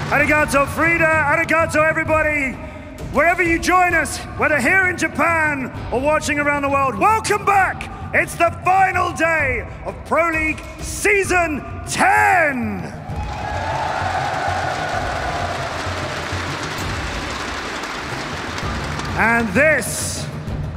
Arigato Frida, arigato everybody. Wherever you join us, whether here in Japan or watching around the world, welcome back. It's the final day of Pro League Season 10. And this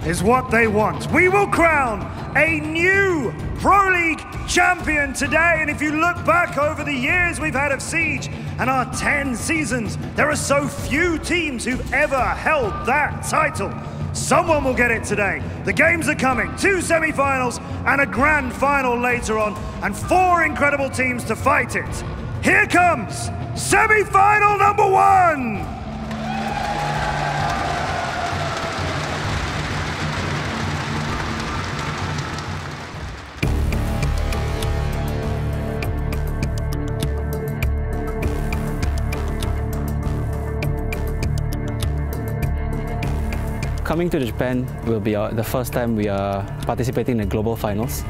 is what they want. We will crown a new Pro League champion today. And if you look back over the years we've had of Siege and our 10 seasons, there are so few teams who've ever held that title. Someone will get it today. The games are coming, 2 semifinals and a grand final later on, and 4 incredible teams to fight it. Here comes semifinal number 1. Coming to Japan will be the first time we are participating in the global finals.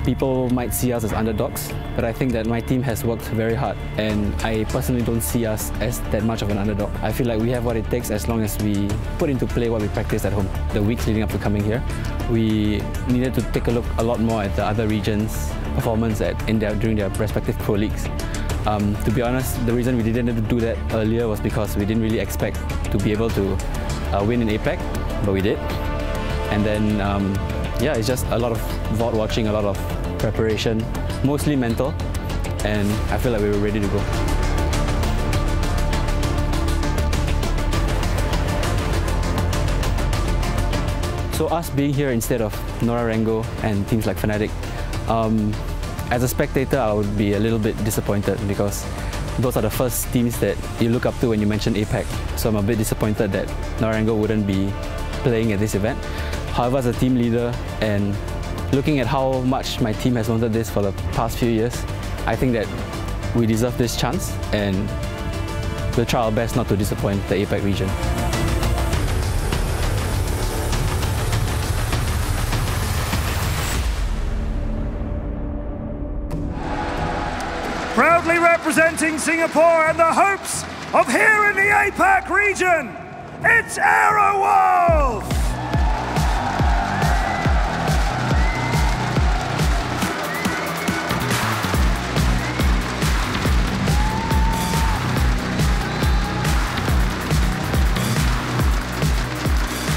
People might see us as underdogs, but I think that my team has worked very hard, and I personally don't see us as that much of an underdog. I feel like we have what it takes as long as we put into play what we practiced at home. The weeks leading up to coming here, we needed to take a look a lot more at the other regions' performance during their respective pro leagues. To be honest, the reason we didn't do that earlier was because we didn't really expect to be able to win in APAC, but we did. And then, yeah, it's just a lot of VOD watching, a lot of preparation, mostly mental, and I feel like we were ready to go. So us being here instead of Norarengo and teams like Fnatic, as a spectator, I would be a little bit disappointed because those are the first teams that you look up to when you mention APAC. So I'm a bit disappointed that Norarengo wouldn't be playing at this event. However, as a team leader and looking at how much my team has wanted this for the past few years, I think that we deserve this chance, and we'll try our best not to disappoint the APAC region. Proudly representing Singapore and the hopes of here in the APAC region, it's Aerowolf!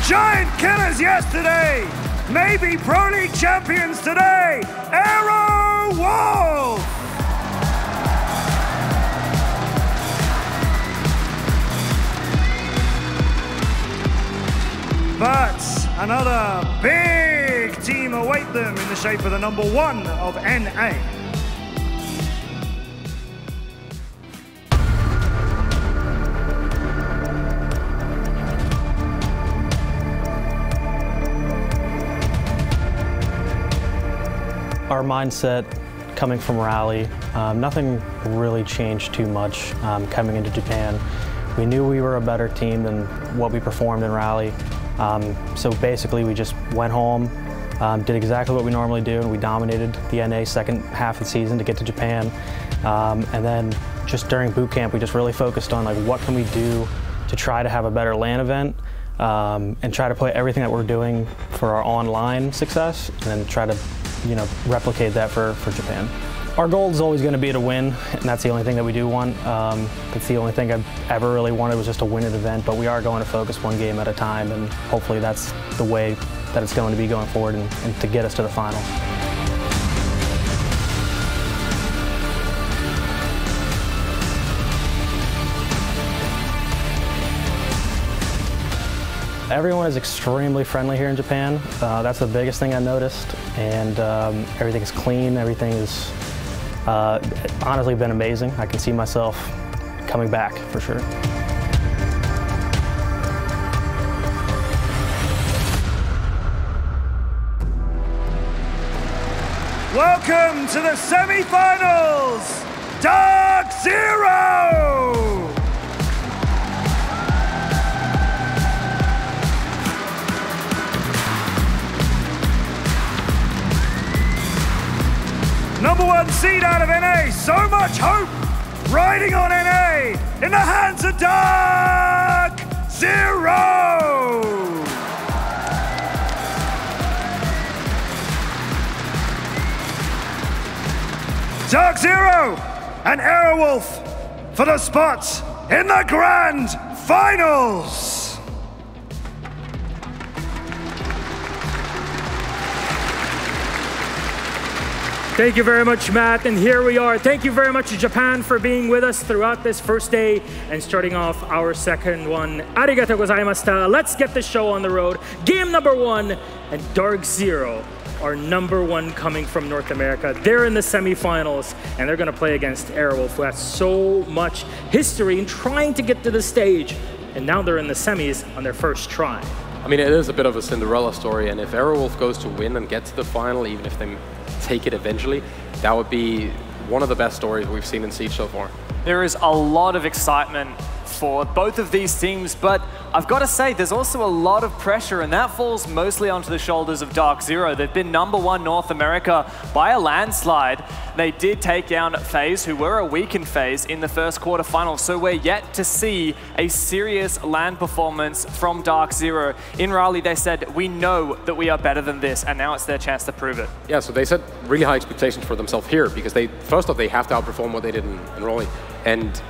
Giant killers yesterday, maybe Pro League champions today, Aerowolf! But another big team await them in the shape of the number 1 of NA. Our mindset coming from Rally, nothing really changed too much coming into Japan. We knew we were a better team than what we performed in Rally. So basically we just went home, did exactly what we normally do, and we dominated the NA second half of the season to get to Japan. And then just during boot camp, we just really focused on like what can we do to try to have a better LAN event, and try to play everything that we're doing for our online success, and then try to, you know, replicate that for Japan. Our goal is always going to be to win, and that's the only thing that we do want. It's the only thing I've ever really wanted was just to win an event, but we are going to focus one game at a time, and hopefully that's the way that it's going to be going forward and to get us to the final. Everyone is extremely friendly here in Japan. That's the biggest thing I noticed, and everything is clean, everything is honestly been amazing. I can see myself coming back for sure. Welcome to the semifinals, DarkZero! #1 seed out of NA, so much hope riding on NA. in the hands of DarkZero! DarkZero and Aerowolf for the spots in the Grand Finals! Thank you very much, Matt, and here we are. Thank you very much to Japan for being with us throughout this first day and starting off our second one. Arigatou gozaimashita. Let's get the show on the road. Game number 1, and DarkZero are number 1 coming from North America. They're in the semifinals, and they're gonna play against Aerowolf, who has so much history in trying to get to the stage, and now they're in the semis on their first try. I mean, it is a bit of a Cinderella story, and if Aerowolf goes to win and get to the final, even if they take it eventually, that would be one of the best stories we've seen in Siege so far. There is a lot of excitement for both of these teams, but I've got to say there's also a lot of pressure, and that falls mostly onto the shoulders of DarkZero. They've been number 1 North America by a landslide. They did take down FaZe, who were a weakened FaZe in the first quarterfinal, so we're yet to see a serious LAN performance from DarkZero. In Raleigh, they said, we know that we are better than this, and now it's their chance to prove it. Yeah, so they set really high expectations for themselves here, because first off, they have to outperform what they did in Raleigh, and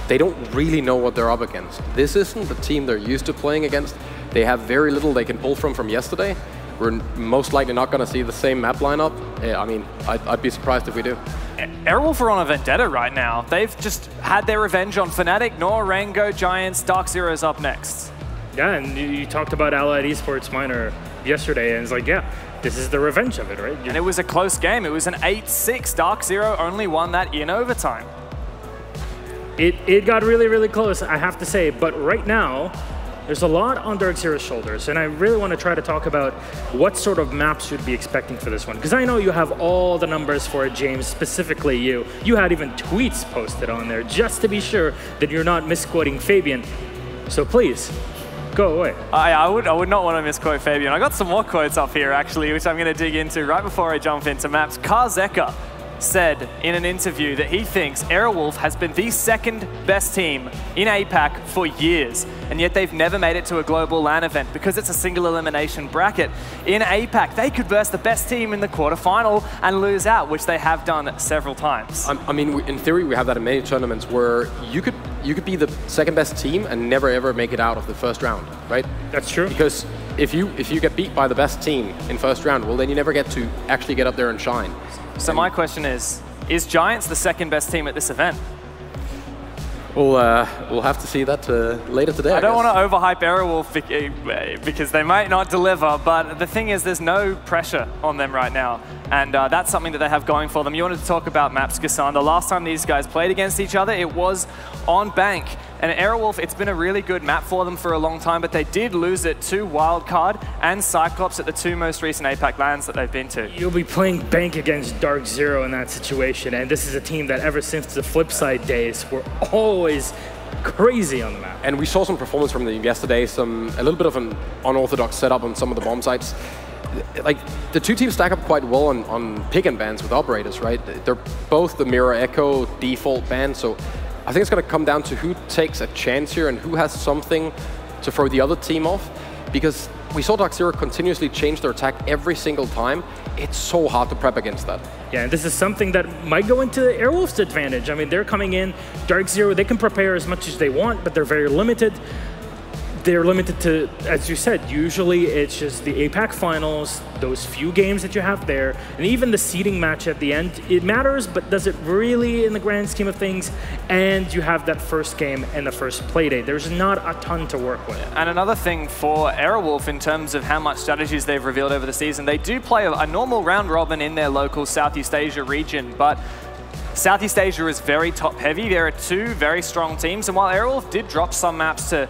they don't really know what they're up against. This isn't the team they're used to playing against. They have very little they can pull from yesterday. We're most likely not going to see the same map lineup. I mean, I'd be surprised if we do. Aerowolf are on a vendetta right now. They've just had their revenge on Fnatic, Nor, Rango, Giants. DarkZero's up next. Yeah, and you talked about Allied Esports Minor yesterday, and it's like, yeah, this is the revenge of it, right? And it was a close game. It was an 8-6. DarkZero only won that in overtime. It got really, really close, I have to say, but right now, there's a lot on DarkZero's shoulders, and I really want to try to talk about what sort of maps you'd be expecting for this one, because I know you have all the numbers for it, James, specifically you. You had even tweets posted on there, just to be sure that you're not misquoting Fabian. So please, go away. I would not want to misquote Fabian. I got some more quotes up here, actually, which I'm going to dig into right before I jump into maps. Karzeka said in an interview that he thinks Aerowolf has been the 2nd best team in APAC for years, and yet they've never made it to a global LAN event because it's a single elimination bracket. In APAC, they could verse the best team in the quarterfinal and lose out, which they have done several times. I mean, in theory, we have that in many tournaments where you could be the 2nd best team and never ever make it out of the first round, right? That's true. Because if you get beat by the best team in first round, well, then you never get to actually get up there and shine. So my question is Giants the 2nd best team at this event? We'll have to see that later today. I don't want to overhype Aerowolf because they might not deliver, but the thing is there's no pressure on them right now, and that's something that they have going for them. You wanted to talk about maps, Gassan. The last time these guys played against each other, it was on Bank. And Aerowolf, it's been a really good map for them for a long time, but they did lose it to Wildcard and Cyclops at the 2 most recent APAC LANs that they've been to. You'll be playing Bank against DarkZero in that situation, and this is a team that ever since the Flipside days were always crazy on the map. And we saw some performance from them yesterday, a little bit of an unorthodox setup on some of the bomb sites. Like, the 2 teams stack up quite well on pick and bans with operators, right? They're both the Mirror Echo default ban, so I think it's going to come down to who takes a chance here and who has something to throw the other team off, because we saw DarkZero continuously change their attack every single time. It's so hard to prep against that. Yeah, and this is something that might go into Aerowolf's advantage. I mean, they're coming in, DarkZero, they can prepare as much as they want, but they're very limited. They're limited to, as you said, usually it's just the APAC finals, those few games that you have there, and even the seeding match at the end. It matters, but does it really in the grand scheme of things? And you have that first game and the first play day. There's not a ton to work with. And another thing for Aerowolf in terms of how much strategies they've revealed over the season, they do play a normal round robin in their local Southeast Asia region, but Southeast Asia is very top-heavy. There are 2 very strong teams, and while Aerowolf did drop some maps to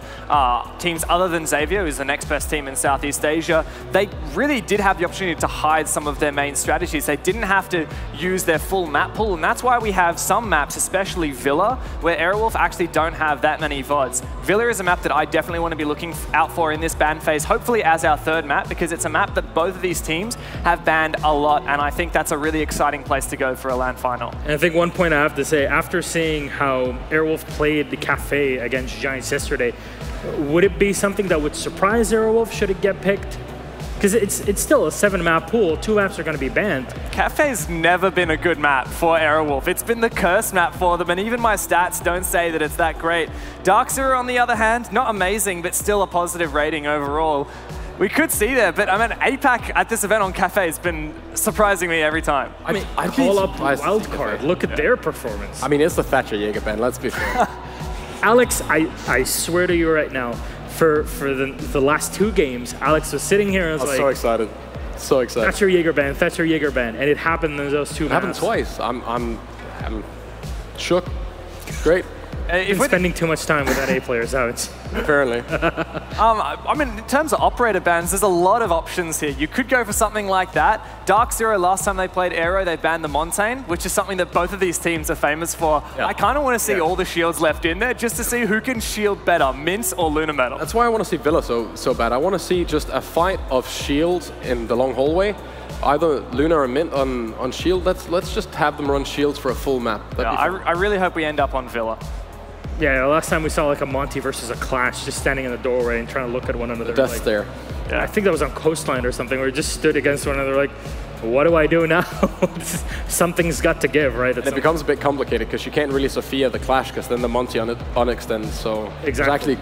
teams other than Xavier, who's the next best team in Southeast Asia, they really did have the opportunity to hide some of their main strategies. They didn't have to use their full map pool, and that's why we have some maps, especially Villa, where Aerowolf actually don't have that many VODs. Villa is a map that I definitely want to be looking out for in this ban phase, hopefully as our 3rd map, because it's a map that both of these teams have banned a lot, and I think that's a really exciting place to go for a LAN final. And I think one point I have to say, after seeing how Aerowolf played the Cafe against Giants yesterday, would it be something that would surprise Aerowolf should it get picked? Because it's still a 7-map pool. 2 maps are going to be banned. Cafe's never been a good map for Aerowolf. It's been the cursed map for them, and even my stats don't say that it's that great. DarkZero, on the other hand, not amazing, but still a positive rating overall. We could see there, but I mean, APAC at this event on Cafe has been surprising me every time. I mean, call up Wildcard. Look at their performance. I mean, it's the Thatcher Jaeger band, let's be fair. Alex, I swear to you right now, for the last 2 games, Alex was sitting here and was like, so excited. So excited. Thatcher Jaeger band, Thatcher Jaeger band. And it happened in those 2 maps. It happened twice. I'm shook. Great. If we're spending too much time with NA players, Alex. Apparently. I mean, in terms of operator bans, there's a lot of options here. You could go for something like that. DarkZero, last time they played Aero, they banned the Montaigne, which is something that both of these teams are famous for. Yeah. I kind of want to see all the shields left in there just to see who can shield better, Mint or Lunar Metal. That's why I want to see Villa so bad. I want to see just a fight of shields in the long hallway. Either Luna or Mint on shield. Let's just have them run shields for a full map. Yeah, I really hope we end up on Villa. Yeah, last time we saw like a Monty versus a Clash just standing in the doorway and trying to look at one another. Death like, stare. Yeah. I think that was on Coastline or something where we just stood against one another like, what do I do now? Something's got to give, right? And it becomes a bit complicated because you can't really Sophia the Clash because then the Monty unextends. So there's actually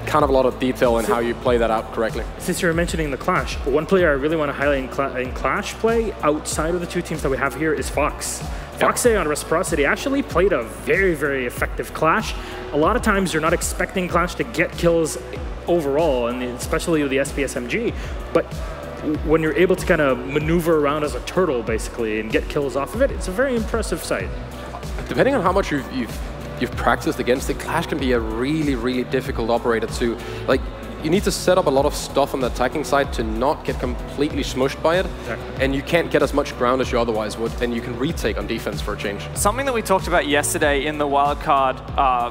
kind of a lot of detail in how you play that out correctly. Since you were mentioning the Clash, one player I really want to highlight in Clash play outside of the 2 teams that we have here is Fox. Fox on Reciprocity actually played a very, very effective Clash. A lot of times you're not expecting Clash to get kills overall, and especially with the SPSMG, but when you're able to kind of maneuver around as a turtle, basically, and get kills off of it, it's a very impressive sight. Depending on how much you've practiced against it, Clash can be a really, really difficult operator to, like, you need to set up a lot of stuff on the attacking side to not get completely smushed by it, and you can't get as much ground as you otherwise would, and you can retake on defense for a change. Something that we talked about yesterday in the wildcard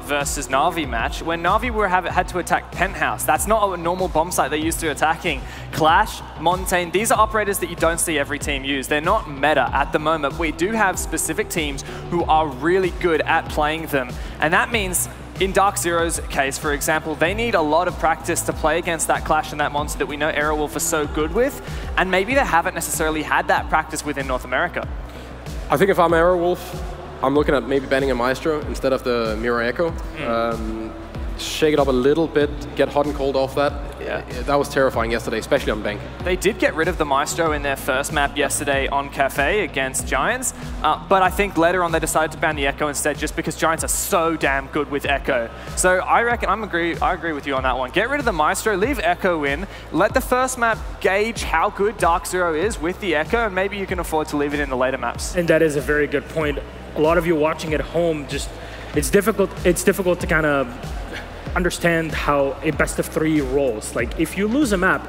versus Na'Vi match, when Na'Vi had to attack Penthouse, that's not a normal bomb site they're used to attacking. Clash, Montaigne, these are operators that you don't see every team use. They're not meta at the moment. We do have specific teams who are really good at playing them, and that means in DarkZero's case, for example, they need a lot of practice to play against that Clash and that monster that we know Aerowolf are so good with, and maybe they haven't necessarily had that practice within North America. I think if I'm Aerowolf, I'm looking at maybe banning a Maestro instead of the Mirror Echo. Shake it up a little bit, get hot and cold off that. Yeah. That was terrifying yesterday, especially on Bank. They did get rid of the Maestro in their first map yesterday on Cafe against Giants, but I think later on they decided to ban the Echo instead just because Giants are so damn good with Echo. So I reckon, I agree with you on that one. Get rid of the Maestro, leave Echo in, let the first map gauge how good DarkZero is with the Echo, and maybe you can afford to leave it in the later maps. And that is a very good point. A lot of you watching at home, it's difficult to kind of understand how a best-of-3 rolls. Like, if you lose a map,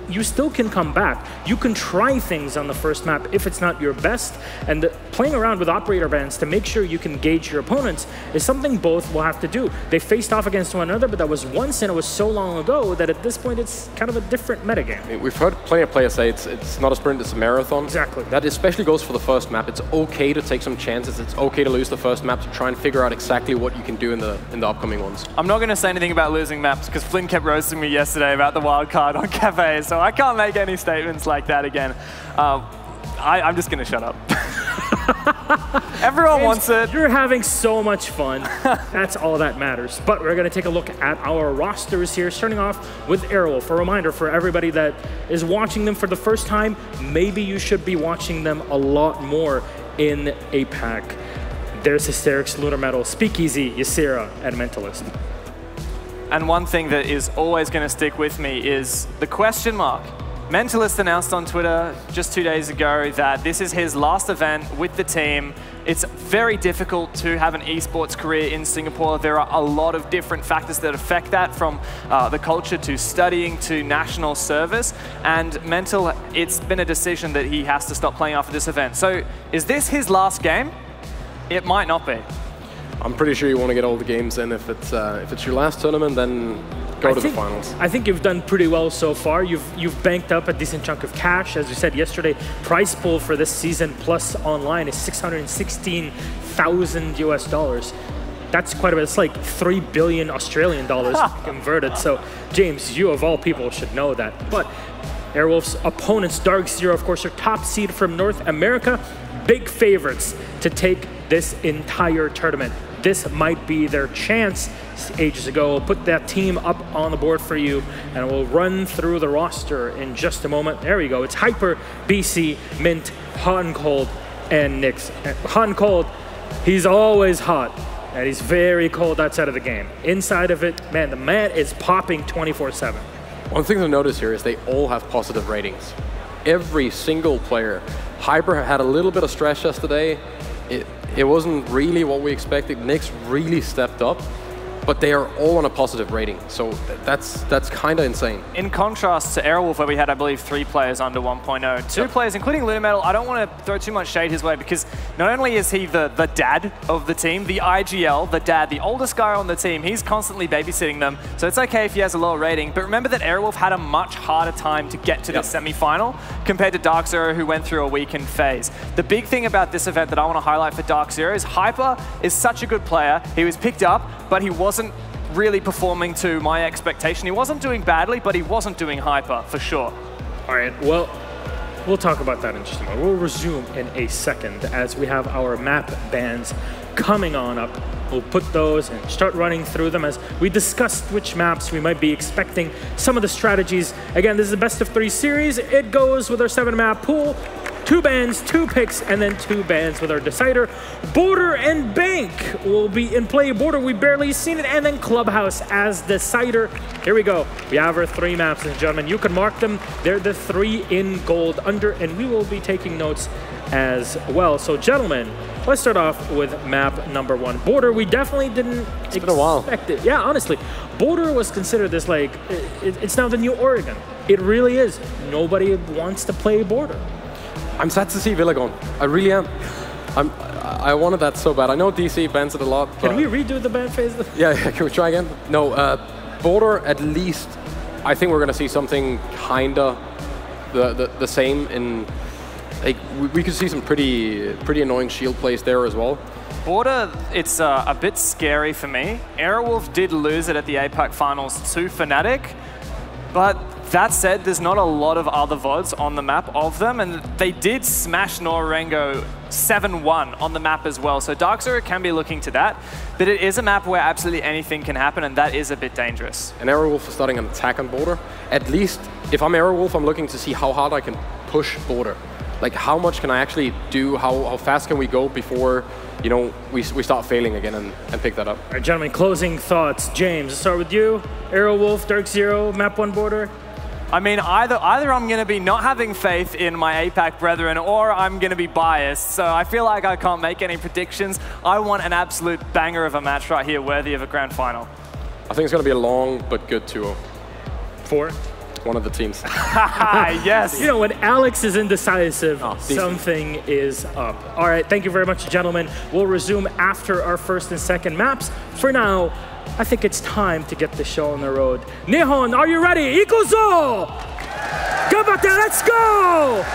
you still can come back. You can try things on the first map if it's not your best, and playing around with operator bans to make sure you can gauge your opponents is something both will have to do. They faced off against one another, but that was once, and it was so long ago that at this point it's kind of a different metagame. I mean, we've heard plenty of players say it's not a sprint, it's a marathon. Exactly. That especially goes for the first map. It's okay to take some chances. It's okay to lose the first map to try and figure out exactly what you can do in the upcoming ones. I'm not going to say anything about losing maps because Flynn kept roasting me yesterday about the wild card on Cafe, so I can't make any statements like that again. I'm just going to shut up. Everyone wants it. You're having so much fun. That's all that matters. But we're going to take a look at our rosters here, starting off with Aerowolf. A reminder for everybody that is watching them for the first time, maybe you should be watching them a lot more in APAC. There's Hysterics, Lunar Metal, Speakeasy, Ysera, and Mentalist. And one thing that is always going to stick with me is the question mark. Mentalist announced on Twitter just 2 days ago that this is his last event with the team. It's very difficult to have an esports career in Singapore. There are a lot of different factors that affect that, from the culture to studying to national service. And Mental, it's been a decision that he has to stop playing after this event. So is this his last game? It might not be. I'm pretty sure you want to get all the games in. If it's your last tournament, then go to the finals. I think you've done pretty well so far. You've banked up a decent chunk of cash. As you said yesterday, prize pool for this season plus online is $616,000 US. That's quite a bit. It's like 3 billion Australian dollars converted. So, James, you of all people should know that. But Aerowolf's opponents, DarkZero, of course, are top seed from North America. Big favorites to take this entire tournament. This might be their chance. Ages ago, we'll put that team up on the board for you, and we'll run through the roster in just a moment. There we go. It's Hyper, BC, Mint, Hot and Cold, and Nyx. Hot and Cold, he's always hot, and he's very cold outside of the game. Inside of it, man, the mat is popping 24/7. One thing to notice here is they all have positive ratings. Every single player. Hyper had a little bit of stress yesterday. It wasn't really what we expected. Nyx really stepped up, but they are all on a positive rating. So that's kind of insane. In contrast to Aerowolf, where we had, I believe, 3 players under 1.0. 2 players, including Lunametal. I don't want to throw too much shade his way, because not only is he the dad of the team, the IGL, the dad, the oldest guy on the team, he's constantly babysitting them. So it's okay if he has a lower rating. But remember that Aerowolf had a much harder time to get to the semi-final compared to DarkZero, who went through a weakened phase. The big thing about this event that I want to highlight for DarkZero is Hyper is such a good player. He was picked up, but he wasn't really performing to my expectation. He wasn't doing badly, but he wasn't doing hyper, for sure. All right, well, we'll talk about that in just a moment. We'll resume in a second as we have our map bans coming on up. We'll put those and start running through them as we discussed which maps we might be expecting, some of the strategies. Again, this is a best of 3 series. It goes with our 7-map pool. 2 bans, 2 picks, and then 2 bans with our decider. Border and Bank will be in play. Border, we barely seen it, and then Clubhouse as decider. Here we go. We have our 3 maps, ladies and gentlemen. You can mark them. They're the 3 in gold under, and we will be taking notes as well. So, gentlemen, let's start off with map number 1. Border, we definitely didn't expect it. Yeah, honestly. Border was considered this, like, it's now the new Oregon. It really is. Nobody wants to play Border. I'm sad to see Villagon. I really am. I wanted that so bad. I know DC bans it a lot. Can we redo the ban phase? Yeah, can we try again? No, Border, at least, I think we're going to see something kinda the same in... Like, we could see some pretty annoying shield plays there as well. Border, it's a bit scary for me. Aerowolf did lose it at the APAC Finals to Fnatic, but that said, there's not a lot of other VODs on the map of them, and they did smash Norengo 7-1 on the map as well. So DarkZero can be looking to that, but it is a map where absolutely anything can happen, and that is a bit dangerous. And Aerowolf is starting an attack on Border. At least, if I'm Aerowolf, I'm looking to see how hard I can push Border. Like, how much can I actually do? How fast can we go before, you know, we start failing again and pick that up? All right, gentlemen, closing thoughts. James, let's start with you. Aerowolf, DarkZero, map 1 Border. I mean, either I'm going to be not having faith in my APAC brethren, or I'm going to be biased. So I feel like I can't make any predictions. I want an absolute banger of a match right here, worthy of a grand final. I think it's going to be a long but good 2-0. For? One of the teams. Yes. You know, when Alex is indecisive, something is up. All right, thank you very much, gentlemen. We'll resume after our 1st and 2nd maps. For now, I think it's time to get the show on the road. Nihon, are you ready? Ikuzo! Gabate, let's go!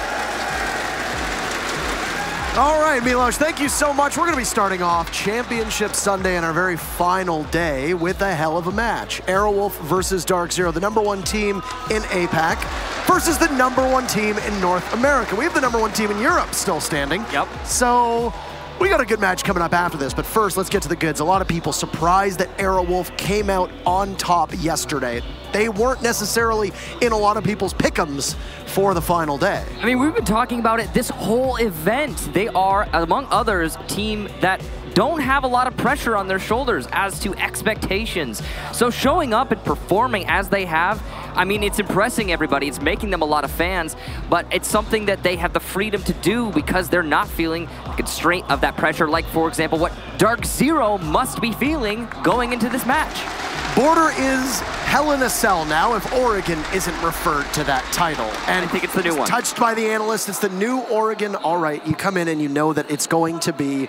All right, Milos, thank you so much. We're going to be starting off Championship Sunday on our very final day with a hell of a match. Aerowolf versus DarkZero, the #1 team in APAC versus the #1 team in North America. We have the #1 team in Europe still standing. Yep. So we got a good match coming up after this, but first, let's get to the goods. A lot of people surprised that Aerowolf came out on top yesterday. They weren't necessarily in a lot of people's pick'ems for the final day. I mean, we've been talking about it this whole event. They are, among others, a team that don't have a lot of pressure on their shoulders as to expectations. So showing up and performing as they have, I mean, it's impressing everybody. It's making them a lot of fans, but it's something that they have the freedom to do because they're not feeling the constraint of that pressure, like, for example, what DarkZero must be feeling going into this match. Border is Hell in a Cell now if Oregon isn't referred to that title. And I think it's the new one. Touched by the analyst, it's the new Oregon. All right, you come in and you know that it's going to be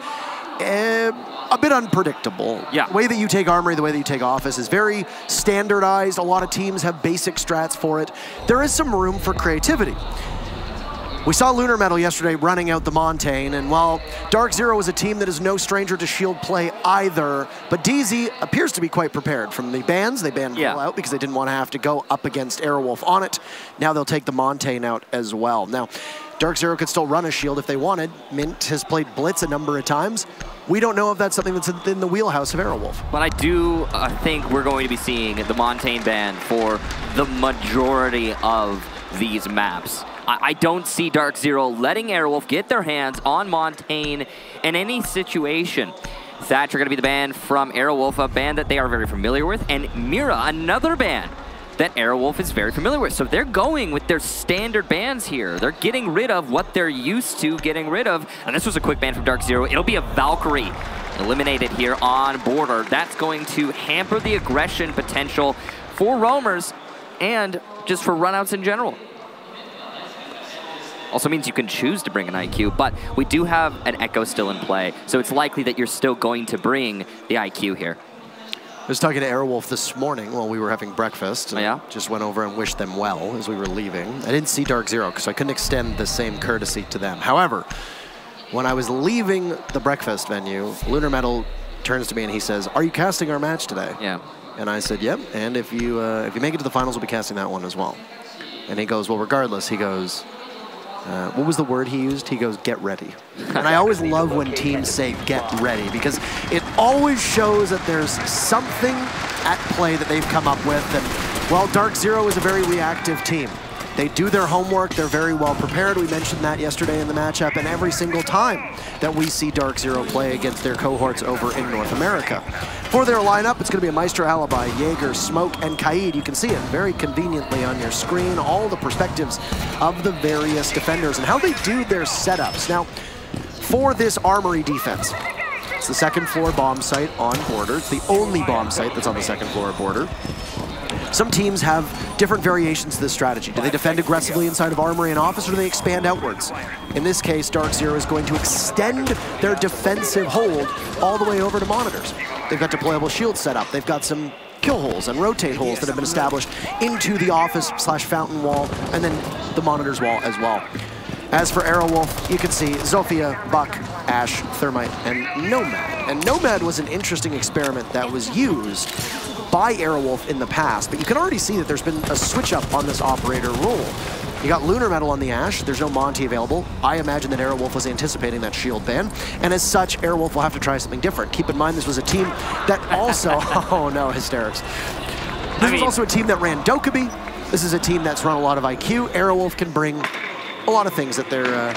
a bit unpredictable. Yeah. The way that you take Armory, the way that you take Office is very standardized. A lot of teams have basic strats for it. There is some room for creativity. We saw Lunar Metal yesterday running out the Montaigne, and while DarkZero is a team that is no stranger to shield play either, but DZ appears to be quite prepared. From the bans, they banned Full out because they didn't want to have to go up against Aerowolf on it. Now they'll take the Montaigne out as well. Now, DarkZero could still run a shield if they wanted. Mint has played Blitz a number of times. We don't know if that's something that's in the wheelhouse of Aerowolf. But I do think we're going to be seeing the Montaigne ban for the majority of these maps. I don't see DarkZero letting Aerowolf get their hands on Montaigne in any situation. Thatcher going to be the ban from Aerowolf, a ban that they are very familiar with, and Mira, another ban that Aerowolf is very familiar with. So they're going with their standard bans here. They're getting rid of what they're used to getting rid of. And this was a quick ban from DarkZero. It'll be a Valkyrie eliminated here on border. That's going to hamper the aggression potential for roamers and just for runouts in general. Also means you can choose to bring an IQ, but we do have an Echo still in play, so it's likely that you're still going to bring the IQ here. I was talking to Aerowolf this morning while we were having breakfast. And just went over and wished them well as we were leaving. I didn't see DarkZero because I couldn't extend the same courtesy to them. However, when I was leaving the breakfast venue, Lunar Metal turns to me and he says, "Are you casting our match today?" Yeah. And I said, "Yep, and if you make it to the finals, we'll be casting that one as well." And he goes, "Well, regardless," he goes, what was the word he used? He goes, "Get ready." And I always love when teams say "get ready" because it always shows that there's something at play that they've come up with. And while DarkZero is a very reactive team, they do their homework, they're very well prepared. We mentioned that yesterday in the matchup, and every single time that we see DarkZero play against their cohorts over in North America. For their lineup, it's going to be a Maestro Alibi, Jaeger, Smoke, and Kaid. You can see it very conveniently on your screen, all the perspectives of the various defenders and how they do their setups. Now, for this Armory defense, it's the second floor bomb site on border. It's the only bomb site that's on the second floor of border. Some teams have different variations to this strategy. Do they defend aggressively inside of Armory and Office, or do they expand outwards? In this case, DarkZero is going to extend their defensive hold all the way over to monitors. They've got deployable shields set up. They've got some kill holes and rotate holes that have been established into the Office/Fountain wall, and then the monitors wall as well. As for Aerowolf, you can see Zofia, Buck, Ash, Thermite, and Nomad. And Nomad was an interesting experiment that was used by Aerowolf in the past, but you can already see that there's been a switch up on this operator role. You got Lunar Metal on the Ash, there's no Monty available. I imagine that Aerowolf was anticipating that shield ban, and as such, Aerowolf will have to try something different. Keep in mind this was a team that also, oh no, hysterics. This was also a team that ran Dokkaebi. This is a team that's run a lot of IQ. Aerowolf can bring a lot of things that they're,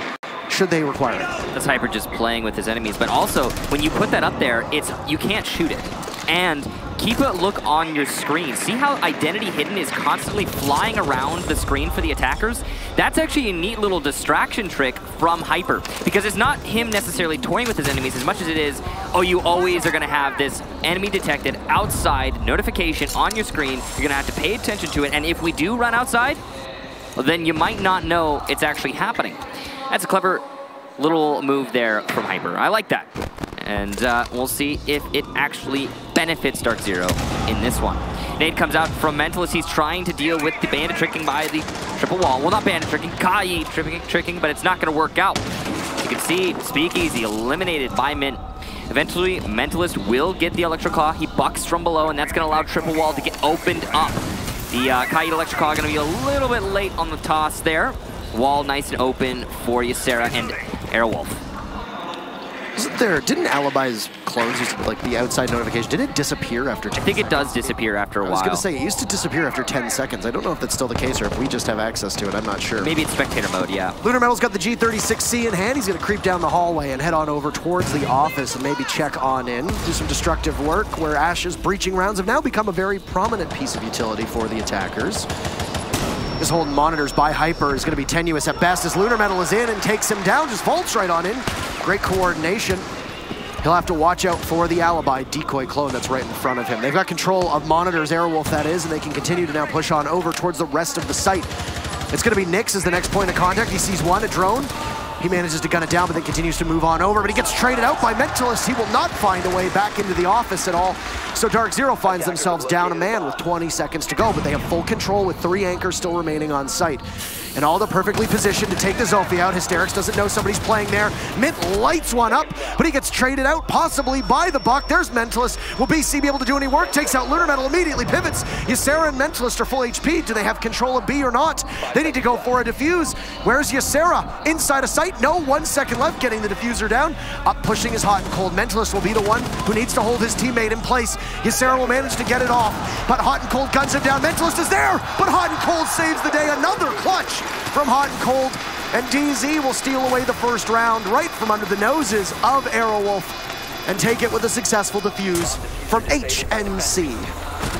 should they require it. That's Hyper just playing with his enemies, but also, when you put that up there, you can't shoot it. And keep a look on your screen. See how Identity Hidden is constantly flying around the screen for the attackers? That's actually a neat little distraction trick from Hyper, because it's not him necessarily toying with his enemies as much as it is, oh, you always are going to have this enemy detected outside notification on your screen. You're going to have to pay attention to it, and if we do run outside, well, then you might not know it's actually happening. That's a clever little move there from Hyper. I like that. And we'll see if it actually benefits DarkZero in this one. Nade comes out from Mentalist. He's trying to deal with the bandit tricking by the triple wall. Well, not bandit tricking, Kai tricking, but it's not going to work out. You can see Speakeasy eliminated by Mint. Eventually, Mentalist will get the Electro Claw. He bucks from below, and that's going to allow triple wall to get opened up. The Kai Electro Claw going to be a little bit late on the toss there. Wall nice and open for Ysera and Aerowolf. Didn't Alibi's clones used to, like, the outside notification, did it disappear after 10 seconds? I think it does disappear after a while. I was going to say, it used to disappear after 10 seconds. I don't know if that's still the case or if we just have access to it. I'm not sure. Maybe it's spectator mode, yeah. Lunar Metal's got the G36C in hand. He's going to creep down the hallway and head on over towards the office and maybe check on in, do some destructive work, where Ash's breaching rounds have now become a very prominent piece of utility for the attackers. This holding monitors by Hyper is going to be tenuous at best as Lunar Metal is in and takes him down, just vaults right on in. Great coordination. He'll have to watch out for the Alibi decoy clone that's right in front of him. They've got control of monitors, Aerowolf that is, and they can continue to now push on over towards the rest of the site. It's going to be Nyx as the next point of contact. He sees one, a drone. He manages to gun it down, but then continues to move on over, but he gets traded out by Mentalist. He will not find a way back into the office at all. So DarkZero finds themselves down a man with 20 seconds to go, but they have full control with 3 anchors still remaining on site. And all the perfectly positioned to take the Zophie out. Hysterics doesn't know somebody's playing there. Mint lights one up, but he gets traded out, possibly by the Buck. There's Mentalist. Will BC be able to do any work? Takes out Lunar Metal, immediately pivots. Ysera and Mentalist are full HP. Do they have control of B or not? They need to go for a defuse. Where's Ysera? Inside of sight? No, 1 second left, getting the diffuser down. Up pushing is Hot and Cold. Mentalist will be the one who needs to hold his teammate in place. Ysera will manage to get it off, but Hot and Cold guns him down. Mentalist is there, but Hot and Cold saves the day. Another clutch from Hot and Cold, and DZ will steal away the first round right from under the noses of Aerowolf and take it with a successful defuse from HNC.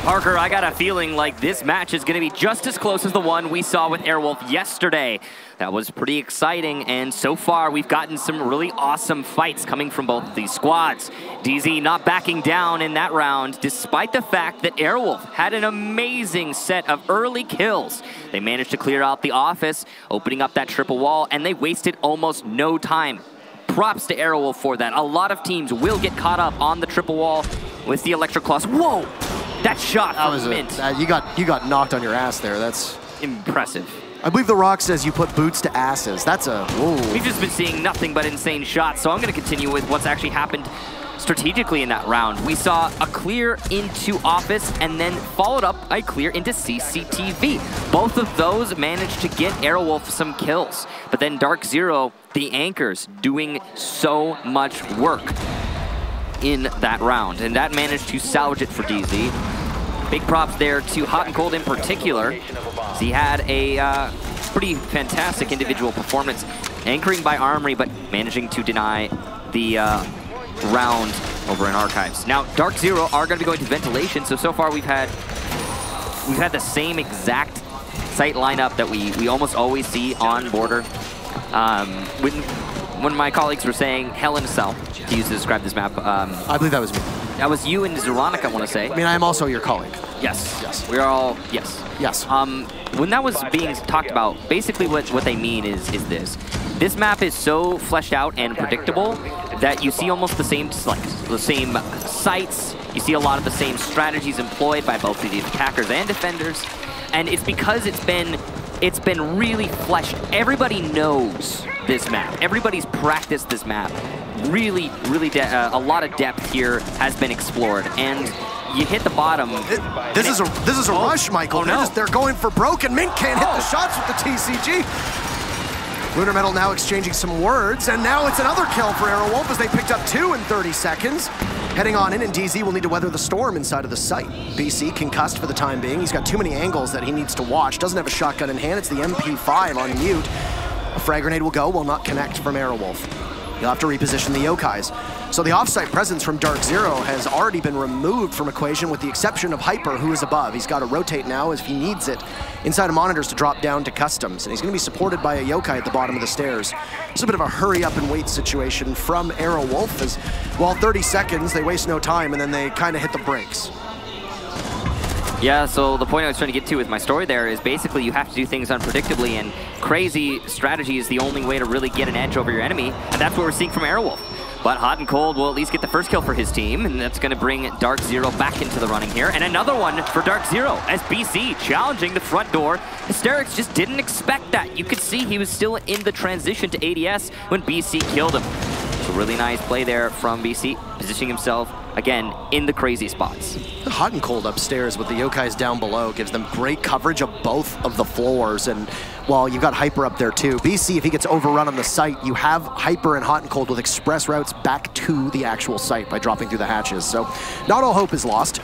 Parker, I got a feeling like this match is going to be just as close as the one we saw with Aerowolf yesterday. That was pretty exciting, and so far we've gotten some really awesome fights coming from both of these squads. DZ not backing down in that round, despite the fact that Aerowolf had an amazing set of early kills. They managed to clear out the office, opening up that triple wall, and they wasted almost no time. Props to Aerowolf for that. A lot of teams will get caught up on the triple wall with the Electric Claws. Whoa! That shot from Mint. You got knocked on your ass there. That's impressive. I believe The Rock says you put boots to asses. That's a whoa. We've just been seeing nothing but insane shots, so I'm going to continue with what's actually happened strategically in that round. We saw a clear into office and then followed up by a clear into CCTV. Both of those managed to get Aerowolf some kills, but then DarkZero, the anchors, doing so much work in that round, and that managed to salvage it for DZ. Big props there to Hot and Cold in particular. He had a pretty fantastic individual performance, anchoring by Armory, but managing to deny the round over in Archives. Now, DarkZero are going to be going to ventilation, so far we've had the same exact site lineup that we almost always see on Border. When my colleagues were saying Hell in a Cell to use to describe this map. I believe that was me. That was you and Zeronica, I want to say. I mean, I am also your colleague. Yes. Yes. We're all, yes. Yes. When that was being talked about, basically what they mean is this. This map is so fleshed out and predictable that you see almost the same sites, you see a lot of the same strategies employed by both the attackers and defenders, and it's because it's been really fleshed. Everybody knows this map. Everybody's practiced this map. Really, a lot of depth here has been explored, and you hit the bottom. This is a rush, Michael. Oh, no. They're going for broke, and Mint can't hit the shots with the TCG. Lunar Metal now exchanging some words, and now it's another kill for Aerowolf as they picked up 2 in 30 seconds. Heading on in, and DZ will need to weather the storm inside of the site. BC concussed for the time being. He's got too many angles that he needs to watch. Doesn't have a shotgun in hand. It's the MP5 on mute. A frag grenade will go, will not connect from Aerowolf. You'll have to reposition the Yokais. So the offsite presence from DarkZero has already been removed from equation with the exception of Hyper, who is above. He's got to rotate now as he needs it inside of monitors to drop down to customs. And he's going to be supported by a Yokai at the bottom of the stairs. It's a bit of a hurry up and wait situation from Aerowolf as, well, 30 seconds, they waste no time, and then they kind of hit the brakes. Yeah, so the point I was trying to get to with my story there is basically you have to do things unpredictably, and crazy strategy is the only way to really get an edge over your enemy, and that's what we're seeing from Aerowolf. But Hot and Cold will at least get the first kill for his team, and that's going to bring DarkZero back into the running here. And another one for DarkZero as BC challenging the front door. Hysterics just didn't expect that. You could see he was still in the transition to ADS when BC killed him. So really nice play there from BC, positioning himself, again, in the crazy spots. Hot and Cold upstairs with the Yokais down below gives them great coverage of both of the floors. And while you've got Hyper up there too, BC, if he gets overrun on the site, you have Hyper and Hot and Cold with express routes back to the actual site by dropping through the hatches. So not all hope is lost.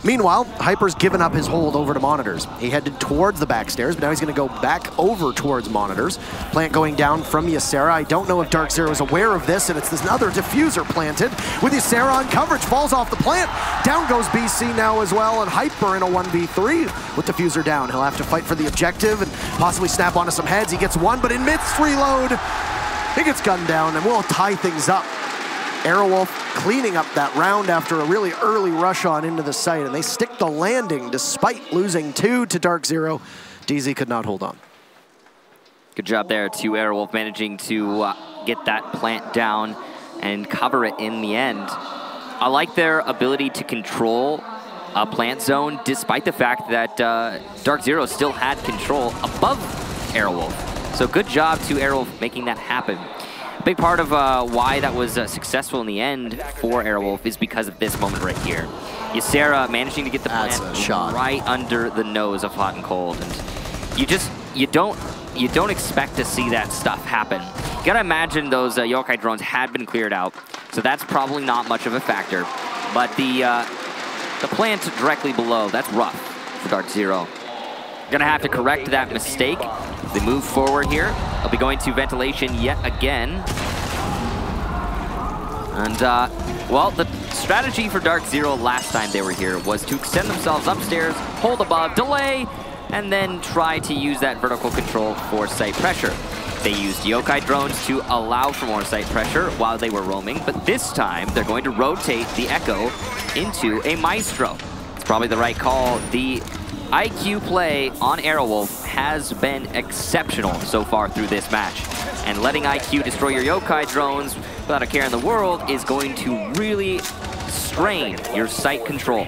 Meanwhile, Hyper's given up his hold over to monitors. He headed towards the back stairs, but now he's going to go back over towards monitors. Plant going down from Ysera. I don't know if DarkZero is aware of this, and it's this other diffuser planted with Ysera on coverage. Falls off the plant. Down goes BC now as well, and Hyper in a 1v3 with diffuser down. He'll have to fight for the objective and possibly snap onto some heads. He gets one, but in mid-reload, he gets gunned down, and we'll tie things up. Aerowolf cleaning up that round after a really early rush on into the site, and they stick the landing despite losing 2 to DarkZero. DZ could not hold on. Good job there to Aerowolf managing to get that plant down and cover it in the end. I like their ability to control a plant zone despite the fact that DarkZero still had control above Aerowolf. So good job to Aerowolf making that happen. A big part of why that was successful in the end for Aerowolf is because of this moment right here. Ysera managing to get the plant right under the nose of Hot and Cold. And you don't expect to see that stuff happen. You gotta imagine those yokai drones had been cleared out, so that's probably not much of a factor. But the plant directly below, that's rough for DarkZero. Gonna have to correct that mistake. They move forward here. They'll be going to ventilation yet again. And, well, the strategy for DarkZero last time they were here was to extend themselves upstairs, hold above, delay, and then try to use that vertical control for site pressure. They used yokai drones to allow for more site pressure while they were roaming, but this time they're going to rotate the Echo into a Maestro. It's probably the right call. The IQ play on Aerowolf has been exceptional so far through this match. And letting IQ destroy your yokai drones without a care in the world is going to really strain your sight control.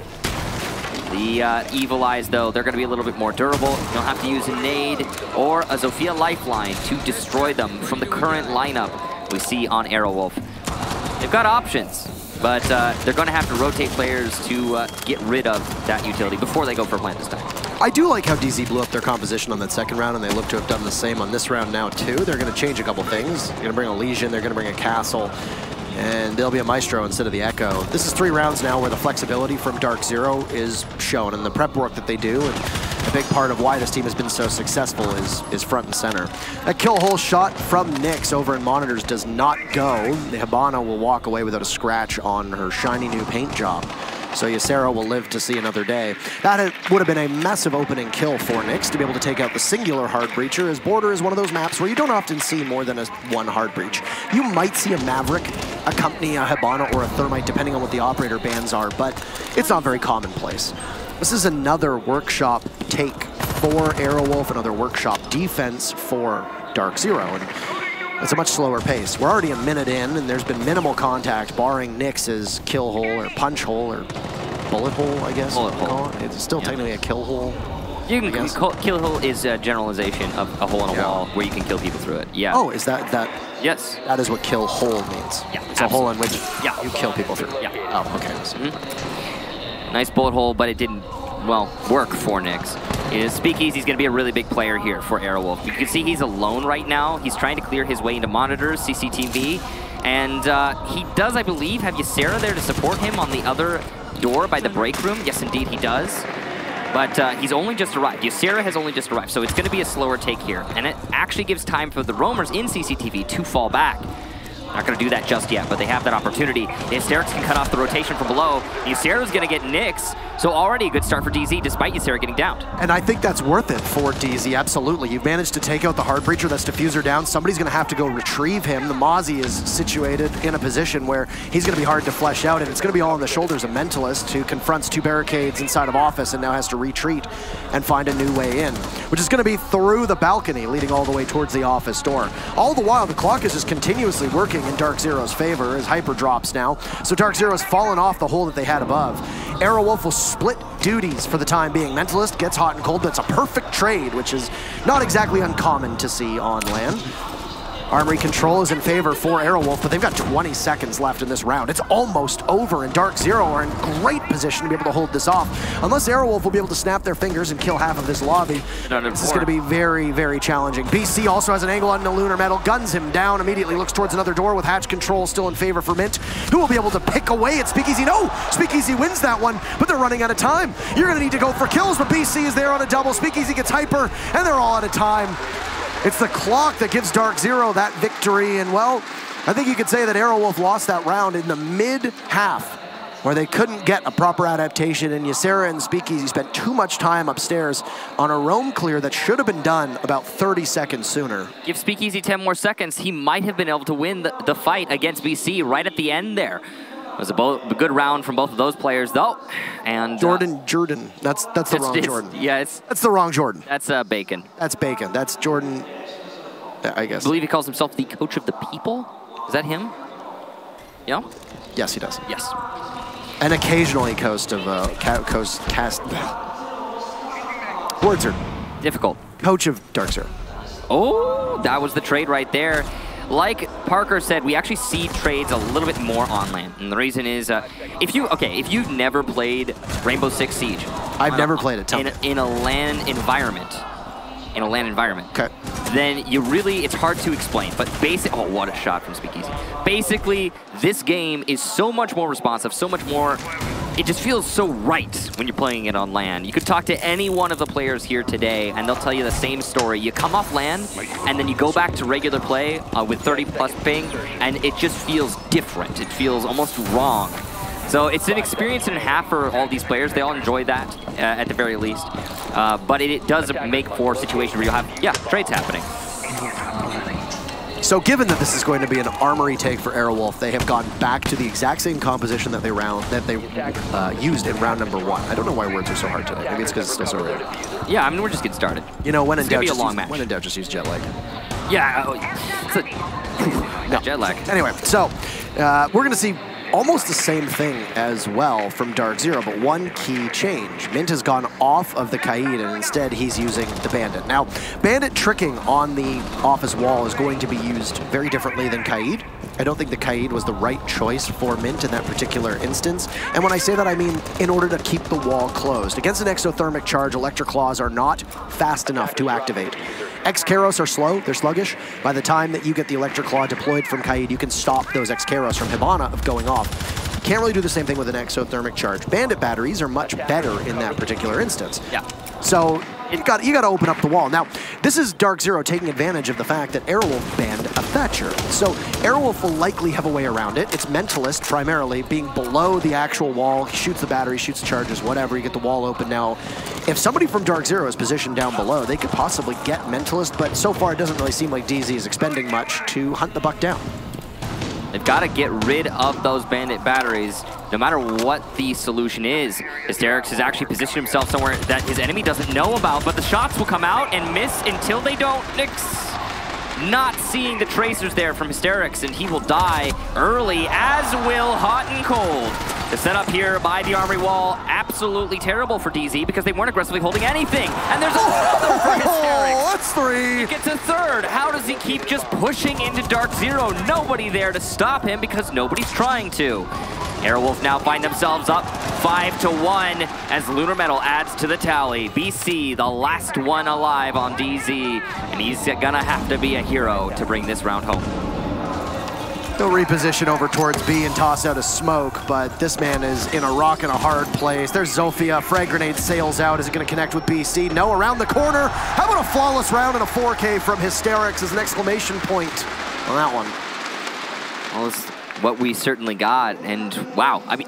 The Evil Eyes, though, they're going to be a little bit more durable. You'll have to use a nade or a Zofia Lifeline to destroy them from the current lineup we see on Aerowolf. They've got options, but they're going to have to rotate players to get rid of that utility before they go for plant this time. I do like how DZ blew up their composition on that second round, and they look to have done the same on this round now, too. They're going to change a couple things. They're going to bring a Legion, they're going to bring a Castle, and there'll be a Maestro instead of the Echo. This is 3 rounds now where the flexibility from DarkZero is shown, and the prep work that they do, and a big part of why this team has been so successful is front and center. That kill hole shot from Nyx over in monitors does not go. The Hibana will walk away without a scratch on her shiny new paint job. So Ysera will live to see another day. That would have been a massive opening kill for Nyx to be able to take out the singular hard breacher, as Border is one of those maps where you don't often see more than one hard breach. You might see a Maverick accompany a Hibana or a Thermite, depending on what the operator bans are, but it's not very commonplace. This is another workshop take for Aerowolf, another workshop defense for DarkZero, and it's a much slower pace. We're already a minute in, and there's been minimal contact, barring Nyx's kill hole or punch hole or bullet hole, I guess. Bullet hole. It's still technically a kill hole. You can kill hole is a generalization of a hole in a wall where you can kill people through it. Yeah. Oh, is that? Yes. That is what kill hole means. Yeah. It's a hole in which you kill people through. Yeah. Oh, okay. Nice bullet hole, but it didn't, well, work for Nyx. Speakeasy's going to be a really big player here for Aerowolf. You can see he's alone right now. He's trying to clear his way into monitors, CCTV, and he does, I believe, have Ysera there to support him on the other door by the break room. Yes, indeed, he does. But he's only just arrived. Ysera has only just arrived, so it's going to be a slower take here. And it actually gives time for the roamers in CCTV to fall back. Not going to do that just yet, but they have that opportunity. Hysterics can cut off the rotation from below. Ysera's going to get Nyx, so already a good start for DZ despite Ysera getting downed. And I think that's worth it for DZ, absolutely. You've managed to take out the hard breacher, that's diffuser down. Somebody's going to have to go retrieve him. The Mozzie is situated in a position where he's going to be hard to flesh out, and it's going to be all on the shoulders of Mentalist, who confronts 2 barricades inside of office and now has to retreat and find a new way in, which is going to be through the balcony, leading all the way towards the office door. All the while, the clock is just continuously working in DarkZero's favor as Hyper drops now. So DarkZero's fallen off the hole that they had above. Aerowolf will split duties for the time being. Mentalist gets hot and cold. That's a perfect trade, which is not exactly uncommon to see on land. Armory control is in favor for Aerowolf, but they've got 20 seconds left in this round. It's almost over, and DarkZero are in great position to be able to hold this off. Unless Aerowolf will be able to snap their fingers and kill half of this lobby, this is going to be very, very challenging. BC also has an angle on the Lunar Metal, guns him down, immediately looks towards another door with hatch control still in favor for Mint, who will be able to pick away at Speakeasy. No! Speakeasy wins that one, but they're running out of time. You're going to need to go for kills, but BC is there on a double. Speakeasy gets Hyper, and they're all out of time. It's the clock that gives DarkZero that victory, and well, I think you could say that Aerowolf lost that round in the mid-half, where they couldn't get a proper adaptation, and Ysera and Speakeasy spent too much time upstairs on a roam clear that should have been done about 30 seconds sooner. Give Speakeasy 10 more seconds, he might have been able to win the fight against BC right at the end there. It was a good round from both of those players, though. And Jordan. That's the wrong Jordan. Yeah, that's the wrong Jordan. That's Bacon. That's Bacon. That's Jordan. I guess. I believe he calls himself the coach of the people. Is that him? Yeah? Yes, he does. Yes. And occasionally cast. Words are difficult. Coach of DarkZero. Oh, that was the trade right there. Like Parker said, we actually see trades a little bit more on LAN. And the reason is, if you've never played Rainbow Six Siege. I've never played it, tell me. In a LAN environment. Okay. Then it's hard to explain. But oh, what a shot from Speakeasy. Basically, this game is so much more responsive, so much more, it just feels so right when you're playing it on LAN. You could talk to any one of the players here today, and they'll tell you the same story. You come off LAN, and then you go back to regular play with 30+ ping, and it just feels different. It feels almost wrong. So it's an experience and a half for all these players. They all enjoy that at the very least. But it does make for a situation where you'll have, trades happening. So given that this is going to be an armory take for Aerowolf, they have gone back to the exact same composition that they used in round number 1. I don't know why words are so hard today. Maybe it's because it's still so early. Yeah, I mean, we're just getting started. You know, when in doubt, just use jet lag. Yeah, jet lag. Anyway, so we're going to see almost the same thing as well from DarkZero, but one key change. Mint has gone off of the Kaid, and instead he's using the Bandit. Now, Bandit tricking on the office wall is going to be used very differently than Kaid. I don't think the Kaid was the right choice for Mint in that particular instance. And when I say that, I mean in order to keep the wall closed. Against an exothermic charge, Electric Claws are not fast enough to activate. X-Karos are slow, they're sluggish. By the time that you get the Electric Claw deployed from Kaid, you can stop those X-Karos from Hibana of going off. Can't really do the same thing with an exothermic charge. Bandit batteries are much better in that particular instance. Yeah. So you got to open up the wall. Now, this is DarkZero taking advantage of the fact that Aerowolf banned a Thatcher. So Aerowolf will likely have a way around it. It's Mentalist primarily, being below the actual wall. He shoots the battery, shoots the charges, whatever. You get the wall open now. If somebody from DarkZero is positioned down below, they could possibly get Mentalist, but so far it doesn't really seem like DZ is expending much to hunt the buck down. They've got to get rid of those Bandit batteries, no matter what the solution is. Hysterix has actually positioned himself somewhere that his enemy doesn't know about, but the shots will come out and miss until they don't. Nyx not seeing the tracers there from Hysterix, and he will die early, as will Hot and Cold. The setup here by the armory wall, absolutely terrible for DZ because they weren't aggressively holding anything. And there's another for Hysterix. That's 3. He gets a third. How does he keep just pushing into DarkZero? Nobody there to stop him because nobody's trying to. Aerowolf now find themselves up 5-1 as Lunar Metal adds to the tally. BC, the last one alive on DZ, and he's gonna have to be a hero to bring this round home. They'll reposition over towards B and toss out a smoke, but this man is in a rock and a hard place. There's Zofia. Frag grenade sails out. Is it going to connect with BC? No, around the corner. How about a flawless round and a 4K from Hysterix as an exclamation point on that one? Well, it's what we certainly got, and wow, I mean,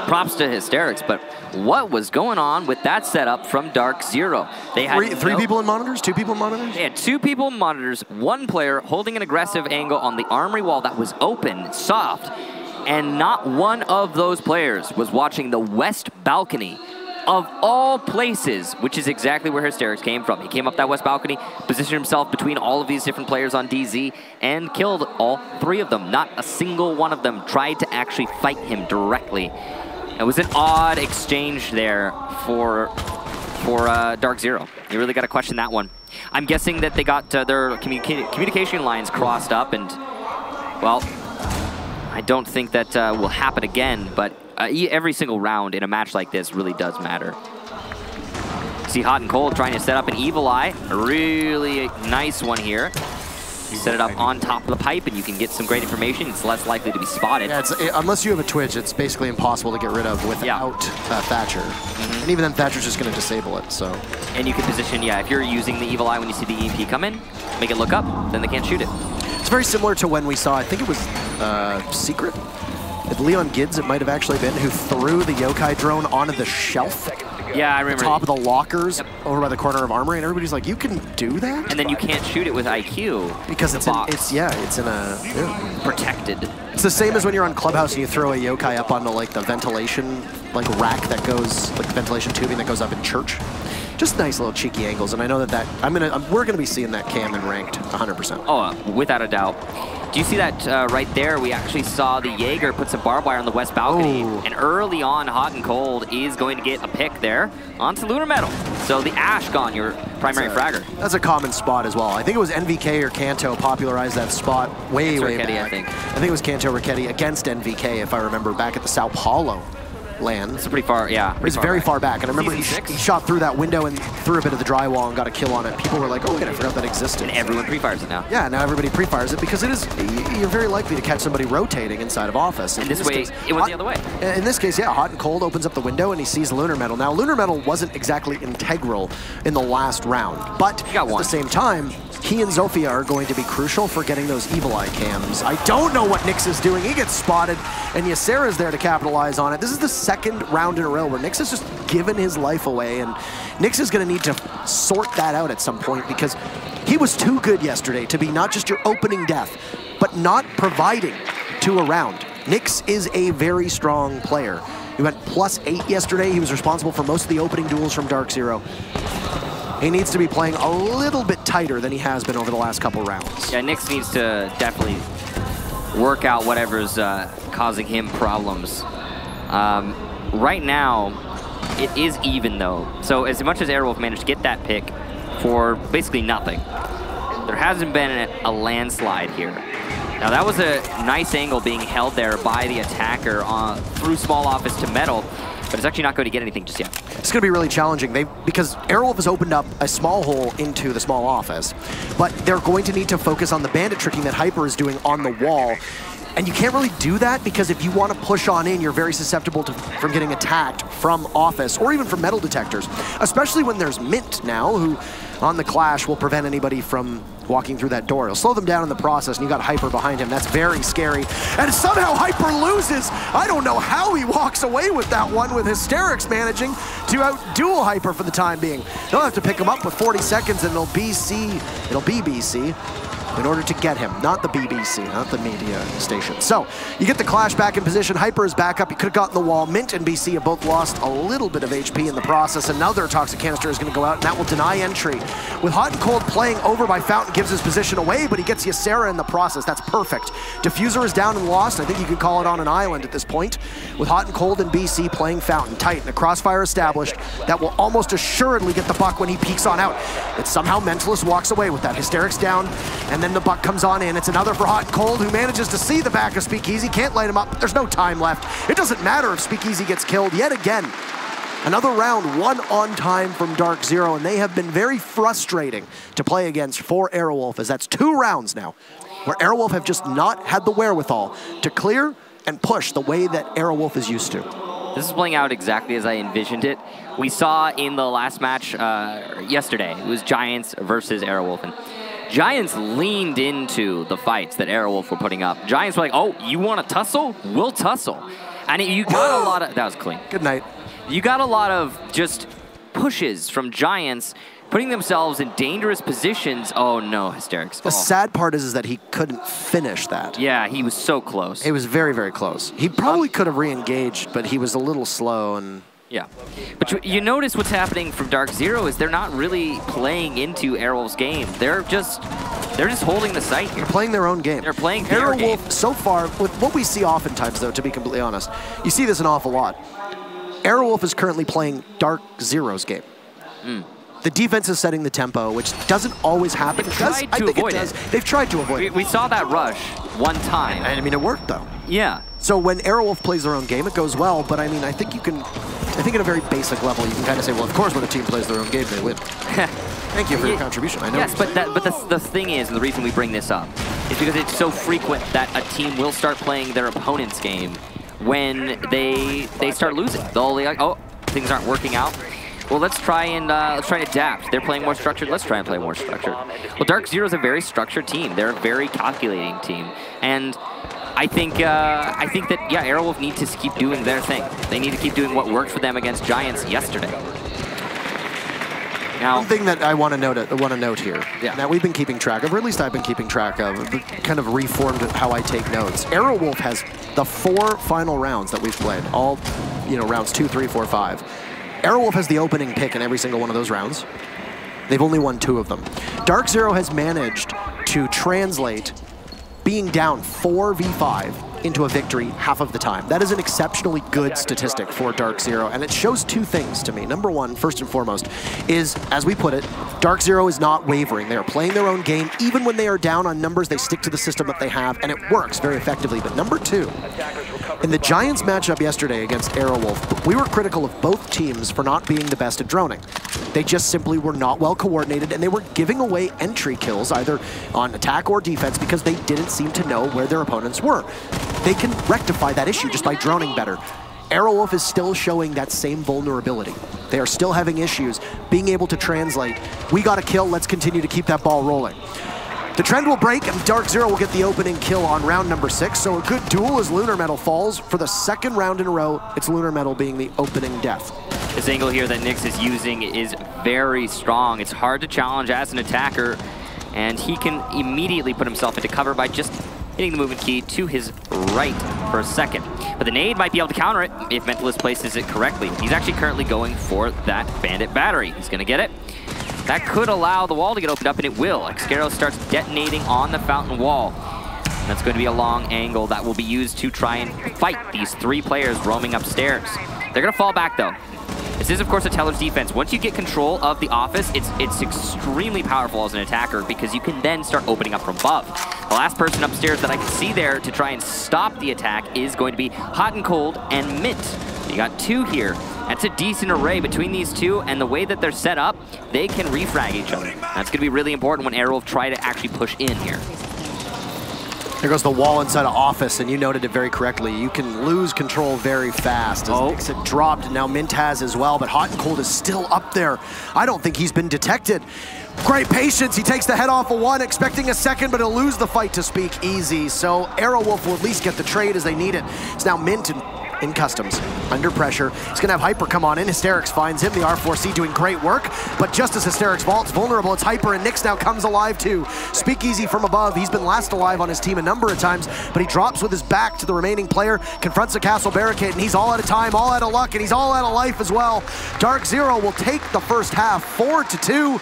props to Hysterix, but what was going on with that setup from DarkZero? They had three people in monitors? 2 people in monitors? They had 2 people in monitors, 1 player holding an aggressive angle on the armory wall that was open, soft, and not one of those players was watching the west balcony of all places, which is exactly where Hysterix came from. He came up that west balcony, positioned himself between all of these different players on DZ, and killed all 3 of them. Not a single one of them tried to actually fight him directly. It was an odd exchange there for DarkZero. You really got to question that one. I'm guessing that they got their communication lines crossed up, and, well, I don't think that will happen again, but every single round in a match like this really does matter. See Hot and Cold trying to set up an Evil Eye. A really nice one here. You set it up on top of the pipe and you can get some great information. It's less likely to be spotted. Yeah, unless you have a Twitch, it's basically impossible to get rid of without Thatcher. And even then, Thatcher's just going to disable it, so. And you can position, if you're using the Evil Eye when you see the EMP come in, make it look up, then they can't shoot it. It's very similar to when we saw, I think it was Secret? If Leon Gids, it might have actually been, who threw the Yokai drone onto the shelf. Yeah, I remember. Top of the lockers over by the corner of Armory, and everybody's like, you can do that? And then you can't shoot it with IQ. Because it's in a... protected. It's the same as when you're on Clubhouse and you throw a yokai up onto like the ventilation rack that goes, like ventilation tubing that goes up in church. Just nice little cheeky angles, and I know that we're gonna be seeing that cam in ranked 100%. Oh, without a doubt. Do you see that right there? We actually saw the Jaeger put some barbed wire on the west balcony, and early on, Hot and Cold is going to get a pick there onto Lunar Metal. So the Ash gone, your primary fragger. That's a common spot as well. I think it was NVK or Kanto popularized that spot way back. I think it was Kanto Ricchetti against NVK, if I remember, back at the Sao Paulo land. It's pretty far, yeah. It's very far back, and I remember he shot through that window and threw a bit of the drywall and got a kill on it. People were like, oh, wait, I forgot that existed. And everyone pre-fires it now. Yeah, now everybody pre-fires it because you're very likely to catch somebody rotating inside of office. And this way, it went the other way. In this case, yeah, Hot and Cold opens up the window and he sees Lunar Metal. Now, Lunar Metal wasn't exactly integral in the last round, but at the same time, he and Zofia are going to be crucial for getting those Evil Eye cams. I don't know what Nyx is doing. He gets spotted, and Ysera's there to capitalize on it. This is the second round in a row where Nyx has just given his life away, and Nyx is going to need to sort that out at some point because he was too good yesterday to be not just your opening death, but not providing to a round. Nyx is a very strong player. He went +8 yesterday. He was responsible for most of the opening duels from DarkZero. He needs to be playing a little bit tighter than he has been over the last couple rounds. Yeah, Nyx needs to definitely work out whatever's causing him problems. Right now, it is even though. So as much as Aerowolf managed to get that pick for basically nothing, there hasn't been a landslide here. Now that was a nice angle being held there by the attacker through small office to metal, but it's actually not going to get anything just yet. It's going to be really challenging because Aerowolf has opened up a small hole into the small office, but they're going to need to focus on the bandit tricking that Hyper is doing on the wall. And you can't really do that because if you want to push on in, you're very susceptible from getting attacked from office or even from metal detectors, especially when there's Mint now, who on the Clash will prevent anybody from walking through that door. It'll slow them down in the process, and you got Hyper behind him. That's very scary. And somehow Hyper loses. I don't know how he walks away with that one, with Hysterics managing to outduel Hyper for the time being. They'll have to pick him up with 40 seconds, and it'll be BC in order to get him, not the BBC, not the media station. So you get the Clash back in position. Hyper is back up. He could have gotten the wall. Mint and BC have both lost a little bit of HP in the process. Another Toxic Canister is going to go out, and that will deny entry. With Hot and Cold playing over by Fountain, gives his position away, but he gets Ysera in the process. That's perfect. Diffuser is down and lost. I think you could call it on an island at this point. With Hot and Cold and BC playing Fountain tight, and a crossfire established that will almost assuredly get the buck when he peeks on out. But somehow Mentalist walks away with that. Hysterics down, and then the buck comes on in. It's another for Hot and Cold, who manages to see the back of Speakeasy. Can't light him up. There's no time left. It doesn't matter if Speakeasy gets killed yet again. Another round, one on time from DarkZero, and they have been very frustrating to play against for Aerowolf, as that's 2 rounds now where Aerowolf have just not had the wherewithal to clear and push the way that Aerowolf is used to. This is playing out exactly as I envisioned it. We saw in the last match yesterday, it was Giants versus Aerowolf, and Giants leaned into the fights that Aerowolf were putting up. Giants were like, oh, you want to tussle? We'll tussle. And you got a lot of, that was clean. Good night. You got a lot of just pushes from Giants, putting themselves in dangerous positions. Oh no, Hysterics. The sad part is that he couldn't finish that. Yeah, he was so close. It was very, very close. He probably could have re-engaged, but he was a little slow and... Yeah, but you notice what's happening from DarkZero is they're not really playing into Aerowolf's game. They're just holding the site here. They're playing their own game. They're playing their game. Aerowolf, so far, with what we see oftentimes, though, to be completely honest, you see this an awful lot. Aerowolf is currently playing DarkZero's game. The defense is setting the tempo, which doesn't always happen. They've tried to avoid it. They've tried to avoid it. We saw that rush one time. And I mean, it worked, though. Yeah. So when Aerowolf plays their own game, it goes well, but I mean, I think at a very basic level, you can kind of say, well, of course, when a team plays their own game, they win. Thank you for your contribution. I know. Yes, but the thing is, and the reason we bring this up, is because it's so frequent that a team will start playing their opponent's game when they start losing. They'll be like, oh, things aren't working out. Well, let's try and adapt. They're playing more structured. Let's try and play more structured. Well, DarkZero is a very structured team. They're a very calculating team, and I think that yeah, Aerowolf need to keep doing their thing. They need to keep doing what worked for them against Giants yesterday. Now, one thing that I want to note here, that we've been keeping track of, or at least I've been keeping track of, kind of reformed how I take notes. Aerowolf has the 4 final rounds that we've played, all, rounds 2, 3, 4, 5. Aerowolf has the opening pick in every single one of those rounds. They've only won 2 of them. DarkZero has managed to translate being down 4v5 into a victory half of the time. That is an exceptionally good statistic for DarkZero, and it shows 2 things to me. Number one, first and foremost, is, as we put it, DarkZero is not wavering. They are playing their own game. Even when they are down on numbers, they stick to the system that they have, and it works very effectively. But number 2, in the Giants matchup yesterday against Aerowolf, we were critical of both teams for not being the best at droning. They just simply were not well coordinated, and they were giving away entry kills, either on attack or defense, because they didn't seem to know where their opponents were. They can rectify that issue just by droning better. Aerowolf is still showing that same vulnerability. They are still having issues being able to translate. We got a kill, let's continue to keep that ball rolling. The trend will break, and DarkZero will get the opening kill on round number 6, so a good duel as Lunar Metal falls. For the 2nd round in a row, it's Lunar Metal being the opening death. This angle here that Nyx is using is very strong. It's hard to challenge as an attacker, and he can immediately put himself into cover by just hitting the movement key to his right for a second. But the nade might be able to counter it if Mentalist places it correctly. He's actually currently going for that Bandit battery. He's going to get it. That could allow the wall to get opened up, and it will. Xcaro starts detonating on the fountain wall. And that's going to be a long angle that will be used to try and fight these 3 players roaming upstairs. They're going to fall back, though. This is, of course, a Teller's defense. Once you get control of the office, it's extremely powerful as an attacker because you can then start opening up from above. The last person upstairs that I can see there to try and stop the attack is going to be Hot and Cold and Mint. You got 2 here. That's a decent array between these 2, and the way that they're set up, they can refrag each other. That's going to be really important when Aerowolf try to actually push in here. There goes the wall inside of office, and you noted it very correctly. You can lose control very fast. As Nyx had dropped, and now Mint has as well, but Hot and Cold is still up there. I don't think he's been detected. Great patience. He takes the head off of 1, expecting a second, but he'll lose the fight to speak easy. So Aerowolf will at least get the trade as they need it. It's now Mint in customs, under pressure. He's gonna have Hyper come on in. Hysterics finds him. The R4C doing great work, but just as Hysterics vaults vulnerable, it's Hyper, and Nyx now comes alive too. Speakeasy from above. He's been last alive on his team a number of times, but he drops with his back to the remaining player, confronts the castle barricade, and he's all out of time, all out of luck, and he's all out of life as well. DarkZero will take the first half, 4-2.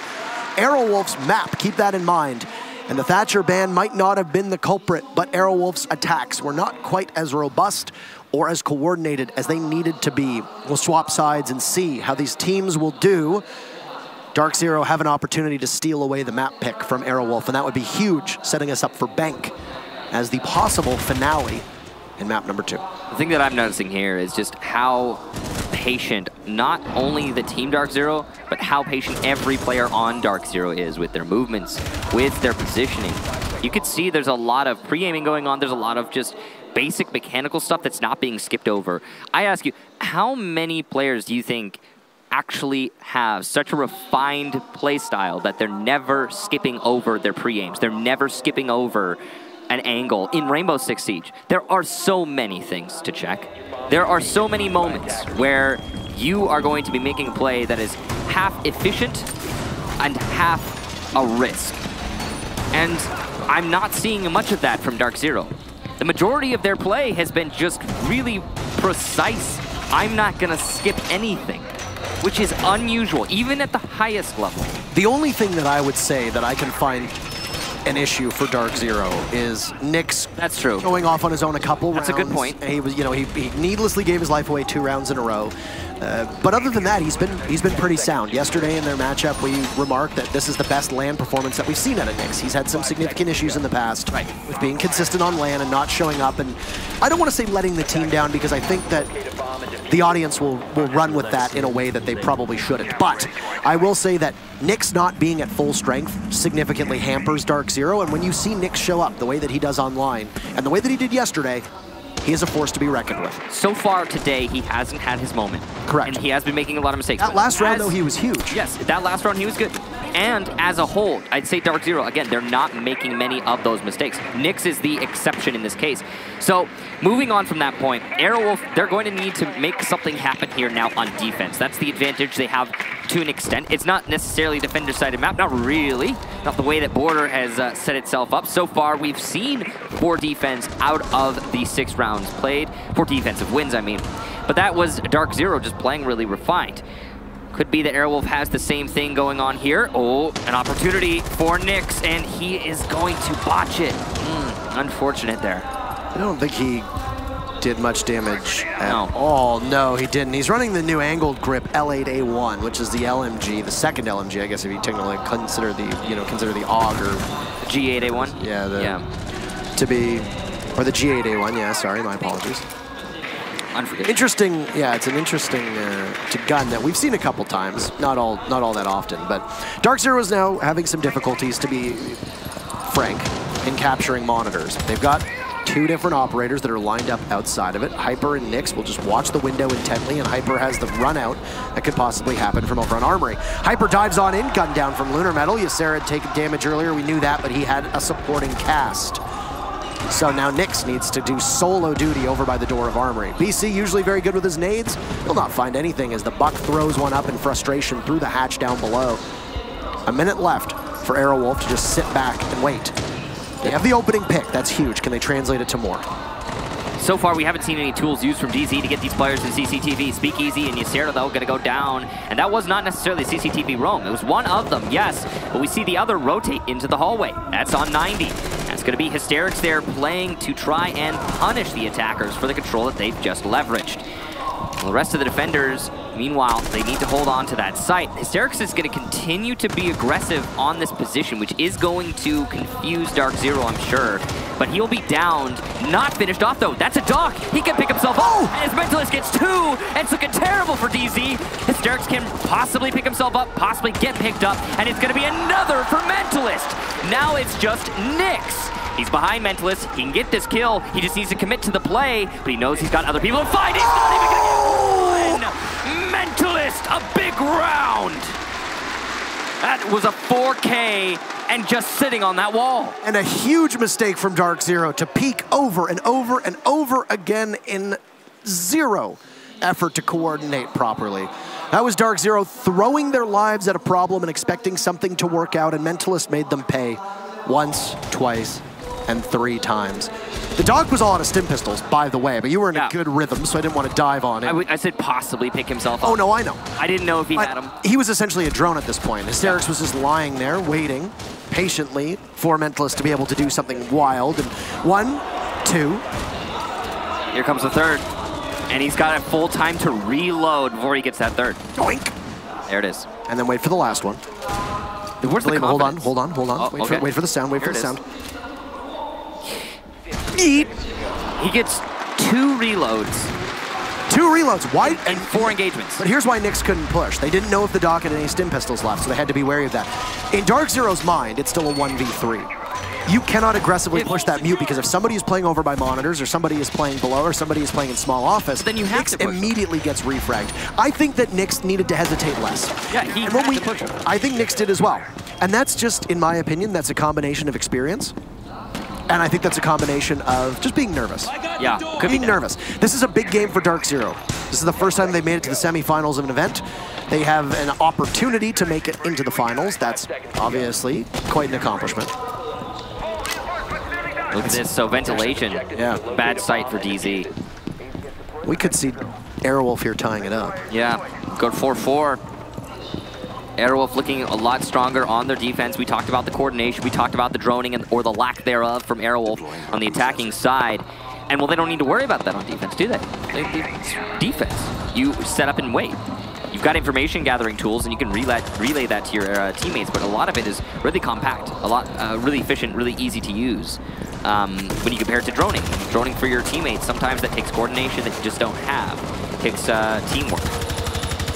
Aerowolf's map, keep that in mind. And the Thatcher ban might not have been the culprit, but Aerowolf's attacks were not quite as robust or as coordinated as they needed to be. We'll swap sides and see how these teams will do. DarkZero have an opportunity to steal away the map pick from Aerowolf, and that would be huge, setting us up for Bank as the possible finale in map number 2. The thing that I'm noticing here is just how patient not only the team DarkZero, but how patient every player on DarkZero is with their movements, with their positioning. You could see there's a lot of pre-aiming going on. There's a lot of just basic mechanical stuff that's not being skipped over. I ask you, how many players do you think actually have such a refined play style that they're never skipping over their pre-aims? They're never skipping over an angle in Rainbow Six Siege. There are so many things to check. There are so many moments where you are going to be making a play that is half efficient and half a risk. And I'm not seeing much of that from DarkZero. The majority of their play has been just really precise. I'm not gonna skip anything, which is unusual, even at the highest level. The only thing that I would say that I can find an issue for DarkZero is Nyx. That's true. Going off on his own a couple rounds. That's a good point. He was, he needlessly gave his life away 2 rounds in a row. But other than that, he's been pretty sound. Yesterday in their matchup, we remarked that this is the best LAN performance that we've seen out of Nyx. He's had some significant issues in the past with being consistent on LAN and not showing up. And I don't want to say letting the team down, because I think that the audience will run with that in a way that they probably shouldn't. But I will say that Nyx not being at full strength significantly hampers DarkZero. And when you see Nyx show up the way that he does online and the way that he did yesterday, he is a force to be reckoned with. So far today, he hasn't had his moment. Correct. And he has been making a lot of mistakes. That last round, though, he was huge. Yes, that last round, he was good. And as a whole, I'd say DarkZero, again, they're not making many of those mistakes. Nyx is the exception in this case. So moving on from that point, Aerowolf, they're going to need to make something happen here now on defense. That's the advantage they have to an extent. It's not necessarily defender-sided map, not really. Not the way that Border has set itself up. So far, we've seen 4 defense out of the 6 rounds played. 4 defensive wins, I mean. But that was DarkZero just playing really refined. Could be that Aerowolf has the same thing going on here. Oh, an opportunity for Nyx, and he is going to botch it. Unfortunate there. I don't think he did much damage at all. No, he didn't. He's running the new angled grip L8A1, which is the LMG, the second LMG, I guess, if you technically consider the, consider the AUG or G8A1. Yeah, to be, or the G8A1. Yeah, sorry, my apologies. Interesting, yeah, it's an interesting gun that we've seen a couple times, not all that often, but DarkZero is now having some difficulties, to be frank, in capturing monitors. They've got 2 different operators that are lined up outside of it. Hyper and Nyx will just watch the window intently, and Hyper has the run out that could possibly happen from over on Armory. Hyper dives on in, gun down from Lunar Metal. Ysera had taken damage earlier, we knew that, but he had a supporting cast. So now Nyx needs to do solo duty over by the door of Armory. BC usually very good with his nades. He'll not find anything as the Buck throws one up in frustration through the hatch down below. A minute left for Aerowolf to just sit back and wait. They have the opening pick. That's huge. Can they translate it to more? So far, we haven't seen any tools used from DZ to get these players in CCTV. Speakeasy and Ysera, though, going to go down. And that was not necessarily CCTV roam. It was one of them, yes. But we see the other rotate into the hallway. That's on 90. That's going to be Hysterics there playing to try and punish the attackers for the control that they've just leveraged. Well, the rest of the defenders, meanwhile, they need to hold on to that site. Hysterics is going to continue to be aggressive on this position, which is going to confuse DarkZero, I'm sure. But he'll be downed, not finished off though. That's a dock. He can pick himself up, and his Mentalist gets 2, and it's looking terrible for DZ. Hysterics can possibly pick himself up, possibly get picked up, and it's going to be another for Mentalist. Now it's just Nyx. He's behind Mentalist. He can get this kill. He just needs to commit to the play, but he knows he's got other people to fight. He's not even going to get one! Mentalist, a big round. That was a 4K and just sitting on that wall. And a huge mistake from DarkZero to peek over and over and over again in 0 effort to coordinate properly. That was DarkZero throwing their lives at a problem and expecting something to work out, and Mentalist made them pay once, twice, and 3 times. The dog was all out of stim pistols, by the way, but you were in a good rhythm, so I didn't want to dive on it. I said possibly pick himself up. Oh, no, I know. I didn't know if he had him. He was essentially a drone at this point. Hysterics was just lying there, waiting patiently for Mentalist to be able to do something wild. And 1, 2. Here comes the 3rd. And he's got a full time to reload before he gets that 3rd. Doink! There it is. And then wait for the last one. Where's the confidence? Hold on. Oh, wait for the sound, wait for the sound. He gets 2 reloads. 2 reloads. Why? And 4 engagements. But here's why Nyx couldn't push. They didn't know if the dock had any stim pistols left, so they had to be wary of that. In DarkZero's mind, it's still a 1v3. You cannot aggressively push that mute, because if somebody is playing over by monitors, or somebody is playing below, or somebody is playing in small office, then you have Nyx immediately gets refragged. I think that Nyx needed to hesitate less. Yeah, he had to push him. I think Nyx did as well. And that's just, in my opinion, that's a combination of experience. And I think that's a combination of just being nervous. Yeah, could be nervous. This is a big game for DarkZero. This is the first time they've made it to the semifinals of an event. They have an opportunity to make it into the finals. That's obviously quite an accomplishment. Look at this, so ventilation. Yeah. Bad sight for DZ. We could see Aerowolf here tying it up. Yeah, go 4-4. Aerowolf looking a lot stronger on their defense. We talked about the coordination. We talked about the droning or the lack thereof from Aerowolf on the attacking side. And well, they don't need to worry about that on defense, do they? It's defense. You set up and wait. You've got information gathering tools, and you can relay that to your teammates, but a lot of it is really compact, a lot really efficient, really easy to use. When you compare it to droning. Droning for your teammates, sometimes that takes coordination that you just don't have. It takes teamwork.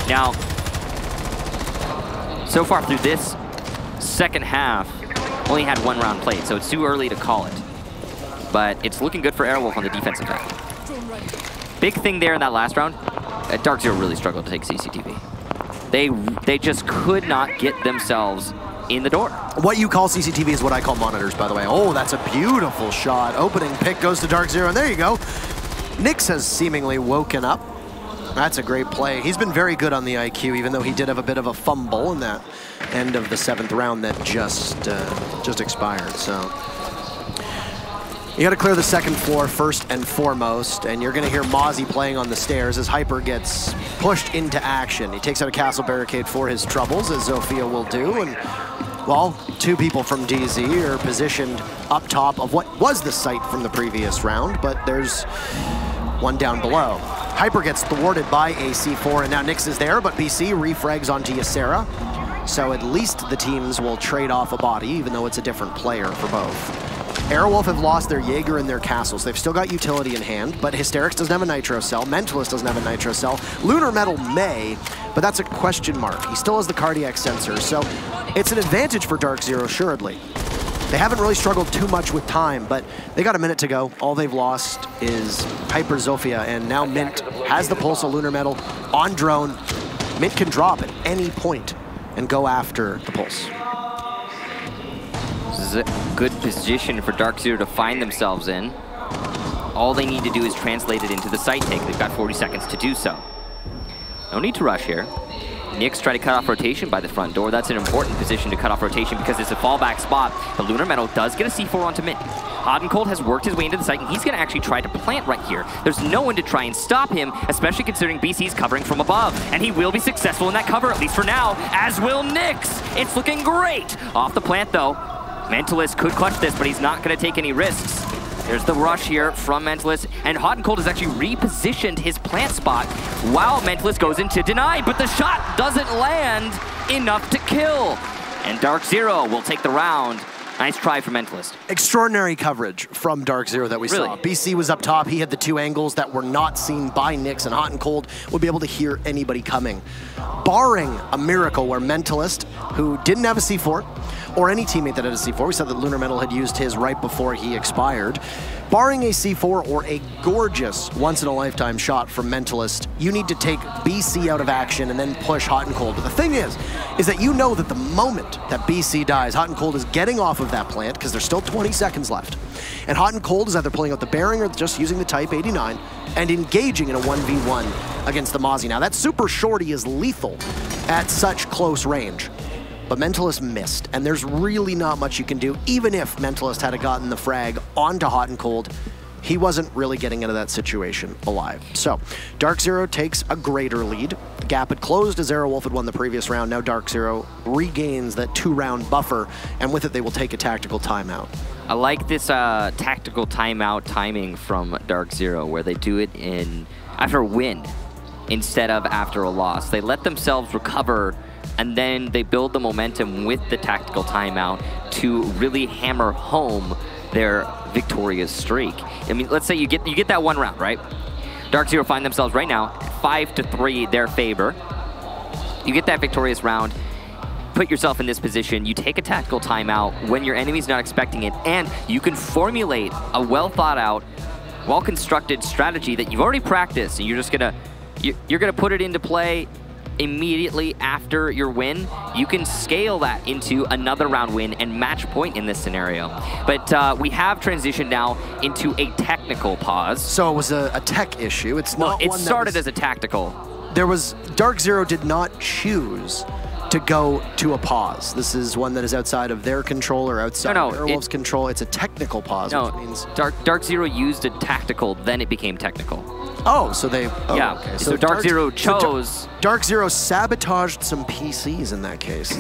Now, so far through this second half, only had 1 round played, so it's too early to call it. But it's looking good for Aerowolf on the defensive end. Big thing there in that last round, DarkZero really struggled to take CCTV. They just could not get themselves in the door. What you call CCTV is what I call monitors, by the way. Oh, that's a beautiful shot. Opening pick goes to DarkZero, and there you go. Nyx has seemingly woken up. That's a great play. He's been very good on the IQ, even though he did have a bit of a fumble in that end of the 7th round that just expired. So you got to clear the 2nd floor first and foremost, and you're going to hear Mozzie playing on the stairs as Hyper gets pushed into action. He takes out a castle barricade for his troubles, as Zofia will do, and well, 2 people from DZ are positioned up top of what was the site from the previous round, but there's one down below. Hyper gets thwarted by a C4, and now Nyx is there, but BC refrags onto Ysera. So at least the teams will trade off a body, even though it's a different player for both. Aerowolf have lost their Jaeger and their castles. They've still got utility in hand, but Hysterix doesn't have a Nitro cell. Mentalist doesn't have a Nitro cell. Lunar Metal may, but that's a question mark. He still has the cardiac sensor, so it's an advantage for DarkZero, assuredly. They haven't really struggled too much with time, but they got a minute to go. All they've lost is Hyper Zofia, and now Mint has the Pulse of Lunar Metal on drone. Mint can drop at any point and go after the Pulse. This is a good position for DarkZero to find themselves in. All they need to do is translate it into the site take. They've got 40 seconds to do so. No need to rush here. Nyx try to cut off rotation by the front door. That's an important position to cut off rotation because it's a fallback spot. The Lunar Metal does get a C4 onto Mint. Hot and Cold has worked his way into the site, and he's going to actually try to plant right here. There's no one to try and stop him, especially considering BC's covering from above. And he will be successful in that cover, at least for now, as will Nyx. It's looking great. Off the plant, though. Mentalist could clutch this, but he's not going to take any risks. There's the rush here from Mentalist, and Hot and Cold has actually repositioned his plant spot while Mentalist goes into deny, but the shot doesn't land enough to kill. And DarkZero will take the round. Nice try for Mentalist. Extraordinary coverage from DarkZero that we saw. BC was up top. He had the 2 angles that were not seen by Nyx, and Hot and Cold would be able to hear anybody coming. Barring a miracle where Mentalist, who didn't have a C4, or any teammate that had a C4, we said that Lunar Metal had used his right before he expired. Barring a C4 or a gorgeous once-in-a-lifetime shot from Mentalist, you need to take BC out of action and then push Hot and Cold. But the thing is that you know that the moment that BC dies, Hot and Cold is getting off of that plant because there's still 20 seconds left. And Hot and Cold is either pulling out the bearing or just using the Type 89 and engaging in a 1v1 against the Mozzie. Now that super shorty is lethal at such close range. But Mentalist missed, and there's really not much you can do. Even if Mentalist had gotten the frag onto Hot and Cold, he wasn't really getting into that situation alive. So, DarkZero takes a greater lead. The gap had closed as Aerowolf had won the previous round. Now DarkZero regains that 2-round buffer, and with it they will take a tactical timeout. I like this tactical timeout timing from DarkZero, where they do it after a win instead of after a loss. They let themselves recover, and then they build the momentum with the tactical timeout to really hammer home their victorious streak. I mean, let's say you get that 1 round, right? DarkZero find themselves right now 5-3 their favor. You get that victorious round, put yourself in this position, you take a tactical timeout when your enemy's not expecting it, and you can formulate a well thought out, well-constructed strategy that you've already practiced, and you're just you're gonna put it into play immediately after your win. You can scale that into another round win and match point in this scenario. But we have transitioned now into a technical pause. So it was a tech issue. It's not. Well, it started as a tactical. DarkZero did not choose to go to a pause. This is one that is outside of their control or outside of Aerowolf's control. It's a technical pause, which means DarkZero used a tactical, then it became technical. Oh, so they... Oh, yeah, okay. So DarkZero chose... DarkZero sabotaged some PCs in that case.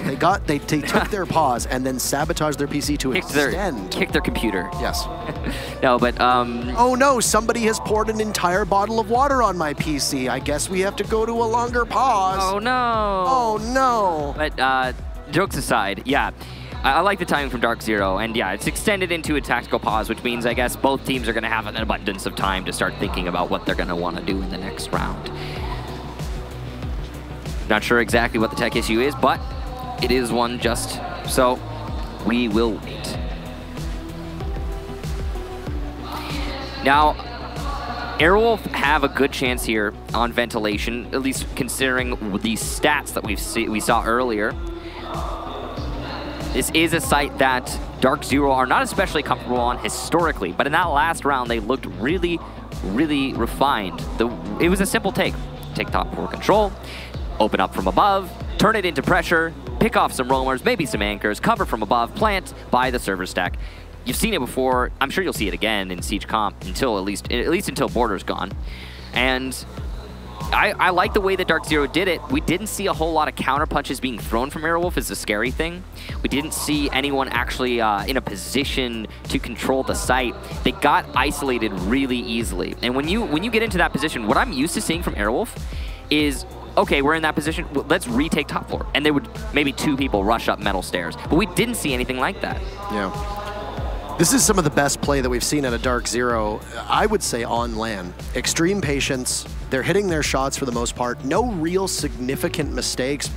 They took their pause and then sabotaged their PC to extend. Kicked their computer. Yes. No, but... Oh no, somebody has poured an entire bottle of water on my PC. I guess we have to go to a longer pause. Oh no. Oh no. But jokes aside, yeah. I like the timing from DarkZero, and yeah, it's extended into a tactical pause, which means I guess both teams are going to have an abundance of time to start thinking about what they're going to want to do in the next round. Not sure exactly what the tech issue is, but it is one just, so we will wait. Now, Aerowolf have a good chance here on ventilation, at least considering the stats that we saw earlier. This is a site that DarkZero are not especially comfortable on historically, but in that last round, they looked really, really refined. It was a simple take. Take top 4 control, open up from above, turn it into pressure, pick off some roamers, maybe some anchors, cover from above, plant by the server stack. You've seen it before. I'm sure you'll see it again in Siege Comp until at least until Border's gone. And I like the way that DarkZero did it. We didn't see a whole lot of counter punches being thrown from Aerowolf is the scary thing. We didn't see anyone actually in a position to control the site. They got isolated really easily. And when you get into that position, what I'm used to seeing from Aerowolf is, okay, we're in that position, let's retake top floor. And there would maybe 2 people rush up metal stairs. But we didn't see anything like that. Yeah. This is some of the best play that we've seen at a DarkZero, I would say, on LAN. Extreme patience. They're hitting their shots for the most part. No real significant mistakes,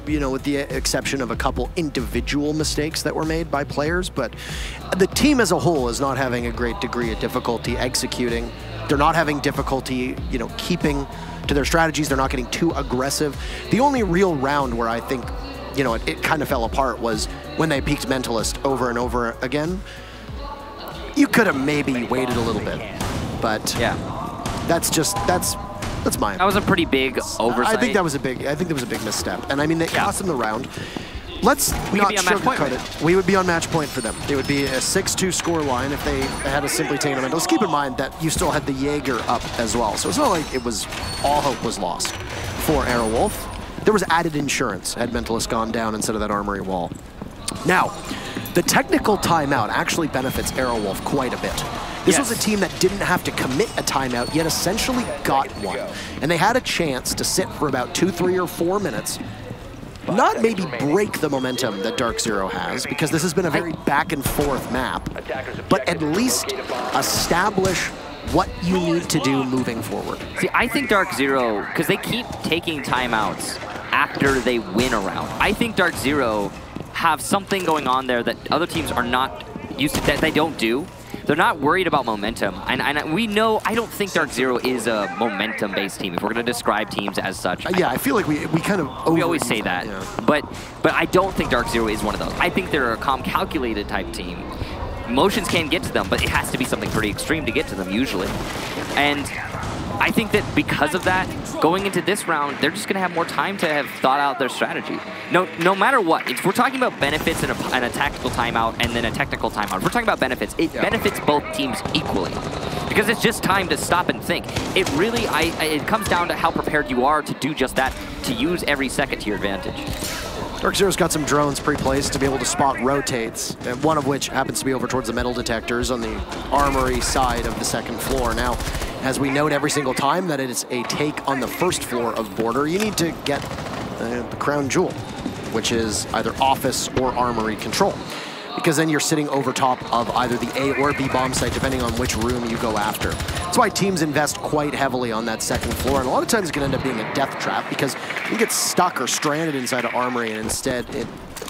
you know, with the exception of a couple individual mistakes that were made by players. But the team as a whole is not having a great degree of difficulty executing. They're not having difficulty, you know, keeping to their strategies. They're not getting too aggressive. The only real round where I think, you know, it kind of fell apart was when they peaked Mentalist over and over again. You could have maybe waited a little bit, but yeah, that's mine. That was a pretty big oversight. I think that was a big misstep, and I mean, it cost them the round. Let's not sugarcoat it. We would be on match point for them. It would be a 6-2 score line if they had a simply taken them. Let's keep in mind that you still had the Jaeger up as well, so it's not like it was all hope was lost for Aerowolf. There was added insurance had Mentalist gone down instead of that armory wall. Now, the technical timeout actually benefits Aerowolf quite a bit. This was a team that didn't have to commit a timeout, yet essentially got one. And they had a chance to sit for about 2, 3, or 4 minutes, not maybe break the momentum that DarkZero has, because this has been a very back and forth map, but at least establish what you need to do moving forward. See, I think DarkZero, because they keep taking timeouts after they win a round, I think DarkZero have something going on there that other teams are not used to, that they don't do. They're not worried about momentum. And we know, I don't think DarkZero is a momentum-based team, if we're going to describe teams as such. Yeah, I feel like we kind of we always say that. Yeah. But I don't think DarkZero is one of those. I think they're a calm, calculated type team. Emotions can get to them, but it has to be something pretty extreme to get to them, usually. And I think that because of that, going into this round, they're just going to have more time to have thought out their strategy. No matter what, if we're talking about benefits and a tactical timeout and then a technical timeout, if we're talking about benefits, it benefits both teams equally. Because it's just time to stop and think. It really, it comes down to how prepared you are to do just that, to use every second to your advantage. DarkZero's got some drones pre-placed to be able to spot rotates, one of which happens to be over towards the metal detectors on the armory side of the second floor. Now, as we note every single time that it is a take on the first floor of Border, you need to get the crown jewel, which is either office or armory control, because then you're sitting over top of either the A or B bomb site, depending on which room you go after. That's why teams invest quite heavily on that second floor, and a lot of times it can end up being a death trap, because you get stuck or stranded inside an armory, and instead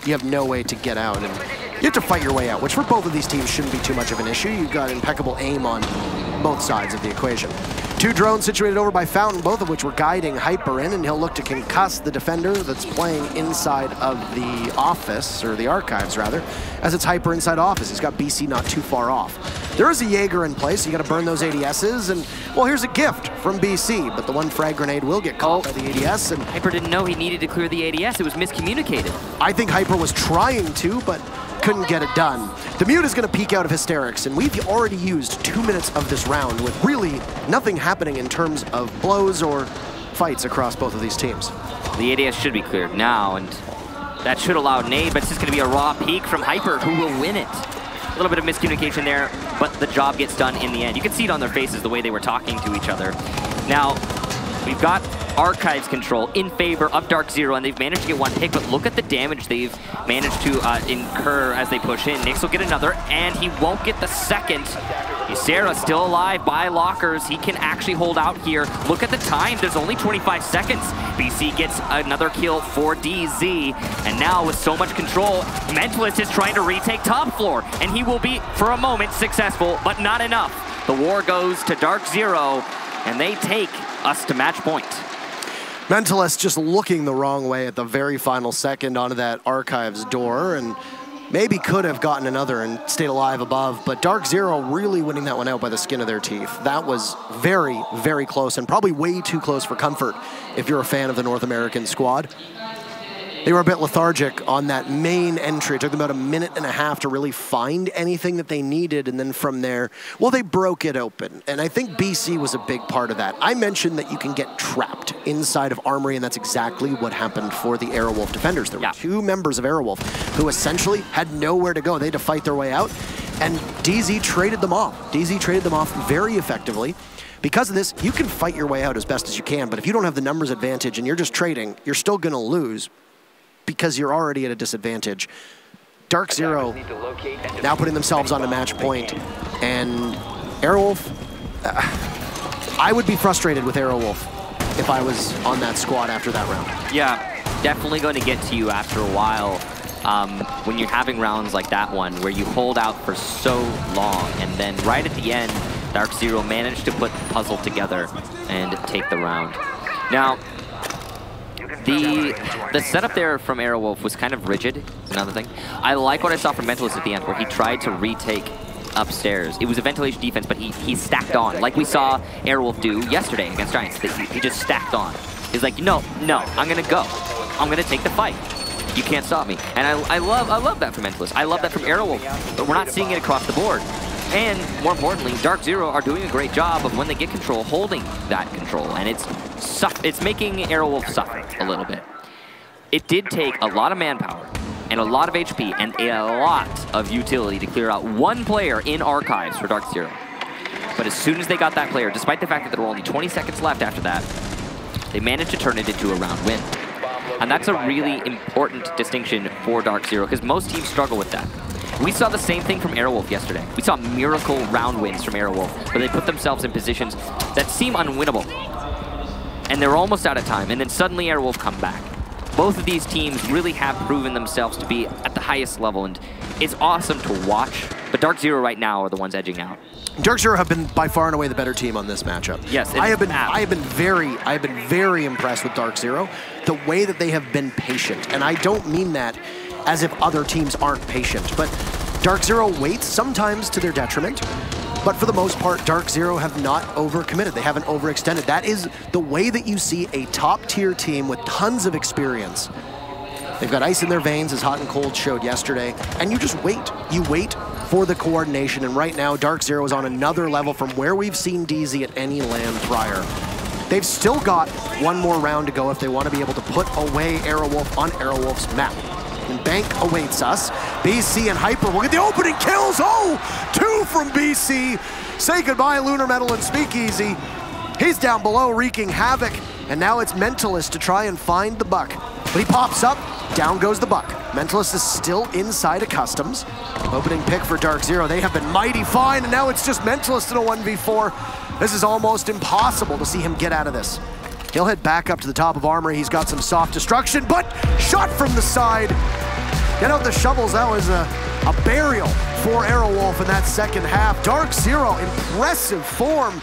you have no way to get out, and you have to fight your way out, which for both of these teams shouldn't be too much of an issue. You've got impeccable aim on both sides of the equation. 2 drones situated over by Fountain, both of which were guiding Hyper in, and he'll look to concuss the defender that's playing inside of the office, or the archives rather, as it's Hyper inside office. He's got BC not too far off. There is a Jaeger in place, so you gotta burn those ADSs, and well, here's a gift from BC, but the one frag grenade will get caught by the ADS, and Hyper didn't know he needed to clear the ADS. It was miscommunicated. I think Hyper was trying to, but couldn't get it done. The mute is going to peek out of Hysterics, and we've already used 2 minutes of this round with really nothing happening in terms of blows or fights across both of these teams. The ADS should be cleared now, and that should allow nade, but it's just going to be a raw peek from Hyper, who will win it. A little bit of miscommunication there, but the job gets done in the end. You can see it on their faces, the way they were talking to each other. Now, we've got Archives control in favor of DarkZero, and they've managed to get 1 pick, but look at the damage they've managed to incur as they push in. Nyx will get another, and he won't get the second. Ysera still alive by lockers. He can actually hold out here. Look at the time. There's only 25 seconds. BC gets another kill for DZ, and now with so much control, Mentalist is trying to retake top floor, and he will be, for a moment, successful, but not enough. The war goes to DarkZero, and they take us to match point. Mentalist just looking the wrong way at the very final second onto that Archives door, and maybe could have gotten another and stayed alive above, but DarkZero really winning that one out by the skin of their teeth. That was very, very close, and probably way too close for comfort if you're a fan of the North American squad. They were a bit lethargic on that main entry. It took them about a minute and a half to really find anything that they needed, and then from there, well, they broke it open. And I think BC was a big part of that. I mentioned that you can get trapped inside of Armory, and that's exactly what happened for the Aerowolf defenders. There were two members of Aerowolf who essentially had nowhere to go. They had to fight their way out, and DZ traded them off. DZ traded them off very effectively. Because of this, you can fight your way out as best as you can, but if you don't have the numbers advantage and you're just trading, you're still going to lose, because you're already at a disadvantage. DarkZero now putting themselves on a match point, and Aerowolf, I would be frustrated with Aerowolf if I was on that squad after that round. Yeah, definitely going to get to you after a while when you're having rounds like that one where you hold out for so long, and then right at the end, DarkZero managed to put the puzzle together and take the round. Now, the setup there from Aerowolf was kind of rigid, is another thing. I like what I saw from Mentalist at the end, where he tried to retake upstairs. It was a ventilation defense, but he stacked on, like we saw Aerowolf do yesterday against Giants. He just stacked on. He's like, no, I'm gonna go. I'm gonna take the fight. You can't stop me. And I love that from Mentalist. I love that from Aerowolf, but we're not seeing it across the board. And more importantly, DarkZero are doing a great job of, when they get control, holding that control, and it's making Aerowolf suffer a little bit. It did take a lot of manpower and a lot of HP and a lot of utility to clear out one player in Archives for DarkZero. But as soon as they got that player, despite the fact that there were only 20 seconds left after that, they managed to turn it into a round win. And that's a really important distinction for DarkZero, because most teams struggle with that. We saw the same thing from Aerowolf yesterday. We saw miracle round wins from Aerowolf, where they put themselves in positions that seem unwinnable. And they're almost out of time, and then suddenly Aerowolf come back. Both of these teams really have proven themselves to be at the highest level, and it's awesome to watch. But DarkZero right now are the ones edging out. DarkZero have been by far and away the better team on this matchup. Yes, I have been very impressed with DarkZero, the way that they have been patient. And I don't mean that as if other teams aren't patient, but DarkZero waits sometimes to their detriment, but for the most part, DarkZero have not overcommitted. They haven't overextended. That is the way that you see a top-tier team with tons of experience. They've got ice in their veins, as Hot and Cold showed yesterday, and you just wait. You wait for the coordination, and right now, DarkZero is on another level from where we've seen DZ at any LAN prior. They've still got one more round to go if they want to be able to put away Aerowolf on Aerowolf's map. And Bank awaits us. BC and Hyper will get the opening kills. Oh, 2 from BC. Say goodbye, Lunar Metal and Speakeasy. He's down below wreaking havoc. And now it's Mentalist to try and find the buck. But he pops up, down goes the buck. Mentalist is still inside of Customs. Opening pick for DarkZero. They have been mighty fine, and now it's just Mentalist in a 1v4. This is almost impossible to see him get out of this. He'll head back up to the top of Armory. He's got some soft destruction, but shot from the side. Get out the shovels. That was a burial for Aerowolf in that second half. DarkZero, impressive form.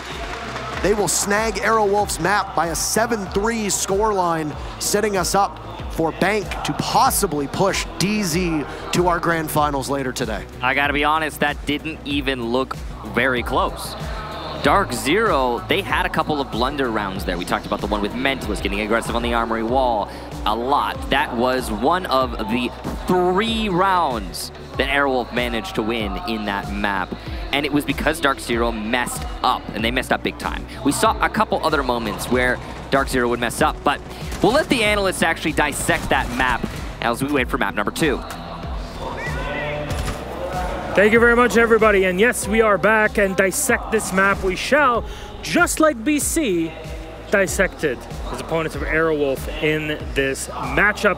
They will snag Aerowolf's map by a 7-3 scoreline, setting us up for Bank to possibly push DZ to our grand finals later today. I gotta be honest, that didn't even look very close. DarkZero, they had a couple of blunder rounds there. We talked about the one with Mentalist getting aggressive on the Armory wall a lot. That was one of the 3 rounds that Aerowolf managed to win in that map. And it was because DarkZero messed up, and they messed up big time. We saw a couple other moments where DarkZero would mess up, but we'll let the analysts actually dissect that map as we wait for map number 2. Thank you very much, everybody. And yes, we are back, and dissect this map we shall, just like BC dissected his opponents of Aerowolf in this matchup.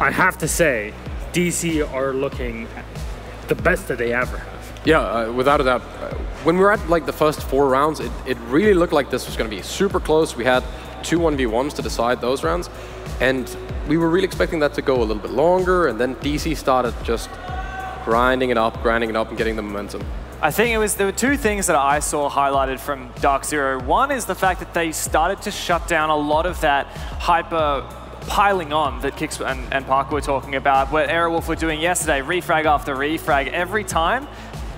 I have to say, DC are looking the best that they ever have. Yeah, without a doubt. When we were at like the first 4 rounds, it really looked like this was going to be super close. We had 2 1v1s to decide those rounds, and we were really expecting that to go a little bit longer, and then DC started just grinding it up and getting the momentum. I think there were two things that I saw highlighted from DarkZero. One is the fact that they started to shut down a lot of that hyper piling on that Kix and Parker were talking about, what Aerowolf were doing yesterday, refrag after refrag. Every time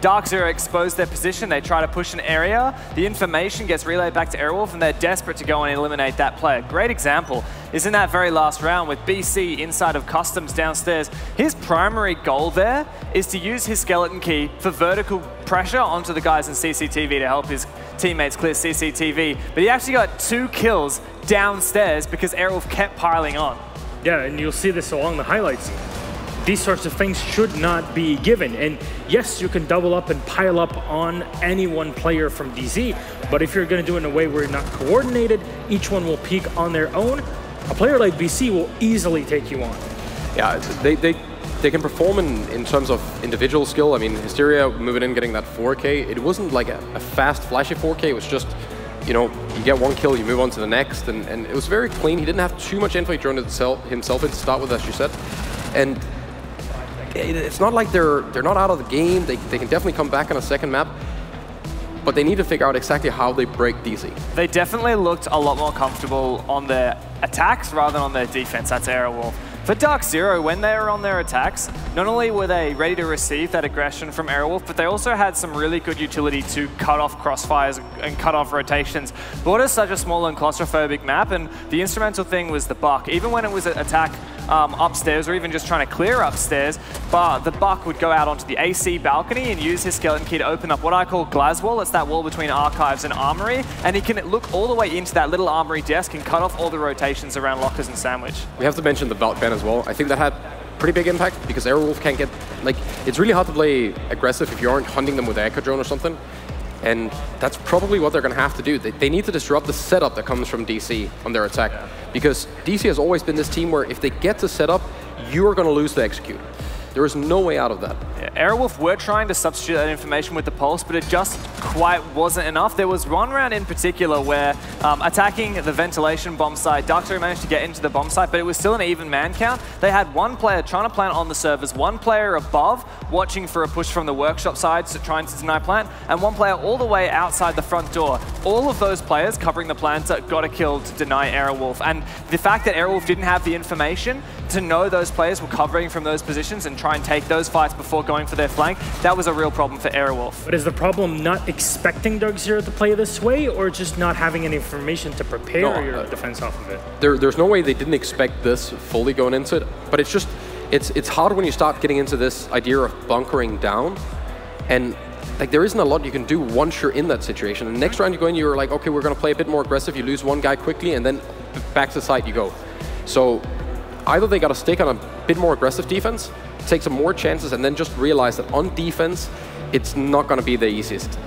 DarkZero exposed their position, they try to push an area, the information gets relayed back to Aerowolf, and they're desperate to go and eliminate that player. Great example is in that very last round with BC inside of Customs downstairs. His primary goal there is to use his skeleton key for vertical pressure onto the guys in CCTV to help his teammates clear CCTV, but he actually got 2 kills downstairs because Aerowolf kept piling on. Yeah, and you'll see this along the highlights. These sorts of things should not be given. And yes, you can double up and pile up on any one player from DZ, but if you're going to do it in a way where you're not coordinated, each one will peak on their own. A player like BC will easily take you on. Yeah, they can perform in terms of individual skill. I mean, Hysteria moving in, getting that 4K, it wasn't like a fast, flashy 4K. It was just, you know, you get 1 kill, you move on to the next, and it was very clean. He didn't have too much info. He droned himself in to start with, as you said. And it's not like they're not out of the game. They can definitely come back on a second map, but they need to figure out exactly how they break DC. They definitely looked a lot more comfortable on their attacks rather than on their defense. That's Aerowolf. For DarkZero, when they were on their attacks, not only were they ready to receive that aggression from Aerowolf, but they also had some really good utility to cut off crossfires and cut off rotations. But is such a small and claustrophobic map, and the instrumental thing was the buck. Even when it was an attack upstairs, or even just trying to clear upstairs, but the buck would go out onto the AC balcony and use his skeleton key to open up what I call Glass Wall. It's that wall between Archives and Armory, and he can look all the way into that little Armory desk and cut off all the rotations around Lockers and Sandwich. We have to mention the belt ban as well. I think that had pretty big impact because Aerowolf can't get, like, it's really hard to play aggressive if you aren't hunting them with an Echo Drone or something. And that's probably what they're going to have to do. They need to disrupt the setup that comes from DC on their attack. Because DC has always been this team where if they get to set up, you are going to lose the execute. There is no way out of that. Yeah, Aerowolf were trying to substitute that information with the Pulse, but it just quite wasn't enough. There was one round in particular where attacking the ventilation bomb site, DarkZero managed to get into the bomb site, but it was still an even man count. They had one player trying to plant on the servers, one player above watching for a push from the workshop side, so trying to deny plant, and one player all the way outside the front door. All of those players covering the planter got a kill to deny Aerowolf. And the fact that Aerowolf didn't have the information to know those players were covering from those positions and try and take those fights before going for their flank, that was a real problem for Aerowolf. But is the problem not expecting DarkZero to play this way, or just not having any information to prepare your defense off of it? There's no way they didn't expect this fully going into it, but it's just, it's hard when you start getting into this idea of bunkering down, and like there isn't a lot you can do once you're in that situation. And next round you go in, you're like, okay, we're going to play a bit more aggressive, you lose one guy quickly, and then back to the site you go. So either they got to stick on a bit more aggressive defense, take some more chances, and then just realize that on defense, it's not going to be the easiest.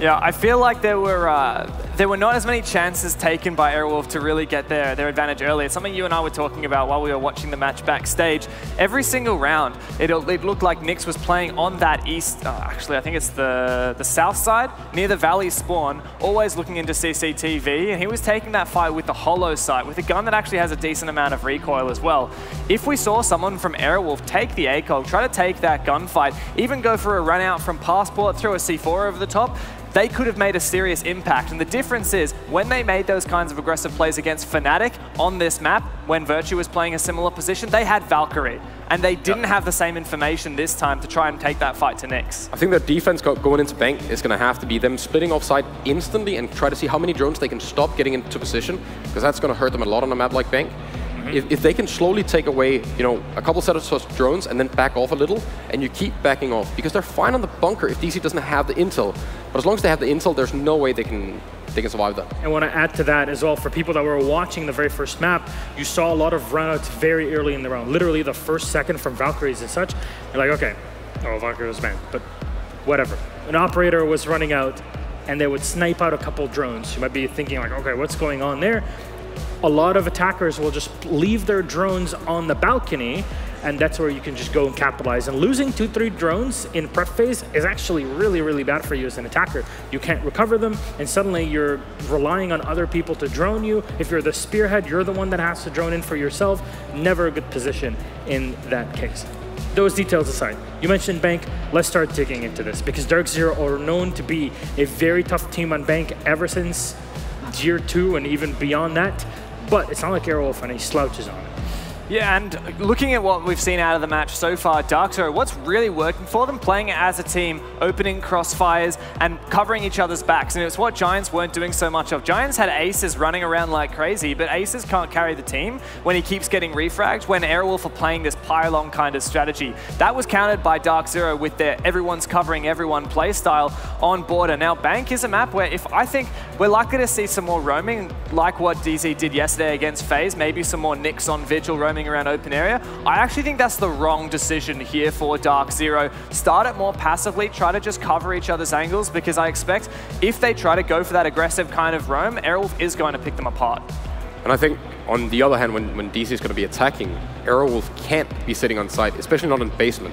Yeah, I feel like there were not as many chances taken by Aerowolf to really get their advantage early. It's something you and I were talking about while we were watching the match backstage. Every single round, it looked like Nyx was playing on that east, actually I think it's the south side, near the Valley spawn, always looking into CCTV, and he was taking that fight with the hollow sight, with a gun that actually has a decent amount of recoil as well. If we saw someone from Aerowolf take the ACOG, try to take that gunfight, even go for a run out from Passport, throw a C4 over the top, they could have made a serious impact. And the difference is, when they made those kinds of aggressive plays against Fnatic on this map, when Virtue was playing a similar position, they had Valkyrie. And they didn't have the same information this time to try and take that fight to Nyx. I think their defense going into Bank is going to have to be them splitting offside instantly and try to see how many drones they can stop getting into position, because that's going to hurt them a lot on a map like Bank. If they can slowly take away, you know, a couple sets of drones and then back off a little, and you keep backing off, because they're fine on the bunker if DC doesn't have the intel. But as long as they have the intel, there's no way they can survive that. I want to add to that as well, for people that were watching the very first map, you saw a lot of runouts very early in the round. Literally the first second from Valkyries and such. You're like, okay, oh, Valkyrie was banned, but whatever. An operator was running out, and they would snipe out a couple drones. You might be thinking like, okay, what's going on there? A lot of attackers will just leave their drones on the balcony, and that's where you can just go and capitalize. And losing 2-3 drones in prep phase is actually really, really bad for you as an attacker. You can't recover them, and suddenly you're relying on other people to drone you. If you're the spearhead, you're the one that has to drone in for yourself. Never a good position in that case. those details aside, you mentioned Bank. Let's start digging into this because DarkZero are known to be a very tough team on Bank ever since Tier 2 and even beyond that. But it's not like Aerowolf and he slouches on it. Yeah, and looking at what we've seen out of the match so far, DarkZero, what's really working for them, playing it as a team, opening crossfires and covering each other's backs. And it's what Giants weren't doing so much of. Giants had Aces running around like crazy, but Aces can't carry the team when he keeps getting refragged, when Aerowolf are playing this pylon kind of strategy. That was countered by DarkZero with their everyone's covering everyone playstyle on border. Now, Bank is a map where I think we're likely to see some more roaming, like what DZ did yesterday against FaZe, maybe some more nicks on Vigil roaming around open area. I actually think that's the wrong decision here for DarkZero. Start it more passively, try to just cover each other's angles, because I expect if they try to go for that aggressive kind of roam, Aerowolf is going to pick them apart. And I think, on the other hand, when DC is going to be attacking, Aerowolf can't be sitting on site, especially not in basement.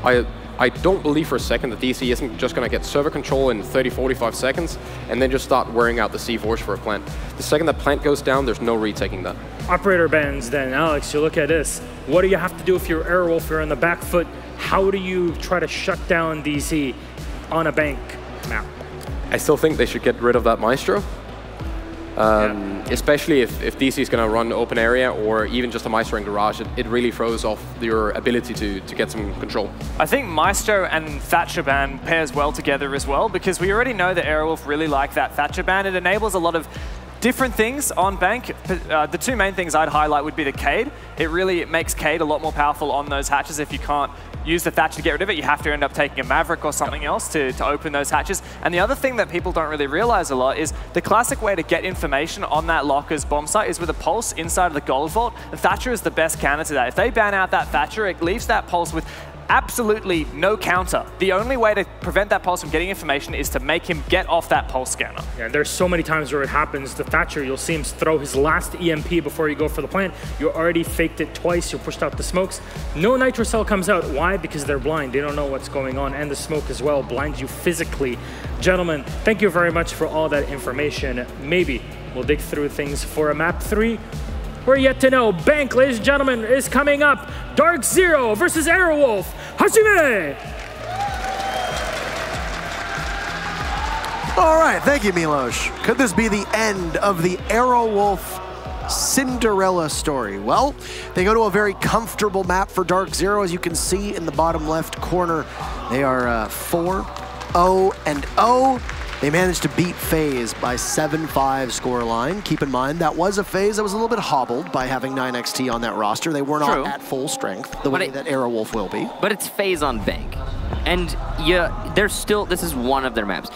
I don't believe for a second that DC isn't just going to get server control in 30-45 seconds and then just start wearing out the C4s for a plant. The second that plant goes down, there's no retaking that. Operator bans then. Alex, you look at this. What do you have to do if you're Aerowolf, you're on the back foot? How do you try to shut down DC on a Bank map? I still think they should get rid of that Maestro. Especially if DC is going to run open area or even just a Maestro in garage, it really throws off your ability to get some control. I think Maestro and Thatcher ban pairs well together as well, because we already know that Aerowolf really like that Thatcher ban. It enables a lot of different things on Bank. The two main things I'd highlight would be the Cade. It really makes Cade a lot more powerful on those hatches. If you can't use the Thatcher to get rid of it, you have to end up taking a Maverick or something else to open those hatches. And the other thing that people don't really realize a lot is the classic way to get information on that Locker's bomb site is with a pulse inside of the gold vault. And Thatcher is the best counter to that. If they ban out that Thatcher, it leaves that pulse with absolutely no counter. The only way to prevent that pulse from getting information is to make him get off that pulse scanner. Yeah, and there's so many times where it happens. The Thatcher, you'll see him throw his last EMP before you go for the plant. You already faked it twice. You pushed out the smokes. No nitro cell comes out. Why? Because they're blind. They don't know what's going on. And the smoke as well blinds you physically. Gentlemen, thank you very much for all that information. Maybe we'll dig through things for a map 3. We're yet to know. Bank, ladies and gentlemen, is coming up. DarkZero versus Aerowolf. Hajime! All right, thank you, Milos. Could this be the end of the Aerowolf Cinderella story? Well, they go to a very comfortable map for DarkZero. As you can see in the bottom left corner, they are 4-0-0. They managed to beat FaZe by 7-5 scoreline. Keep in mind, that was a FaZe that was a little bit hobbled by having 9XT on that roster. They were not at full strength, the way that Aerowolf will be. But it's FaZe on Bank. And yeah, they're still, this is one of their maps.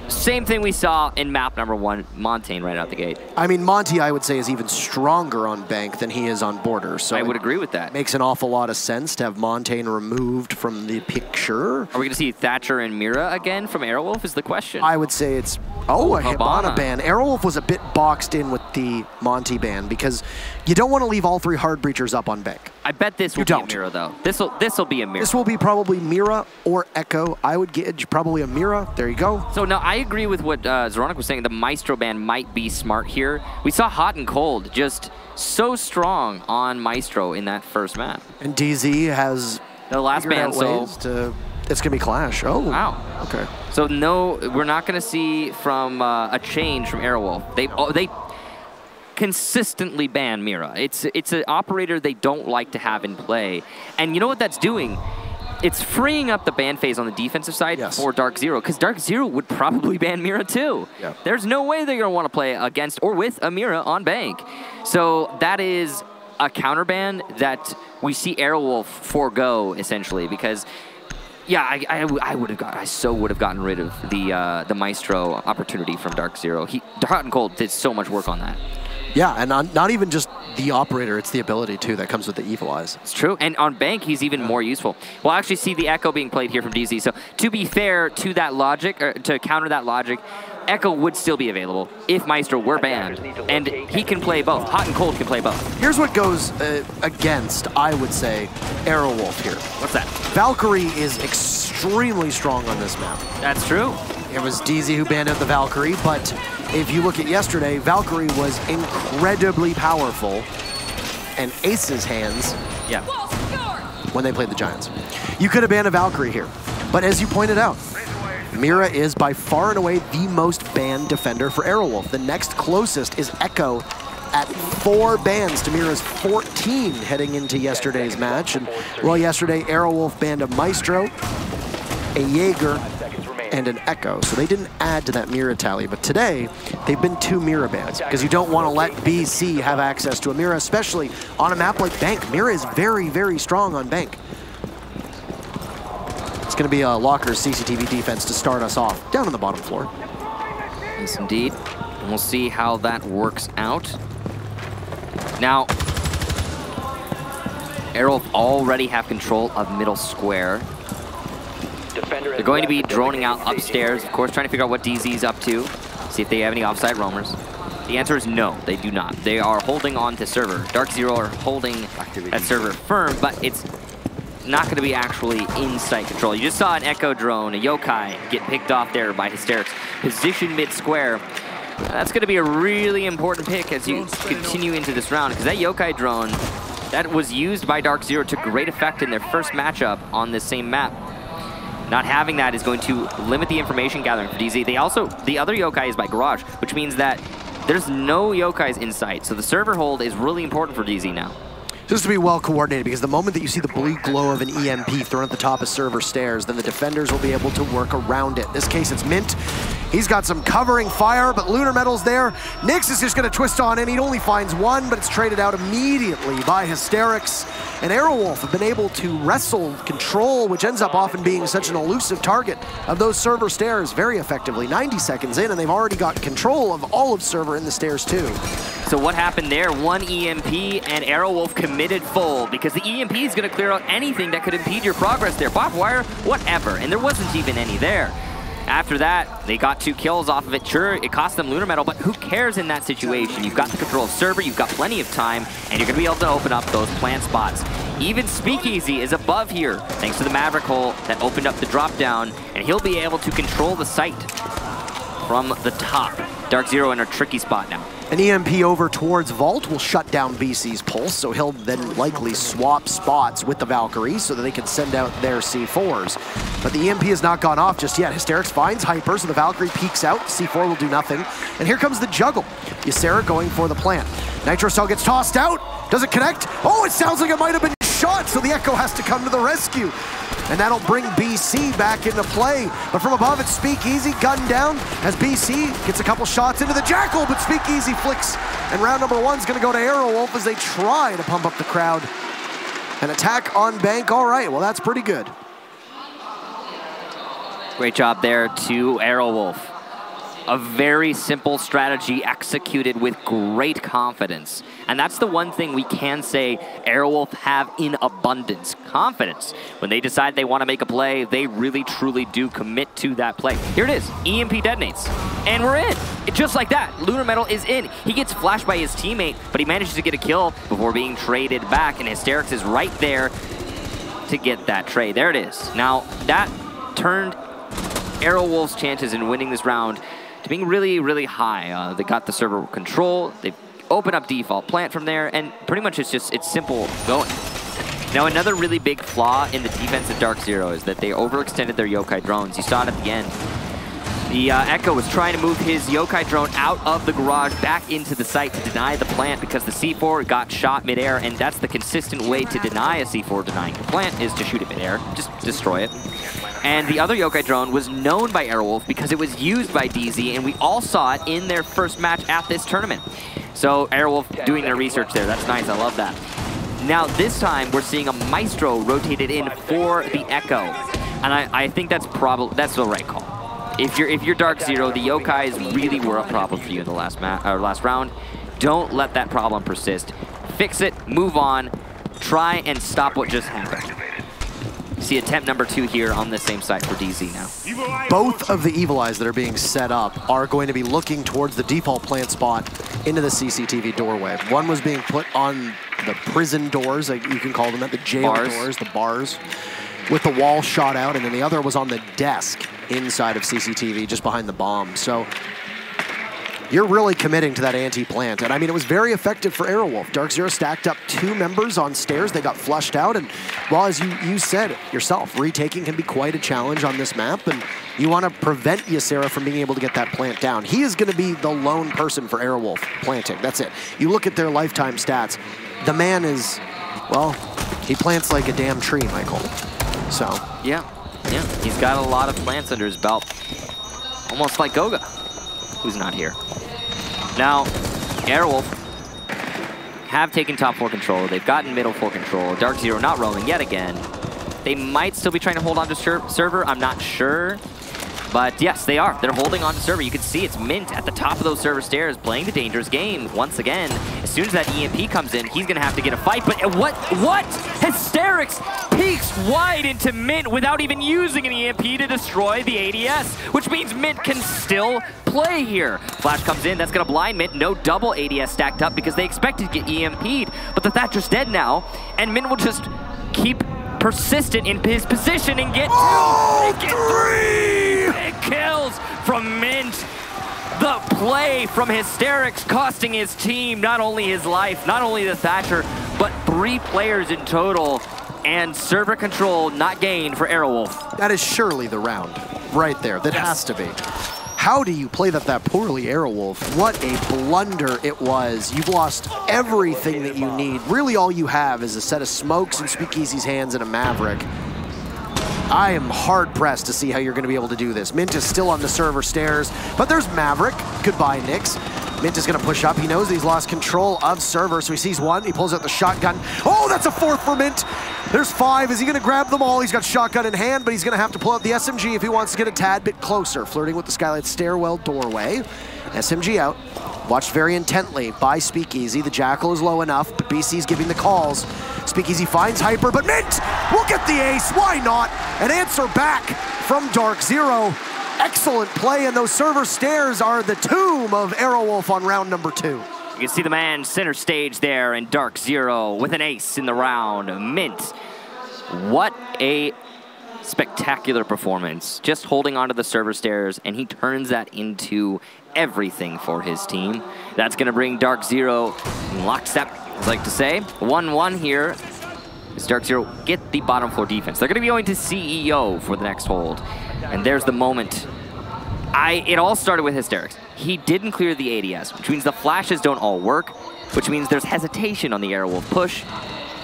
Same thing we saw in map number 1, Montaigne right out the gate. I mean, Monty, I would say, is even stronger on Bank than he is on Border. So I would agree with that. Makes an awful lot of sense to have Montaigne removed from the picture. Are we going to see Thatcher and Mira again from Aerowolf is the question. I would say it's, a Hibana ban. Aerowolf was a bit boxed in with the Monty ban because you don't want to leave all 3 hard breachers up on Bank. I bet this will be a Mira, though. This will be a Mira. This will be probably Mira or Echo. I would get probably a Mira. There you go. So now I agree with what Zoronic was saying. The Maestro ban might be smart here. We saw Hot and Cold just so strong on Maestro in that first map. And DZ has the last ban, so it's gonna be Clash. Oh wow. Okay. So no, we're not gonna see from a change from Aerowolf. They consistently ban Mira. It's an operator they don't like to have in play. And you know what that's doing? It's freeing up the ban phase on the defensive side for DarkZero, because DarkZero would probably ban Mira too. Yeah. There's no way they're going to want to play against or with a Mira on Bank. So that is a counter ban that we see Aerowolf forego, essentially, because yeah, I so would have gotten rid of the Maestro opportunity from DarkZero. Hot and Cold did so much work on that. Yeah, and not even just the operator, it's the ability, too, that comes with the Evil Eyes. It's true, and on Bank, he's even more useful. We'll actually see the Echo being played here from DZ, so to be fair to that logic, or to counter that logic, Echo would still be available if Maestro were banned, and he can play both. Hot and Cold can play both. Here's what goes against, I would say, Aerowolf here. What's that? Valkyrie is extremely strong on this map. That's true. It was DZ who banned out the Valkyrie, but if you look at yesterday, Valkyrie was incredibly powerful, and Ace's hands when they played the Giants. You could have banned a Valkyrie here, but as you pointed out, Mira is by far and away the most banned defender for Aerowolf. The next closest is Echo at 4 bans to Mira's 14 heading into yesterday's match. And well, yesterday Aerowolf banned a Maestro, a Jaeger, and an Echo. So they didn't add to that Mira tally, but today they've been 2 Mira bans because you don't want to let BC have access to a Mira, especially on a map like Bank. Mira is very, very strong on Bank. It's going to be a Locker's CCTV defense to start us off down on the bottom floor. Yes, indeed. And we'll see how that works out. Now, Aerowolf already have control of middle square. They're going to be droning out upstairs, of course, trying to figure out what DZ's up to, see if they have any offside roamers. The answer is no, they do not. They are holding on to server. DarkZero are holding that server firm, but it's not going to be actually in-sight control. You just saw an Echo drone, a Yokai, get picked off there by Hysterics. Position mid-square. That's going to be a really important pick as you continue into this round, because that Yokai drone, that was used by DarkZero to great effect in their first matchup on this same map. Not having that is going to limit the information gathering for DZ. They also, the other Yokai is by Garage, which means that there's no Yokais in sight. So the server hold is really important for DZ now. Just to be well coordinated, because the moment that you see the blue glow of an EMP thrown at the top of server stairs, then the defenders will be able to work around it. In this case, it's Mint. He's got some covering fire, but Lunar Metal's there. Nyx is just going to twist on in. He only finds one, but it's traded out immediately by Hysterics. And Aerowolf have been able to wrestle control, which ends up often being such an elusive target of those server stairs very effectively. 90 seconds in, and they've already got control of all of server in the stairs too. So what happened there? One EMP and Aerowolf committed full, because the EMP is going to clear out anything that could impede your progress there. Barbed wire, whatever, and there wasn't even any there. After that, they got 2 kills off of it. Sure, it cost them Lunar Metal, but who cares in that situation? You've got the control of server, you've got plenty of time, and you're going to be able to open up those plant spots. Even Speakeasy is above here, thanks to the Maverick hole that opened up the drop down, and he'll be able to control the site from the top. DarkZero in a tricky spot now. An EMP over towards Vault will shut down BC's pulse, so he'll then likely swap spots with the Valkyrie so that they can send out their C4s. But the EMP has not gone off just yet. Hysterics finds Hyper, so the Valkyrie peeks out. C4 will do nothing. And here comes the juggle. Ysera going for the plant. Nitro Cell gets tossed out. Does it connect? Oh, it sounds like it might have been shot, so the Echo has to come to the rescue. And that'll bring BC back into play. But from above, it's Speakeasy gunned down as BC gets a couple shots into the Jackal, but Speakeasy flicks. And round number 1's gonna go to Aerowolf as they try to pump up the crowd. An attack on Bank, all right, well that's pretty good. Great job there to Aerowolf. A very simple strategy executed with great confidence. And that's the one thing we can say Aerowolf have in abundance, confidence. When they decide they want to make a play, they really truly do commit to that play. Here it is, EMP detonates, and we're in. Just like that, Lunar Metal is in. He gets flashed by his teammate, but he manages to get a kill before being traded back, and Hysterics is right there to get that trade. There it is. Now, that turned Aerowolf's chances in winning this round to being really, really high. They got the server control, they open up default plant from there, and pretty much it's simple going. Now, another really big flaw in the defense of DarkZero is that they overextended their Yokai drones. You saw it at the end. The Echo was trying to move his Yokai drone out of the garage back into the site to deny the plant because the C4 got shot midair, and that's the consistent way to deny a C4 denying the plant is to shoot it midair, just destroy it. And the other Yokai drone was known by Aerowolf because it was used by DZ, and we all saw it in their first match at this tournament. So Aerowolf doing their research there, that's nice, I love that. Now this time we're seeing a Maestro rotated in for the Echo, and I think that's the right call. If you're DarkZero, the Yokais really were a problem for you in the last round. Don't let that problem persist. Fix it, move on, try and stop what just happened. See attempt number 2 here on the same site for DZ now. Both of the Evil Eyes that are being set up are going to be looking towards the default plant spot into the CCTV doorway. One was being put on the prison doors, like you can call them, at the jail doors, the bars, with the wall shot out, and then the other was on the desk inside of CCTV, just behind the bomb. So you're really committing to that anti-plant. And I mean, it was very effective for Aerowolf. DarkZero stacked up 2 members on stairs. They got flushed out. And well, as you said yourself, retaking can be quite a challenge on this map. And you want to prevent Ysera from being able to get that plant down. He is going to be the lone person for Aerowolf planting. That's it. You look at their lifetime stats. The man is, well, he plants like a damn tree, Michael. So. Yeah, he's got a lot of plants under his belt. Almost like Goga, who's not here. Now, Aerowolf have taken top 4 control. They've gotten middle 4 control. DarkZero not roaming yet again. They might still be trying to hold on to server. I'm not sure. But yes, they are. They're holding on to server. You can see it's Mint at the top of those server stairs playing the dangerous game once again. As soon as that EMP comes in, he's going to have to get a fight. But what? Hysterics peeks wide into Mint without even using an EMP to destroy the ADS, which means Mint can still play here. Flash comes in. That's going to blind Mint. No double ADS stacked up because they expected to get EMP'd. But the Thatcher's dead now, and Mint will just keep persistent in his position and get 3 big kills from Mint. The play from Hysterics costing his team not only his life, not only the Thatcher, but 3 players in total, and server control not gained for Aerowolf. That is surely the round right there. That has to be. How do you play that poorly, Aerowolf? What a blunder it was. You've lost everything that you need. Really all you have is a set of smokes in Speakeasy's hands and a Maverick. I am hard-pressed to see how you're going to be able to do this. Mint is still on the server stairs, but there's Maverick. Goodbye, Nyx. Mint is going to push up. He knows that he's lost control of server, so he sees 1. He pulls out the shotgun. Oh, that's a 4th for Mint. There's 5. Is he going to grab them all? He's got shotgun in hand, but he's going to have to pull out the SMG if he wants to get a tad bit closer. Flirting with the Skylight stairwell doorway. SMG out. Watched very intently by Speakeasy. The Jackal is low enough, but BC's giving the calls. Speakeasy finds Hyper, but Mint will get the ace. Why not? An answer back from DarkZero. Excellent play, and those server stairs are the tomb of Aerowolf on round number 2. You can see the man center stage there in DarkZero with an ace in the round. Mint, what a spectacular performance. Just holding onto the server stairs, and he turns that into everything for his team. That's going to bring DarkZero in lockstep, I'd like to say. 1-1 here as DarkZero get the bottom floor defense. They're going to be going to CEO for the next hold. And there's the moment. It all started with Hysterics. He didn't clear the ADS, which means the flashes don't all work, which means there's hesitation on the Aerowolf push,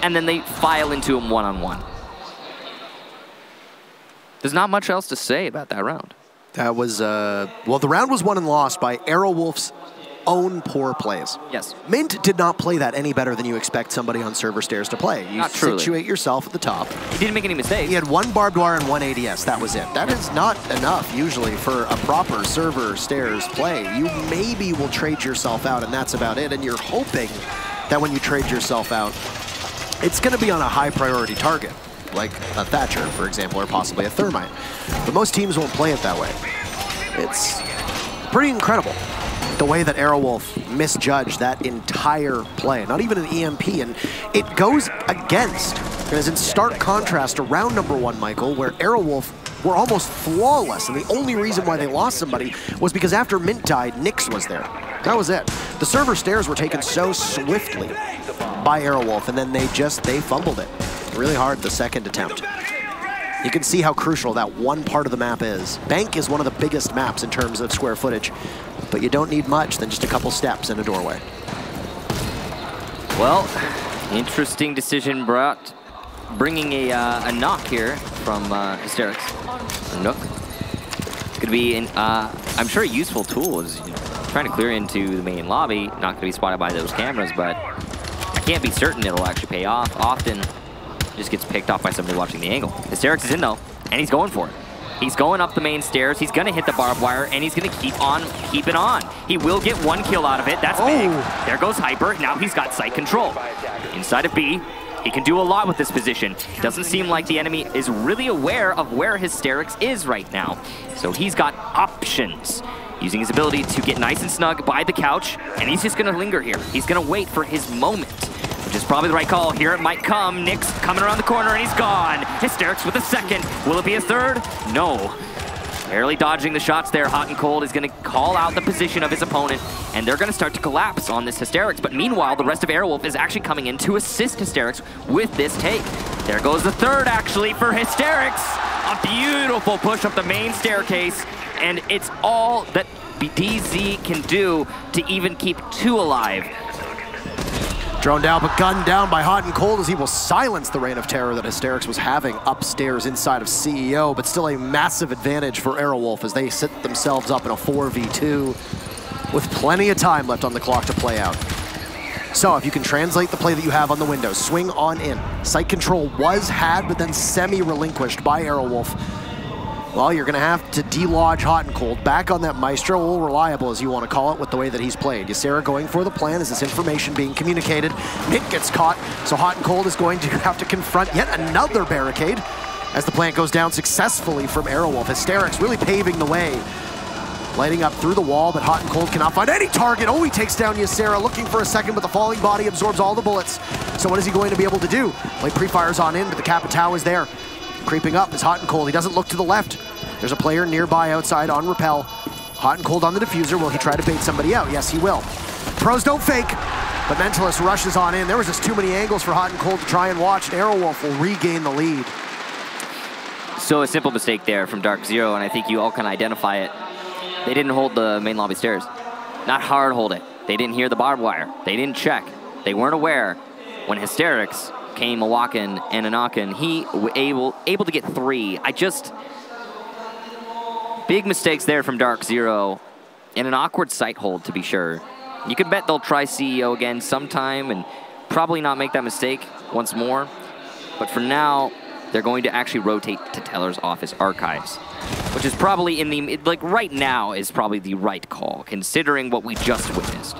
and then they file into him one-on-one. There's not much else to say about that round. That was, well, the round was won and lost by Aerowolf's own poor plays. Yes. Mint did not play that any better than you expect somebody on server stairs to play. You situate yourself at the top. He didn't make any mistakes. He had 1 barbed wire and 1 ADS. That was it. That is not enough usually for a proper server stairs play. You maybe will trade yourself out, and that's about it. And you're hoping that when you trade yourself out, it's going to be on a high priority target, like a Thatcher, for example, or possibly a Thermite. But most teams won't play it that way. It's pretty incredible the way that Aerowolf misjudged that entire play. Not even an EMP, and it goes against, and is in stark contrast to round number 1, Michael, where Aerowolf were almost flawless, and the only reason why they lost somebody was because after Mint died, Nyx was there. That was it. The server stairs were taken so swiftly by Aerowolf, and then they fumbled it really hard the second attempt. You can see how crucial that one part of the map is. Bank is one of the biggest maps in terms of square footage, but you don't need much than just a couple steps in a doorway. Well, interesting decision bringing a knock here from Hysterics. Nook. Could be, I'm sure, a useful tool is trying to clear into the main lobby. Not going to be spotted by those cameras, but I can't be certain it'll actually pay off. Often just gets picked off by somebody watching the angle. Hysterics is in though, and he's going for it. He's going up the main stairs. He's going to hit the barbed wire, and he's going to keep it on. He will get 1 kill out of it. That's big. There goes Hyper. Now he's got site control. Inside of B, he can do a lot with this position. Doesn't seem like the enemy is really aware of where Hysterics is right now. So he's got options. Using his ability to get nice and snug by the couch, and he's just going to linger here. He's going to wait for his moment, which is probably the right call. Here it might come. Nyx coming around the corner, and he's gone. Hysterics with a second. Will it be a third? No. Barely dodging the shots there. Hot and Cold is going to call out the position of his opponent, and they're going to start to collapse on this Hysterics. But meanwhile, the rest of Aerowolf is actually coming in to assist Hysterics with this take. There goes the third, actually, for Hysterics. A beautiful push up the main staircase, and it's all that DZ can do to even keep 2 alive. Drone down, but gunned down by Hot and Cold as he will silence the reign of terror that Hysterics was having upstairs inside of CEO, but still a massive advantage for Aerowolf as they set themselves up in a 4v2 with plenty of time left on the clock to play out. So if you can translate the play that you have on the window, swing on in. Sight control was had, but then semi-relinquished by Aerowolf. Well, you're going to have to delodge Hot and Cold. Back on that Maestro, a little reliable as you want to call it, with the way that he's played. Ysera going for the plan. Is this information being communicated? Nick gets caught, so Hot and Cold is going to have to confront yet another barricade as the plant goes down successfully from Aerowolf. Hysterics really paving the way. Lighting up through the wall, but Hot and Cold cannot find any target. Oh, he takes down Ysera, looking for a second, but the falling body absorbs all the bullets. So what is he going to be able to do? Well, he pre-fires on in, but the Capitao is there. Creeping up is Hot and Cold. He doesn't look to the left. There's a player nearby outside on rappel. Hot and Cold on the diffuser. Will he try to bait somebody out? Yes, he will. Pros don't fake, but Mentalist rushes on in. There was just too many angles for Hot and Cold to try and watch, and Aerowolf will regain the lead. So a simple mistake there from DarkZero, and I think you all can identify it. They didn't hold the main lobby stairs. Not hard hold it. They didn't hear the barbed wire. They didn't check. They weren't aware when Hysterics came a walking and a knocking. He was able to get 3. Big mistakes there from DarkZero, and an awkward sight hold, to be sure. You can bet they'll try CEO again sometime and probably not make that mistake once more. But for now, they're going to actually rotate to Teller's office archives, which is probably right now is probably the right call, considering what we just witnessed.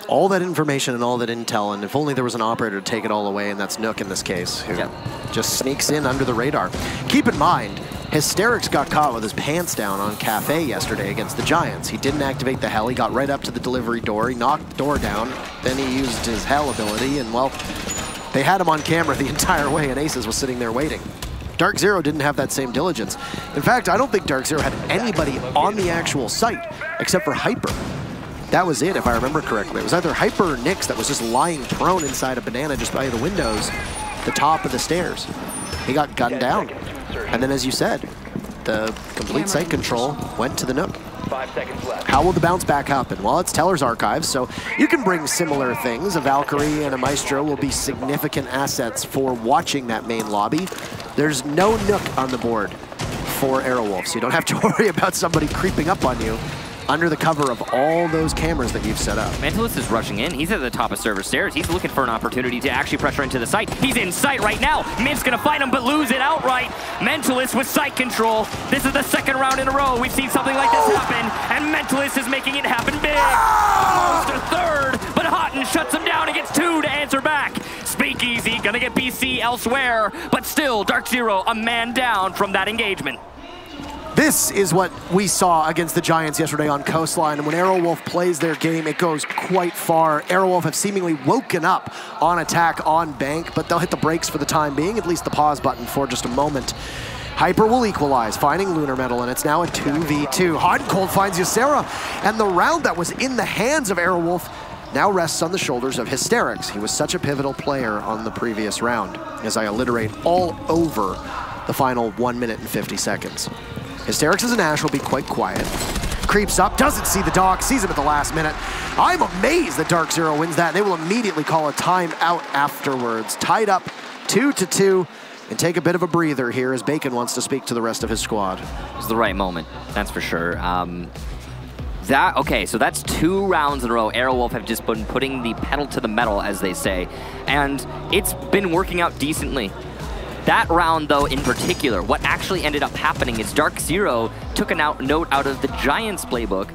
All that information and all that intel, and if only there was an operator to take it all away, and that's Nook in this case, who just sneaks in under the radar. Keep in mind, Hysterics got caught with his pants down on Cafe yesterday against the Giants. He didn't activate the hell. He got right up to the delivery door. He knocked the door down. Then he used his hell ability, and well, they had him on camera the entire way, and Aces was sitting there waiting. DarkZero didn't have that same diligence. In fact, I don't think DarkZero had anybody on the actual site except for Hyper. That was it, if I remember correctly. It was either Hyper or Nyx that was just lying prone inside a banana just by the windows, the top of the stairs. He got gunned down. And then, as you said, the complete sight control went to the Nook. 5 seconds left. How will the bounce back happen? Well, it's Teller's archives, so you can bring similar things. A Valkyrie and a Maestro will be significant assets for watching that main lobby. There's no Nook on the board for Aerowolf, so you don't have to worry about somebody creeping up on you under the cover of all those cameras that you've set up. Mentalist is rushing in. He's at the top of server stairs. He's looking for an opportunity to actually pressure into the site. He's in sight right now. Mint's gonna find him, but lose it outright. Mentalist with sight control. This is the 2nd round in a row we've seen something like this happen, and Mentalist is making it happen big. Almost a 3rd, but Houghton shuts him down and gets 2 to answer back. Speakeasy gonna get BC elsewhere, but still DarkZero a man down from that engagement. This is what we saw against the Giants yesterday on Coastline, and when Aerowolf plays their game, it goes quite far. Aerowolf have seemingly woken up on attack on Bank, but they'll hit the brakes for the time being, at least the pause button for just a moment. Hyper will equalize, finding Lunar Metal, and it's now a 2v2. Hot and Cold finds Ysera, and the round that was in the hands of Aerowolf now rests on the shoulders of Hysterics. He was such a pivotal player on the previous round, as I alliterate all over the final 1 minute and 50 seconds. Hysterics as an Ash will be quite quiet. Creeps up, doesn't see the dog, sees him at the last minute. I'm amazed that DarkZero wins that. They will immediately call a timeout afterwards. Tied up 2-2, and take a bit of a breather here as Bacon wants to speak to the rest of his squad. It's the right moment, that's for sure. Okay, so that's 2 rounds in a row. Aerowolf have just been putting the pedal to the metal, as they say, and it's been working out decently. That round, though, in particular, what actually ended up happening is DarkZero took a note out of the Giants playbook,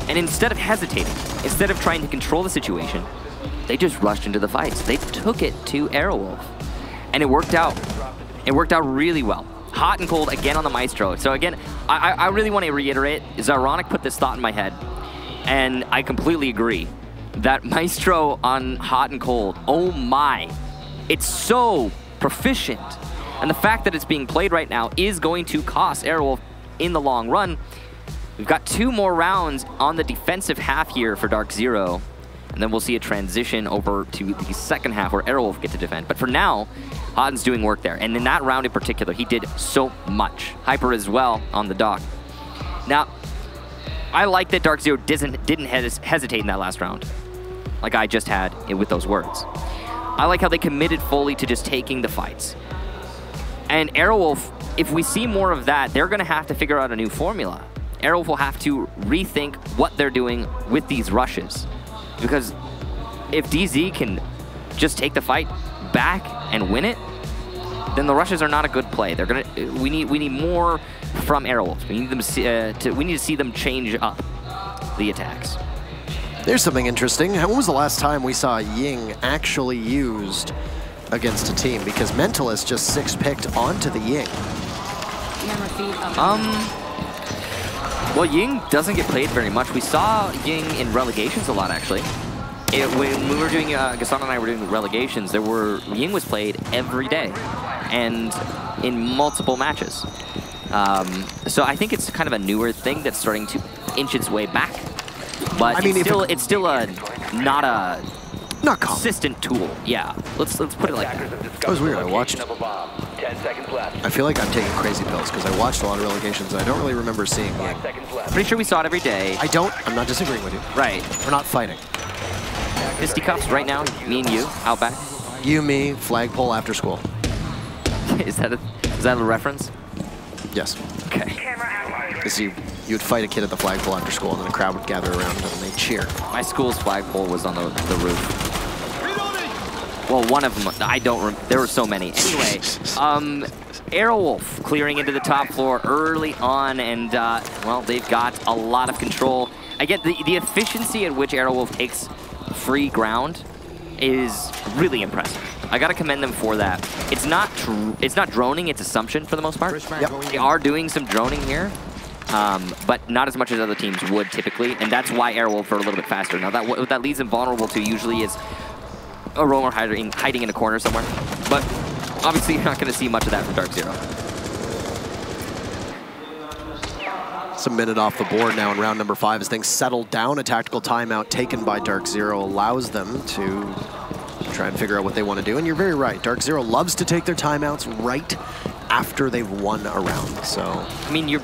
and instead of hesitating, instead of trying to control the situation, they just rushed into the fights. They took it to Aerowolf, and it worked out. It worked out really well. Hot and Cold again on the Maestro. So again, I really want to reiterate, Zyronic put this thought in my head, and I completely agree. That Maestro on Hot and Cold, oh my, it's so proficient. And the fact that it's being played right now is going to cost Aerowolf in the long run. We've got 2 more rounds on the defensive half here for DarkZero. And then we'll see a transition over to the second half where Aerowolf get to defend. But for now, Hotten's doing work there. And in that round in particular, he did so much. Hyper as well on the dock. Now, I like that DarkZero didn't hesitate in that last round, like I just had with those words. I like how they committed fully to just taking the fights. And Aerowolf, if we see more of that, they're going to have to figure out a new formula. Aerowolf will have to rethink what they're doing with these rushes. Because if DZ can just take the fight back and win it, then the rushes are not a good play. They're gonna. We need more from Aerowolf. We need them we need to see them change up the attacks. There's something interesting. When was the last time we saw Ying actually used against a team? Because Mentalist just 6-picked onto the Ying. Well, Ying doesn't get played very much. We saw Ying in relegations a lot, actually. When we were doing, Gaston and I were doing relegations, Ying was played every day and in multiple matches. So I think it's kind of a newer thing that's starting to inch its way back. But it's still not a consistent tool. Yeah, let's put it like that. That was weird. I watched. 10 seconds left. I feel like I'm taking crazy pills because I watched a lot of relegations and I don't really remember seeing Ying. Pretty sure we saw it every day. I'm not disagreeing with you. Right. We're not fighting. Fisticuffs right now, me and you, out back. You, me, flagpole after school. Is that a reference? Yes. Okay. Because you would fight a kid at the flagpole after school and then a crowd would gather around and they'd cheer. My school's flagpole was on the roof. Well, one of them, I don't remember. There were so many. Anyway, Aerowolf clearing into the top floor early on, and, well, they've got a lot of control. Again, the efficiency at which Aerowolf takes free ground is really impressive. I gotta commend them for that. It's not droning, it's assumption for the most part. Yep. They are doing some droning here, but not as much as other teams would typically, and that's why Aerowolf are a little bit faster. Now, what that leaves them vulnerable to usually is a roamer hiding in a corner somewhere. But obviously, you're not going to see much of that from DarkZero. It's a minute off the board now in round number 5 as things settle down. A tactical timeout taken by DarkZero allows them to try and figure out what they want to do. And you're very right. DarkZero loves to take their timeouts right after they've won a round. So I mean, you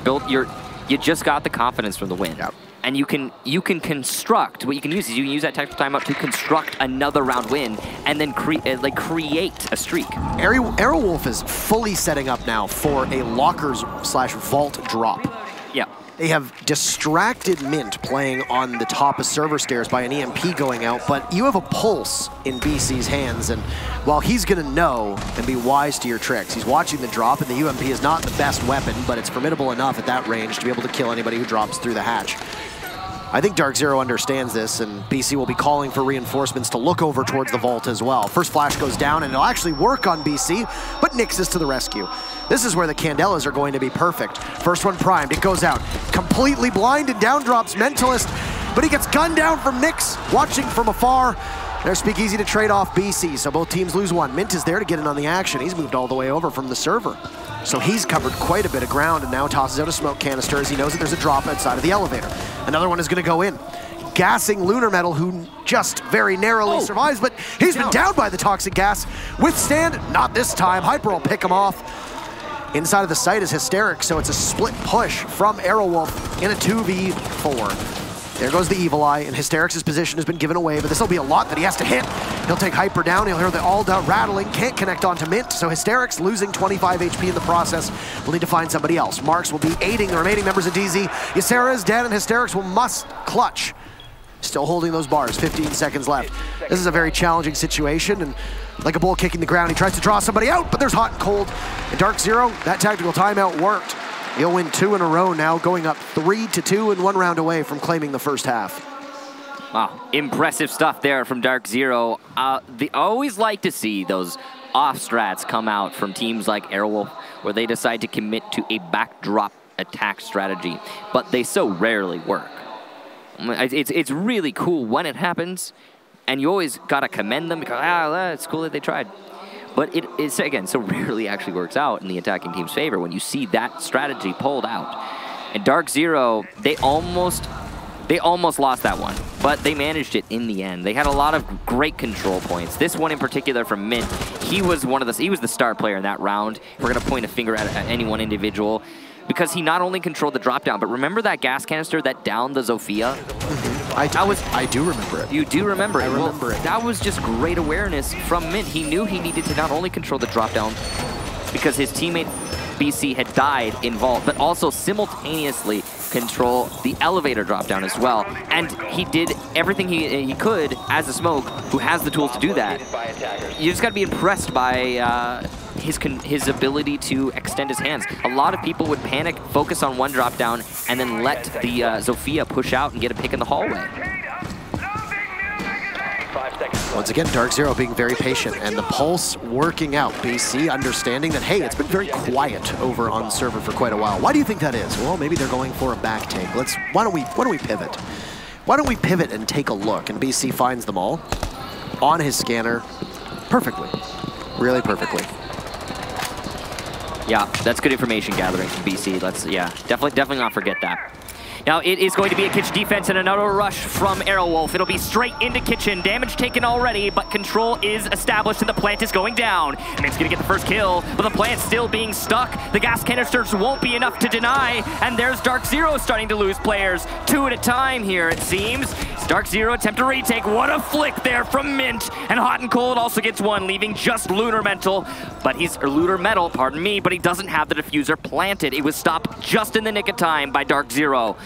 just got the confidence from the win. Yep. And you can construct, what you can use is you can use that tactical timeout to construct another round win and then create a streak. Aerowolf is fully setting up now for a lockers/vault drop. Yeah. They have distracted Mint playing on the top of server stairs by an EMP going out, but you have a pulse in BC's hands, and while he's going to know and be wise to your tricks, he's watching the drop, and the UMP is not the best weapon, but it's formidable enough at that range to be able to kill anybody who drops through the hatch. I think DarkZero understands this, and BC will be calling for reinforcements to look over towards the vault as well. First flash goes down, and it'll actually work on BC, but Nyx is to the rescue. This is where the Candelas are going to be perfect. First one primed, it goes out. Completely blinded, down drops Mentalist, but he gets gunned down from Nyx, watching from afar. There's Speakeasy to trade off BC, so both teams lose one. Mint is there to get in on the action. He's moved all the way over from the server. So he's covered quite a bit of ground and now tosses out a smoke canister as he knows that there's a drop outside of the elevator. Another one is going to go in. Gassing Lunar Metal, who just very narrowly survives, but he's been down by the toxic gas. Withstand, not this time. Hyper will pick him off. Inside of the site is Hysteric, so it's a split push from Aerowolf in a 2v4. There goes the Evil Eye, and Hysteric's position has been given away, but this will be a lot that he has to hit. He'll take Hyper down, he'll hear the Alda rattling, can't connect onto Mint, so Hysteric's losing 25 HP in the process. We'll need to find somebody else. Marks will be aiding the remaining members of DZ. Ysera is dead, and Hysteric's must clutch. Still holding those bars, 15 seconds left. This is a very challenging situation, and like a bull kicking the ground, he tries to draw somebody out, but there's hot and cold. And DarkZero, that tactical timeout worked. He'll win 2 in a row now, going up 3-2 and 1 round away from claiming the first half. Wow, impressive stuff there from DarkZero. They always like to see those off strats come out from teams like Aerowolf, where they decide to commit to a backdrop attack strategy, but they so rarely work. It's really cool when it happens, and you always gotta commend them because, it's cool that they tried. but it's, again, so rarely actually works out in the attacking team's favor when you see that strategy pulled out. And DarkZero, they almost lost that one, but they managed it in the end. They had a lot of great control points. This one in particular from Mint, he was the star player in that round. We're gonna point a finger at any one individual, because he not only controlled the drop down, but remember that gas canister that downed the Zofia? I do remember it. You do remember it? I remember it. That was just great awareness from Mint. He knew he needed to not only control the drop down because his teammate BC had died in Vault, but also simultaneously control the elevator drop down as well. And he did everything he could as a Smoke, who has the tools to do that. You just got to be impressed by his ability to extend his hands. A lot of people would panic, focus on one drop down, and then let the Zofia push out and get a pick in the hallway. Once again, DarkZero being very patient, and the pulse working out. BC understanding that, hey, it's been very quiet over on server for quite a while. Why do you think that is? Well, maybe they're going for a back take. Why don't we pivot? Why don't we pivot and take a look? And BC finds them all on his scanner perfectly, really perfectly. Yeah, that's good information gathering from BC. Let's, yeah, definitely not forget that. Now it is going to be a Kitchen defense and another rush from Aerowolf. It'll be straight into Kitchen. Damage taken already, but control is established and the plant is going down. And it's going to get the first kill, but the plant's still being stuck. The gas canisters won't be enough to deny, and there's DarkZero starting to lose players. 2 at a time here, it seems. DarkZero attempt to retake. What a flick there from Mint. And Hot and Cold also gets one, leaving just Lunar Metal. But Lunar Metal, pardon me, but he doesn't have the diffuser planted. It was stopped just in the nick of time by DarkZero.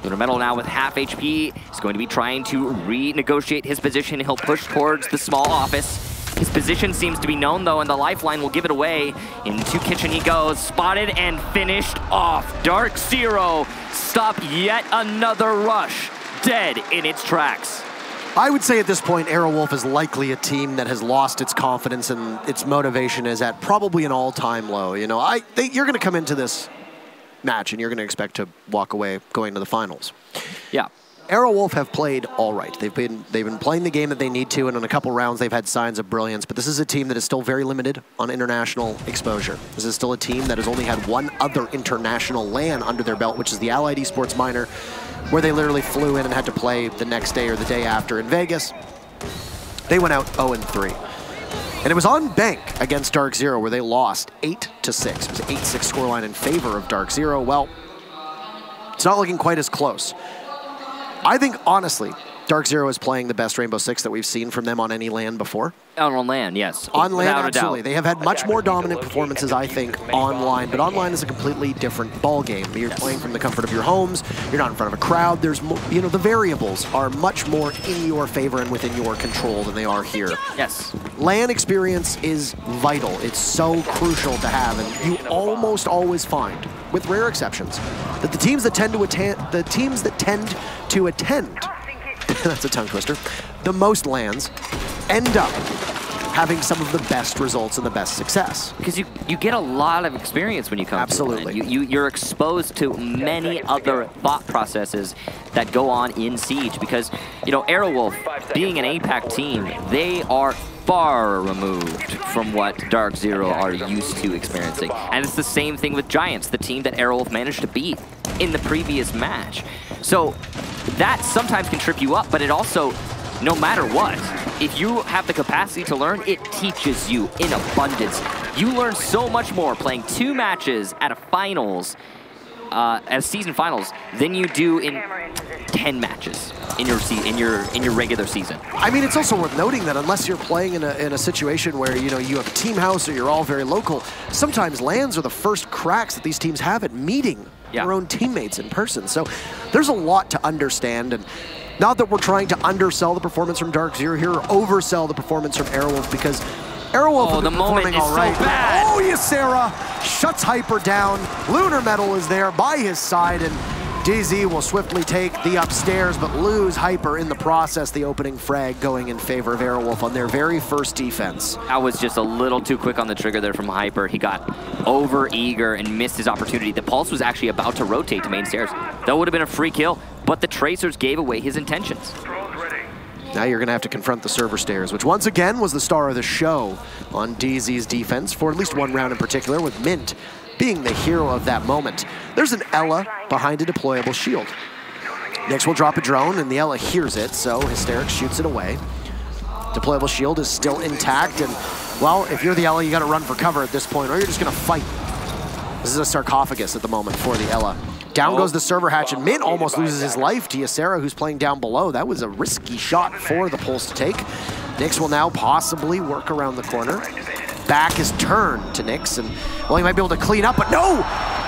Lunar Metal now with half HP is going to be trying to renegotiate his position. He'll push towards the small office. His position seems to be known though, and the lifeline will give it away. Into Kitchen he goes, spotted and finished off. DarkZero stop yet another rush, dead in its tracks. I would say at this point, Aerowolf is likely a team that has lost its confidence and its motivation is at probably an all-time low. You know, you're going to come into this match and you're going to expect to walk away going to the finals. Yeah. Aerowolf have played all right. They've been playing the game that they need to, and in a couple rounds they've had signs of brilliance, but this is a team that is still very limited on international exposure. This is still a team that has only had one other international LAN under their belt, which is the Allied Esports Minor, where they literally flew in and had to play the next day or the day after in Vegas. They went out 0-3. And it was on bank against DarkZero where they lost 8-6. It was an 8-6 scoreline in favor of DarkZero. Well, it's not looking quite as close. I think, honestly, DarkZero is playing the best Rainbow Six that we've seen from them on any LAN before. On LAN, yes. On LAN, absolutely. They have had much more dominant performances, I think, online, but online is a completely different ballgame. You're playing from the comfort of your homes, you're not in front of a crowd, there's more, you know, the variables are much more in your favor and within your control than they are here. Yes. LAN experience is vital. It's so crucial to have, and you almost always find, with rare exceptions, that the teams that tend to attend, that's a tongue twister, the most LANs end up having some of the best results and the best success. Because you get a lot of experience when you come Absolutely. to LAN. You're exposed to many other thought processes that go on in Siege, because, you know, Aerowolf, being an APAC team, they are far removed from what DarkZero are used to experiencing. And it's the same thing with Giants, the team that Aerowolf managed to beat in the previous match. So that sometimes can trip you up, but it also, no matter what, if you have the capacity to learn, it teaches you in abundance. You learn so much more playing 2 matches at a finals, at a season finals, than you do in 10 matches in your regular season. I mean, it's also worth noting that unless you're playing in a situation where, you know, you have a team house or you're all very local, sometimes LANs are the first cracks that these teams have at meeting their own teammates in person. So there's a lot to understand, and not that we're trying to undersell the performance from DarkZero here or oversell the performance from Aerowolf, because Aerowolf has been performing all right. So bad. Oh, Ysera shuts Hyper down. Lunar Metal is there by his side, and DZ will swiftly take the upstairs, but lose Hyper in the process. The opening frag going in favor of Aerowolf on their very first defense. I was just a little too quick on the trigger there from Hyper. He got over-eager and missed his opportunity. The Pulse was actually about to rotate to main stairs. That would have been a free kill, but the Tracers gave away his intentions. Now you're going to have to confront the server stairs, which once again was the star of the show on DZ's defense for at least one round in particular, with Mint being the hero of that moment. There's an Ella behind a deployable shield. Nyx will drop a drone, and the Ella hears it, so Hysterics shoots it away. Deployable shield is still intact, and, well, if you're the Ella, you got to run for cover at this point, or you're just going to fight. This is a sarcophagus at the moment for the Ella. Down goes the server hatch, and Mint almost loses his life to Ysera, who's playing down below. That was a risky shot for the Pulse to take. Nyx will now possibly work around the corner. Back is turned to Nyx, and, well, he might be able to clean up, but no!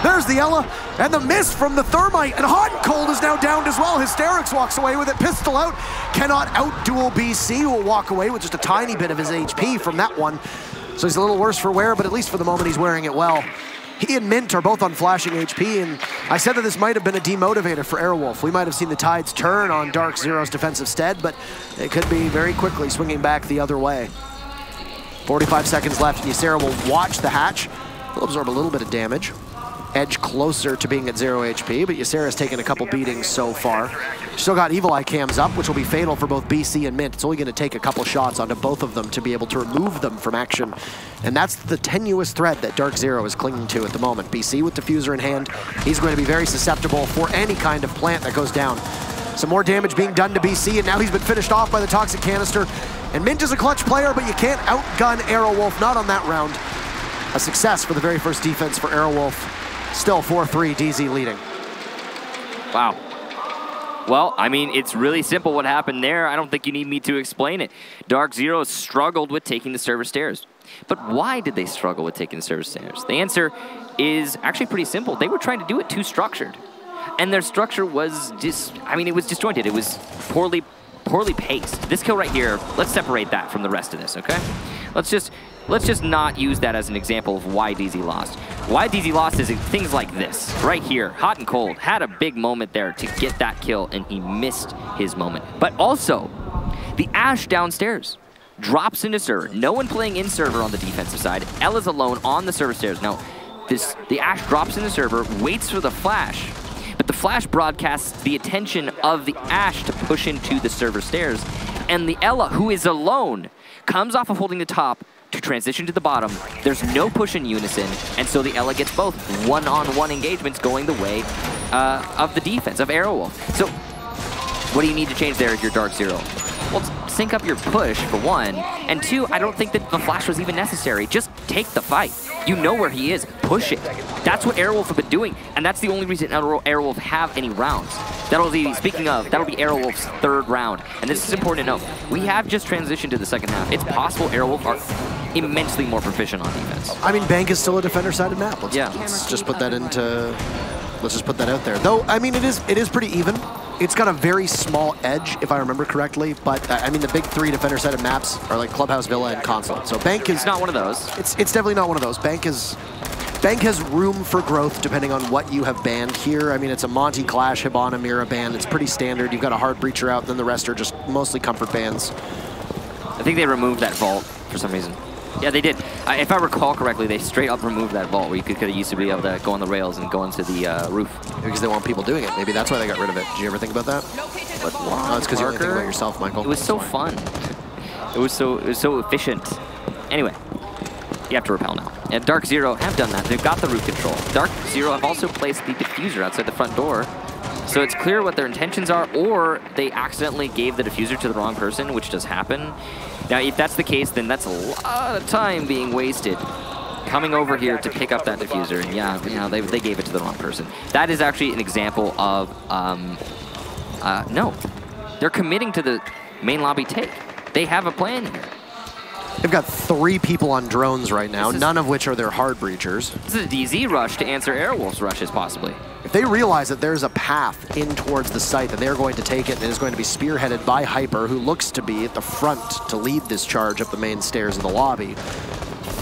There's the Ella, and the miss from the Thermite, and Hot and Cold is now downed as well. Hysterics walks away with it, pistol out, cannot out-duel BC, who will walk away with just a tiny bit of his HP from that one. So he's a little worse for wear, but at least for the moment he's wearing it well. He and Mint are both on flashing HP, and I said that this might have been a demotivator for Aerowolf. We might have seen the tides turn on DarkZero's defensive stead, but it could be very quickly swinging back the other way. 45 seconds left, and Ysera will watch the hatch. He'll absorb a little bit of damage. Edge closer to being at 0 HP, but Ysera's taken a couple beatings so far. Still got Evil Eye cams up, which will be fatal for both BC and Mint. It's only going to take a couple shots onto both of them to be able to remove them from action. And that's the tenuous thread that DarkZero is clinging to at the moment. BC with Diffuser in hand, he's going to be very susceptible for any kind of plant that goes down. Some more damage being done to BC, and now he's been finished off by the Toxic Canister. And Mint is a clutch player, but you can't outgun Aerowolf, not on that round. A success for the very first defense for Aerowolf. Still 4-3, DZ leading. Wow. Well, I mean, it's really simple what happened there. I don't think you need me to explain it. DarkZero struggled with taking the server stairs. But why did they struggle with taking the server stairs? The answer is actually pretty simple. They were trying to do it too structured. And their structure was it was disjointed. It was poorly paced. This kill right here, let's separate that from the rest of this, okay? Let's just not use that as an example of why DZ lost. Why DZ lost is things like this, right here. Hot and Cold had a big moment there to get that kill, and he missed his moment. But also, the Ashe downstairs drops into server. No one playing in server on the defensive side. Ella's alone on the server stairs. Now, the Ashe drops into server, waits for the flash, but the flash broadcasts the attention of the Ashe to push into the server stairs, and the Ella, who is alone, comes off of holding the top to transition to the bottom. There's no push in unison, and so the Ella gets both one-on-one engagements going the way of the defense, of Aerowolf. So what do you need to change there if you're DarkZero? Well, sync up your push, for one, and two, I don't think that the flash was even necessary. Just take the fight. You know where he is. Push it. That's what Aerowolf have been doing, and that's the only reason Aerowolf have any rounds. That'll be, speaking of, that'll be Aerowolf's third round, and this is important to know. We have just transitioned to the second half. It's possible Aerowolf are immensely more proficient on defense. I mean, Bank is still a defender-sided map. Let's just put that out there. Though, I mean, it is pretty even. It's got a very small edge, if I remember correctly, but I mean, the big three defender-sided maps are like Clubhouse, Villa, and Console. So Bank is... It's not one of those. It's definitely not one of those. Bank has room for growth depending on what you have banned here. I mean, it's a Monty, Clash, Hibana, Mira ban. It's pretty standard. You've got a hard breacher out, then the rest are just mostly comfort bans. I think they removed that vault for some reason. Yeah, they did. If I recall correctly, they straight up removed that vault where you could used to be able to go on the rails and go into the roof. Because they want people doing it. Maybe that's why they got rid of it. Did you ever think about that? But no, it's because you only think about yourself, Michael. It was so fun. It was so efficient. Anyway, you have to repel now. And DarkZero have done that. They've got the roof control. DarkZero have also placed the diffuser outside the front door. So it's clear what their intentions are, or they accidentally gave the diffuser to the wrong person, which does happen. Now, if that's the case, then that's a lot of time being wasted coming over here to pick up that diffuser. And yeah, they gave it to the wrong person. That is actually an example of, no, they're committing to the main lobby take. They have a plan here. They've got 3 people on drones right now, none of which are their hard breachers. This is a DZ rush to answer Aerowolf's rushes, possibly. If they realize that there's a path in towards the site, that they're going to take it, and it is going to be spearheaded by Hyper, who looks to be at the front to lead this charge up the main stairs of the lobby.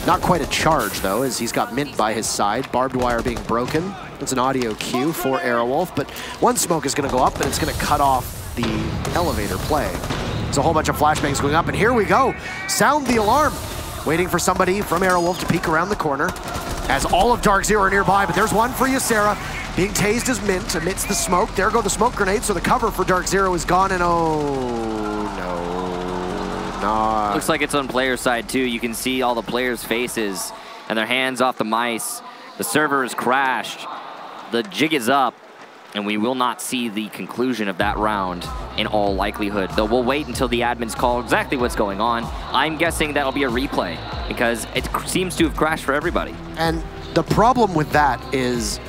Not quite a charge, though, as he's got Mint by his side, barbed wire being broken. It's an audio cue for Aerowolf, but one smoke is going to go up, and it's going to cut off the elevator play. There's a whole bunch of flashbangs going up, and here we go. Sound the alarm. Waiting for somebody from Aerowolf to peek around the corner, as all of DarkZero are nearby, but there's one for Ysera. Being tased as mint amidst the smoke. There go the smoke grenades, so the cover for DarkZero is gone, and oh, no, not. Looks like it's on player side too. You can see all the players' faces and their hands off the mice. The server has crashed. The jig is up, and we will not see the conclusion of that round in all likelihood. Though we'll wait until the admins call exactly what's going on. I'm guessing that'll be a replay because it seems to have crashed for everybody. And the problem with that is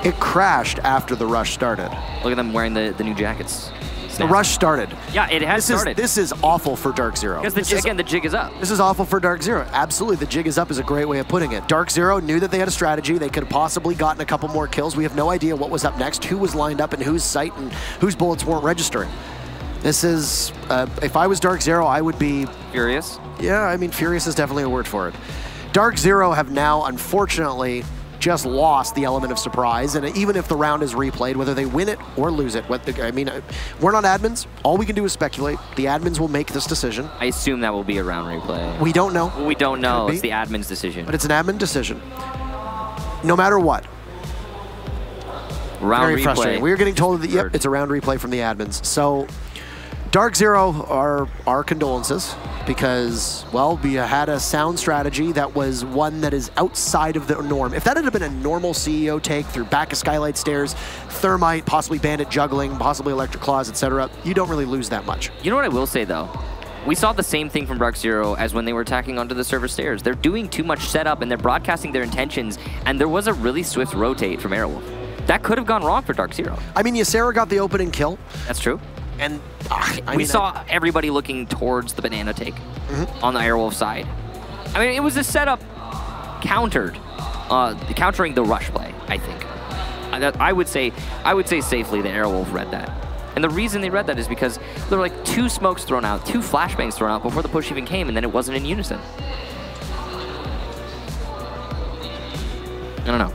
it crashed after the rush started. Look at them wearing the new jackets. The rush started. Yeah, it has started. This is awful for DarkZero. Because, again, the jig is up. This is awful for DarkZero. Absolutely, the jig is up is a great way of putting it. DarkZero knew that they had a strategy. They could have possibly gotten a couple more kills. We have no idea what was up next, who was lined up in whose sight, and whose bullets weren't registering. This is, if I was DarkZero, I would be... Furious? Yeah, I mean, furious is definitely a word for it. DarkZero have now, unfortunately, just lost the element of surprise, and even if the round is replayed, whether they win it or lose it, I mean, we're not admins. All we can do is speculate. The admins will make this decision. I assume that will be a round replay. We don't know. We don't know. It's the admin's decision. But it's an admin decision. No matter what. Round Very replay. frustrating. We are getting told that, yep, it's a round replay from the admins. So, DarkZero, our condolences, because, well, we had a sound strategy that was one that is outside of the norm. If that had been a normal CEO take through back of skylight stairs, thermite, possibly bandit juggling, possibly electric claws, etc., you don't really lose that much. You know what I will say, though? We saw the same thing from DarkZero as when they were attacking onto the server stairs. They're doing too much setup, and they're broadcasting their intentions, and there was a really swift rotate from Aerowolf. That could have gone wrong for DarkZero. I mean, Ysera got the opening kill. That's true. And we saw everybody looking towards the banana take on the Aerowolf side. I mean, it was a setup countering the rush play, I think. I would say safely that Aerowolf read that. And the reason they read that is because there were like 2 smokes thrown out, 2 flashbangs thrown out before the push even came, and then it wasn't in unison. I don't know.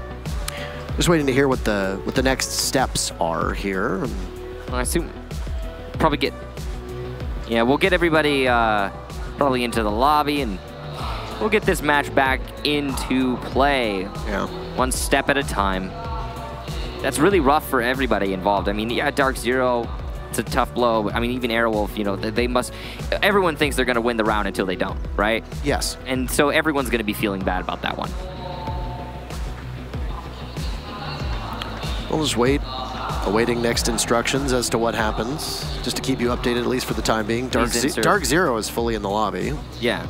Just waiting to hear what the next steps are here. I assume probably we'll get everybody probably into the lobby, and we'll get this match back into play. Yeah. One step at a time. That's really rough for everybody involved. I mean, yeah, DarkZero, it's a tough blow. I mean, even Aerowolf, you know, everyone thinks they're going to win the round until they don't, right? Yes. And so everyone's going to be feeling bad about that one. We'll just wait. Awaiting next instructions as to what happens, just to keep you updated, at least for the time being. DarkZero is fully in the lobby. Yeah.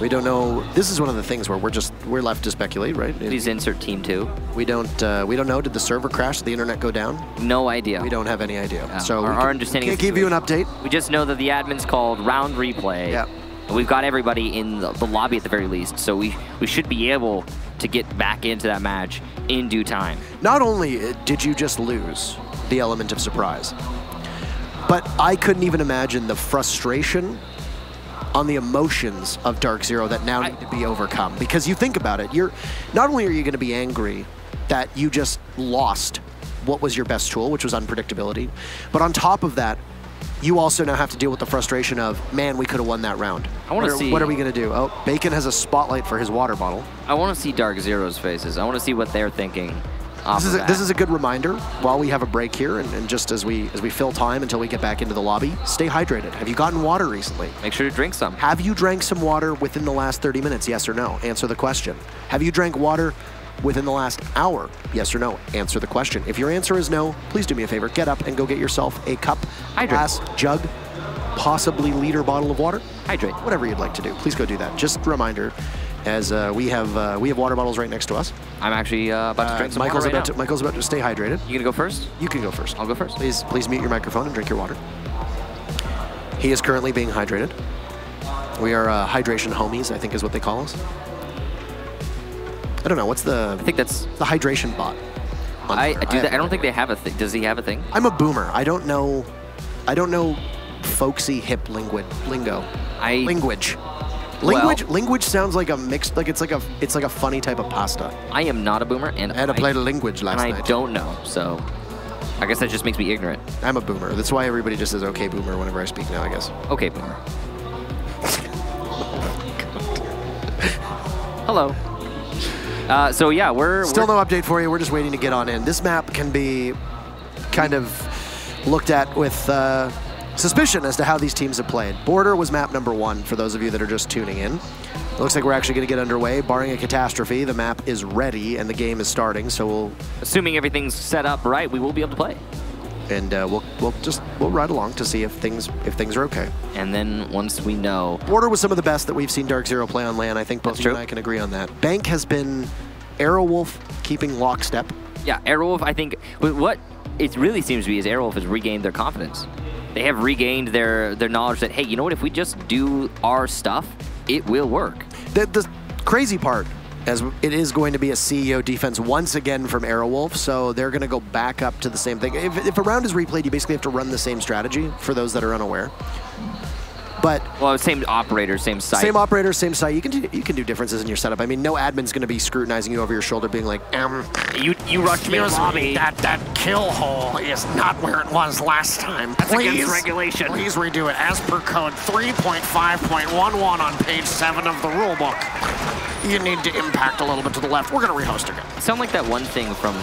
We don't know. This is one of the things where we're left to speculate, right? Please insert team 2. We don't know. Did the server crash? Did the internet go down? No idea. We don't have any idea. Yeah. So our understanding. Can't give you an update. We just know that the admins called round replay. Yeah. We've got everybody in the lobby at the very least, so we should be able to get back into that match in due time. Not only did you just lose the element of surprise, but I couldn't even imagine the frustration on the emotions of DarkZero that now need to be overcome. Because you think about it, not only are you going to be angry that you just lost what was your best tool, which was unpredictability, but on top of that, you also now have to deal with the frustration of, man, we could have won that round. I want to see. What are we going to do? Oh, Bacon has a spotlight for his water bottle. I want to see DarkZero's faces. I want to see what they're thinking. This is a good reminder while we have a break here, and just as we fill time until we get back into the lobby, stay hydrated. Have you gotten water recently? Make sure to drink some. Have you drank some water within the last 30 minutes? Yes or no? Answer the question. Have you drank water within the last hour? Yes or no? Answer the question. If your answer is no, please do me a favor. Get up and go get yourself a cup, glass, jug, possibly liter bottle of water. Hydrate. Whatever you'd like to do. Please go do that. Just a reminder, as we have water bottles right next to us. I'm actually about to drink some water right now. Michael's about to stay hydrated. You gonna go first? You can go first. I'll go first. Please mute your microphone and drink your water. He is currently being hydrated. We are hydration homies, I think is what they call us. I don't know, what's the... I think that's... the hydration bot. I don't think they have a thing. Does he have a thing? I'm a boomer. I don't know folksy hip lingo. Language. Language sounds like a mixed, like it's like a funny type of pasta. I am not a boomer, and I had a plate of language last night. I don't know, so I guess that just makes me ignorant. I'm a boomer. That's why everybody just says "okay, boomer" whenever I speak now, I guess. Okay, boomer. Hello. So yeah, we're Still no update for you. We're just waiting to get on in. This map can be kind of looked at with suspicion as to how these teams have played. Border was map number 1 for those of you that are just tuning in. It looks like we're actually going to get underway. Barring a catastrophe, the map is ready and the game is starting, so we'll... Assuming everything's set up right, we will be able to play. And we'll ride along to see if things are okay. And then once we know... Border was some of the best that we've seen DarkZero play on LAN. I think both of you and I can agree on that. Bank has been Aerowolf keeping lockstep. Yeah, Aerowolf, I think, what it really seems to be is Aerowolf has regained their confidence. They have regained their knowledge that, hey, you know what, if we just do our stuff, it will work. The crazy part, as it is going to be a CEO defense once again from Aerowolf, so they're going to go back up to the same thing. If a round is replayed, you basically have to run the same strategy for those that are unaware. But well, same operator, same site. Same operator, same site. You can do differences in your setup. I mean, no admin's going to be scrutinizing you over your shoulder, being like, you rushed me in the lobby. That kill hole is not where it was last time. That's against regulation. Please redo it as per code 3.5.11 on page 7 of the rulebook. You need to impact a little bit to the left. We're going to rehost again. Sound like that one thing from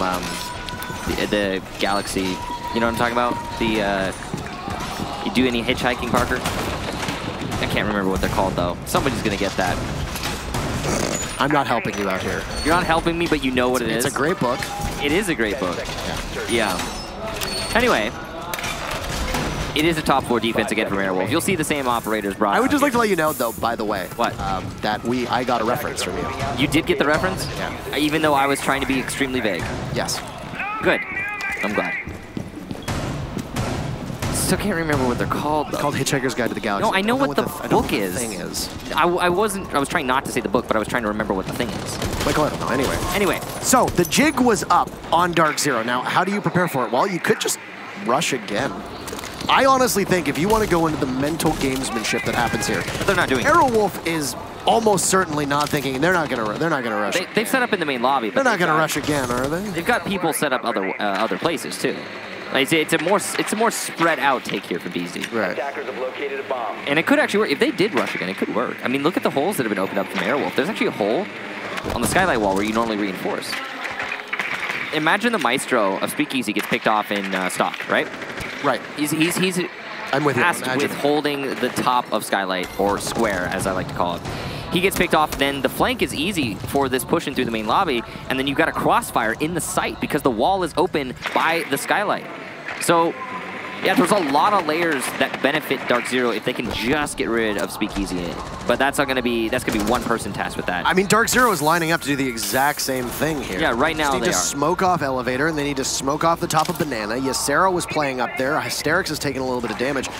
the Galaxy. You know what I'm talking about? You do any hitchhiking, Parker? I can't remember what they're called, though. Somebody's going to get that. I'm not helping you out here. You're not helping me, but you know what it is. It's a great book. It is a great book. Yeah. Anyway, it is a top 4 defense again from Aerowolf. You'll see the same operators brought I would just like to let you know, though, by the way, what? That I got a reference from you. You did get the reference? Yeah. Even though I was trying to be extremely vague? Yes. Good. I'm glad. Still can't remember what they're called, though. It's called Hitchhiker's Guide to the Galaxy. No, I know what the book is. Thing is. I was trying not to say the book, but I was trying to remember what the thing is. Michael, I don't know. Anyway. So, the jig was up on DarkZero. Now, how do you prepare for it? Well, you could just rush again. I honestly think if you want to go into the mental gamesmanship that happens here, they're not doing Aerowolf is almost certainly not thinking they're not going to rush. They've set up in the main lobby, but they're not going to rush again, are they? They've got people set up other places too. Like, it's a more spread out take here for BZ. Right. Attackers have located a bomb. And it could actually work. If they did rush again, it could work. I mean, look at the holes that have been opened up from Aerowolf. There's actually a hole on the skylight wall where you normally reinforce. Imagine the maestro of Speakeasy gets picked off in stock, right? Right. He's I'm with you. tasked with holding the top of skylight, or square, as I like to call it. He gets picked off, then the flank is easy for this push in through the main lobby, and then you've got a crossfire in the site because the wall is open by the skylight. So, yeah, there's a lot of layers that benefit DarkZero if they can just get rid of Speakeasy. But that's gonna be one person tasked with that. I mean, DarkZero is lining up to do the exact same thing here. Yeah, right now they need to smoke off Elevator, and they need to smoke off the top of Banana. Ysera was playing up there. Hysterix has taken a little bit of damage.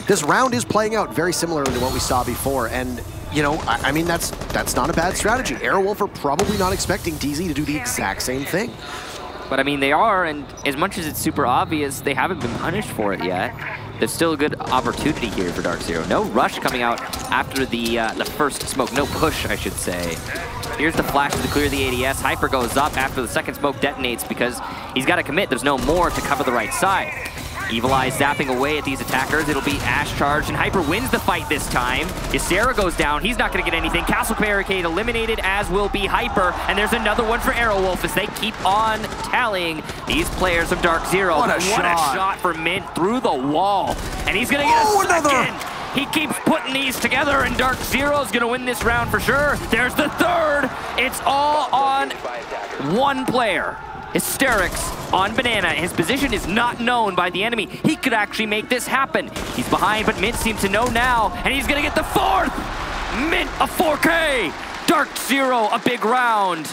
This round is playing out very similar to what we saw before, and you know, I mean, that's not a bad strategy. Aerowolf are probably not expecting DZ to do the exact same thing. But I mean, they are, and as much as it's super obvious, they haven't been punished for it yet. There's still a good opportunity here for DarkZero. No rush coming out after the first smoke. No push, I should say. Here's the flash to clear the ADS. Hyper goes up after the second smoke detonates because he's got to commit. There's no more to cover the right side. Evil Eye zapping away at these attackers. It'll be Ash charged, and Hyper wins the fight this time. Ysera goes down. He's not going to get anything. Castle Barricade eliminated, as will be Hyper. And there's another one for Aerowolf as they keep on tallying these players of DarkZero. What a shot for Mint through the wall. And he's going to get a second. He keeps putting these together, and DarkZero's going to win this round for sure. There's the third. It's all on one player. Hysterics on Banana. His position is not known by the enemy. He could actually make this happen. He's behind, but Mint seems to know now, and he's gonna get the fourth! Mint a 4K! DarkZero a big round.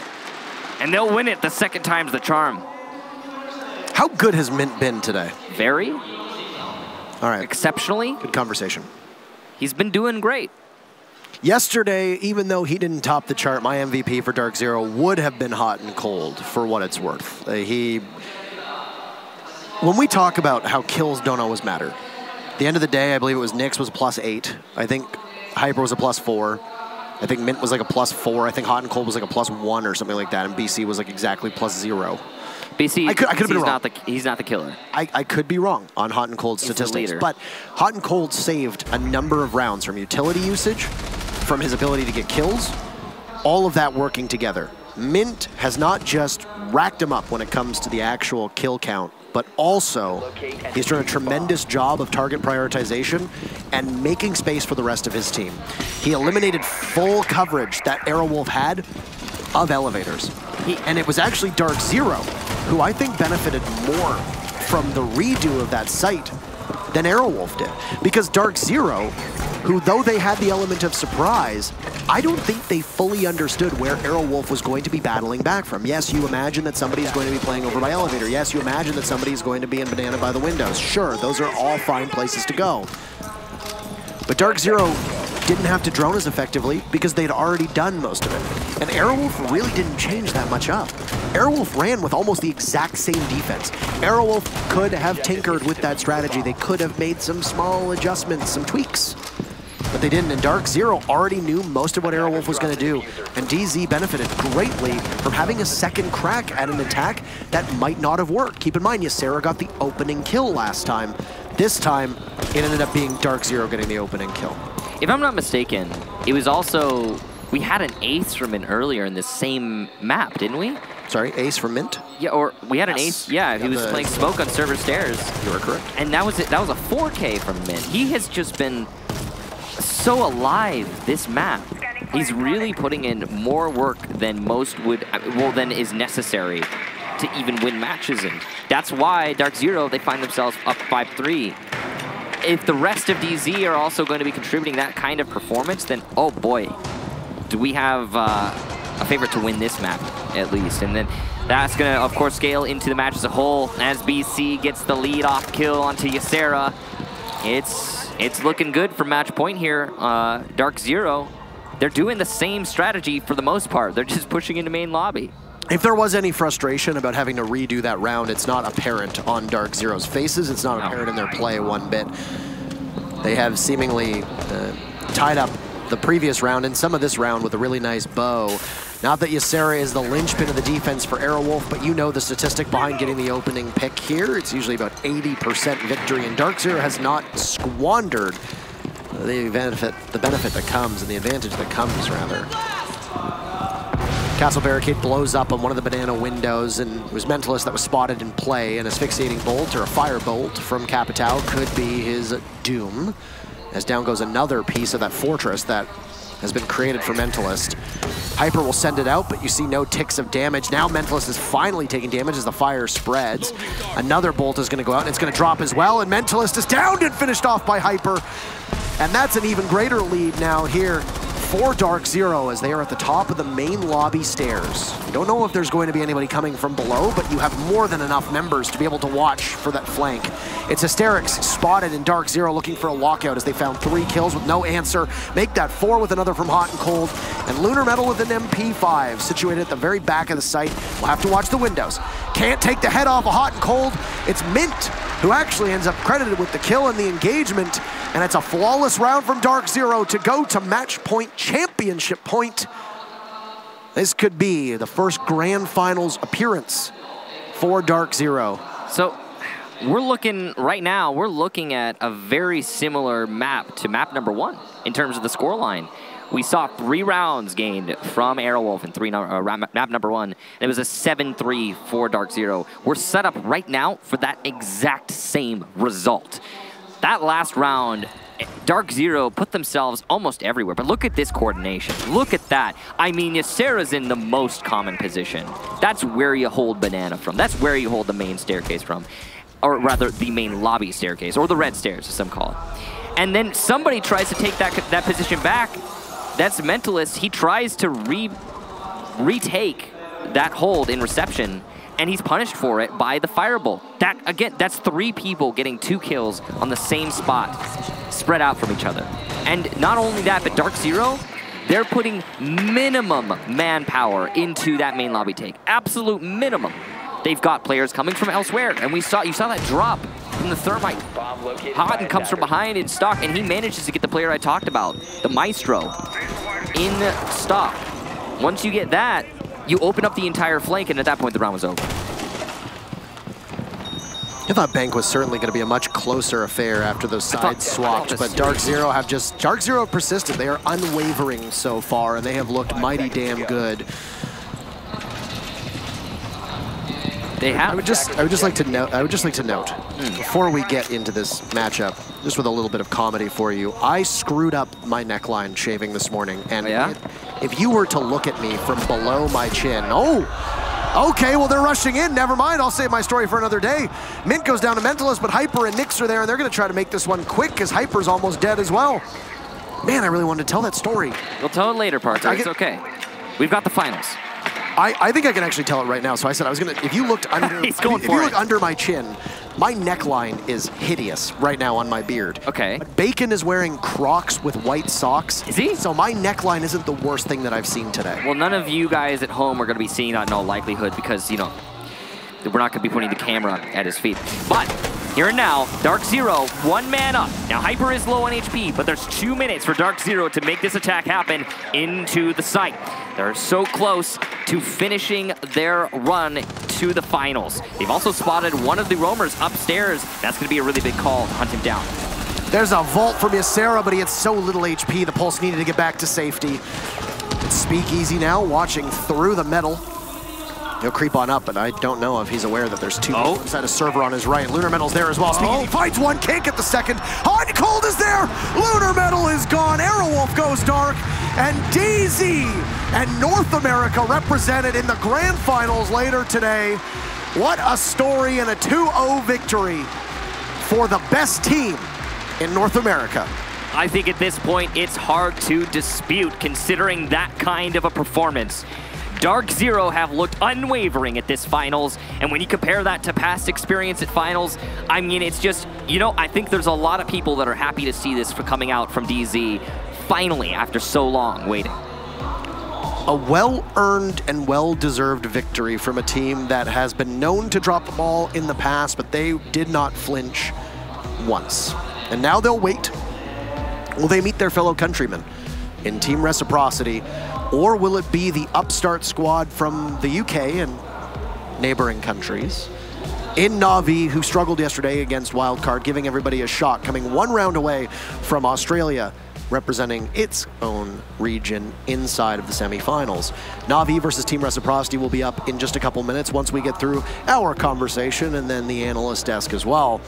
And they'll win it the second time's the charm. How good has Mint been today? Very. All right. Exceptionally. Good conversation. He's been doing great. Yesterday, even though he didn't top the chart, my MVP for DarkZero would have been Hot and Cold, for what it's worth. When we talk about how kills don't always matter, at the end of the day, I believe it was Nyx was a +8. I think Hyper was a +4. I think Mint was like a +4. I think Hot and Cold was like a +1 or something like that, and BC was like exactly +0. BC, I could have been wrong. He's not the killer. I could be wrong on Hot and Cold statistics, but Hot and Cold saved a number of rounds from utility usage, from his ability to get kills, all of that working together. Mint has not just racked him up when it comes to the actual kill count, but also he's done a tremendous job of target prioritization and making space for the rest of his team. He eliminated full coverage that Aerowolf had of elevators. And it was actually DarkZero who I think benefited more from the redo of that site than Aerowolf did. Because DarkZero, who though they had the element of surprise, I don't think they fully understood where Aerowolf was going to be battling back from. Yes, you imagine that somebody's going to be playing over by elevator. Yes, you imagine that somebody's going to be in banana by the windows. Sure, those are all fine places to go. But DarkZero didn't have to drone as effectively because they'd already done most of it. And Aerowolf really didn't change that much up. Aerowolf ran with almost the exact same defense. Aerowolf could have tinkered with that strategy. They could have made some small adjustments, some tweaks. But they didn't, and DarkZero already knew most of what Aerowolf was going to do, and DZ benefited greatly from having a second crack at an attack that might not have worked. Keep in mind, Ysera got the opening kill last time. This time, it ended up being DarkZero getting the opening kill. If I'm not mistaken, it was also, we had an ace from Mint earlier in this same map, didn't we? Sorry, ace from Mint? Yeah, or we had an ace, yeah, he was playing smoke on server stairs. You are correct. And that was it, that was a 4K from Mint. He has just been so alive this map. He's really putting in more work than most would, well, than is necessary to even win matches in. That's why DarkZero, they find themselves up 5-3. If the rest of DZ are also going to be contributing that kind of performance, then oh boy, do we have a favorite to win this map at least. And then that's going to, of course, scale into the match as a whole as BC gets the lead off kill onto Ysera. It's looking good for match point here. DarkZero, they're doing the same strategy for the most part. They're just pushing into main lobby. If there was any frustration about having to redo that round, it's not apparent on DarkZero's faces. It's not apparent in their play one bit. They have seemingly tied up the previous round and some of this round with a really nice bow. Not that Ysera is the linchpin of the defense for Aerowolf, but you know the statistic behind getting the opening pick here. It's usually about 80% victory, and DarkZero has not squandered the benefit that comes, and the advantage that comes, rather. Castle Barricade blows up on one of the banana windows, and it was Mentalist that was spotted in play. An asphyxiating bolt or a fire bolt from Capitao could be his doom, as down goes another piece of that fortress that has been created for Mentalist. Hyper will send it out, but you see no ticks of damage. Now Mentalist is finally taking damage as the fire spreads. Another bolt is going to go out, and it's going to drop as well, and Mentalist is downed and finished off by Hyper. And that's an even greater lead now here for DarkZero as they are at the top of the main lobby stairs. You don't know if there's going to be anybody coming from below, but you have more than enough members to be able to watch for that flank. It's Hysterics spotted in DarkZero looking for a lockout as they found 3 kills with no answer. Make that 4 with another from Hot and Cold. And Lunar Metal with an MP5 situated at the very back of the site. We'll have to watch the windows. Can't take the head off of Hot and Cold. It's Mint who actually ends up credited with the kill and the engagement. And it's a flawless round from DarkZero to go to match point, championship point. This could be the first grand finals appearance for DarkZero. So we're looking, right now, we're looking at a very similar map to map number 1 in terms of the scoreline. We saw 3 rounds gained from Aerowolf in map number 1, and it was a 7-3 for DarkZero. We're set up right now for that exact same result. That last round, DarkZero put themselves almost everywhere, but look at this coordination. Look at that. I mean, Ysera's in the most common position. That's where you hold banana from. That's where you hold the main staircase from. Or rather, the main lobby staircase, or the red stairs, as some call it. And then somebody tries to take that position back. That's Mentalist. He tries to retake that hold in reception, and he's punished for it by the Firebolt. That, again, that's 3 people getting 2 kills on the same spot, spread out from each other. And not only that, but DarkZero, they're putting minimum manpower into that main lobby take. Absolute minimum. They've got players coming from elsewhere, and you saw that drop from the Thermite. Houghton comes from behind in stock, and he manages to get the player I talked about, the Maestro, in stock. Once you get that, you open up the entire flank, and at that point, the round was over. I thought Bank was certainly going to be a much closer affair after those sides swapped, but DarkZero persisted. They are unwavering so far, and they have looked mighty damn good. They have. I would just like to note before we get into this matchup, just with a little bit of comedy for you, I screwed up my neckline shaving this morning, and if you were to look at me from below my chin, okay, well, they're rushing in. Never mind. I'll save my story for another day. Mint goes down to Mentalist, but Hyper and Nyx are there, and they're going to try to make this one quick because Hyper's almost dead as well. Man, I really wanted to tell that story. We'll tell it later, Parker. It's okay. We've got the finals. I think I can actually tell it right now. So I said I was going to, if you looked under, if you look under my chin, my neckline is hideous right now on my beard. Okay. But Bacon is wearing Crocs with white socks. Is he? So my neckline isn't the worst thing that I've seen today. Well, none of you guys at home are going to be seeing that in all likelihood because, you know, we're not going to be putting the camera at his feet. But here and now, DarkZero, 1 man up. Now, Hyper is low on HP, but there's 2 minutes for DarkZero to make this attack happen into the site. They're so close to finishing their run to the finals. They've also spotted one of the roamers upstairs. That's going to be a really big call to hunt him down. There's a vault from Ysera, but he had so little HP, the Pulse needed to get back to safety. Speakeasy now, watching through the metal. He'll creep on up, but I don't know if he's aware that there's 2 inside a server on his right. Lunar Metal's there as well. Speakeasy finds one, can't get the second. Hot and Cold is there! Lunar Metal is gone. Aerowolf goes dark. And DZ and North America represented in the grand finals later today. What a story and a 2-0 victory for the best team in North America. I think at this point, it's hard to dispute considering that kind of a performance. DarkZero have looked unwavering at this finals, and when you compare that to past experience at finals, I mean, it's just, you know, I think there's a lot of people that are happy to see this coming out from DZ finally after so long waiting. A well-earned and well-deserved victory from a team that has been known to drop the ball in the past, but they did not flinch once. And now they'll wait. Will they meet their fellow countrymen in Team Reciprocity, or will it be the upstart squad from the UK and neighboring countries in Na'Vi, who struggled yesterday against Wildcard, giving everybody a shot, coming 1 round away from Australia, representing its own region inside of the semifinals. Na'Vi versus Team Reciprocity will be up in just a couple minutes once we get through our conversation and then the analyst desk as well.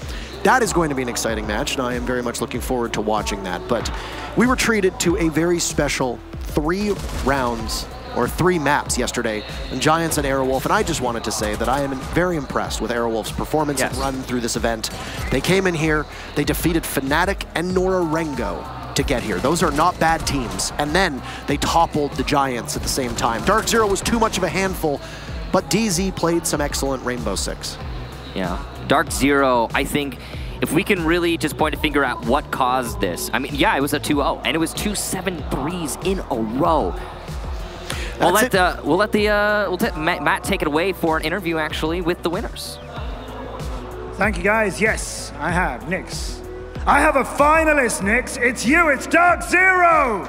That is going to be an exciting match, and I am very much looking forward to watching that. But we were treated to a very special 3 rounds or 3 maps yesterday in Giants and Aerowolf, and I just wanted to say that I am very impressed with Aerowolf's performance and run through this event. They came in here, they defeated Fnatic and Norarengo to get here. Those are not bad teams. And then they toppled the Giants at the same time. DarkZero was too much of a handful, but DZ played some excellent Rainbow Six. Yeah, DarkZero, I think, if we can really just point a finger at what caused this. I mean, yeah, it was a 2-0, and it was 2 7-3s in a row. We'll let Matt take it away for an interview, actually, with the winners. Thank you, guys. Yes, I have. Nyx. I have a finalist, Nyx. It's you. It's DarkZero.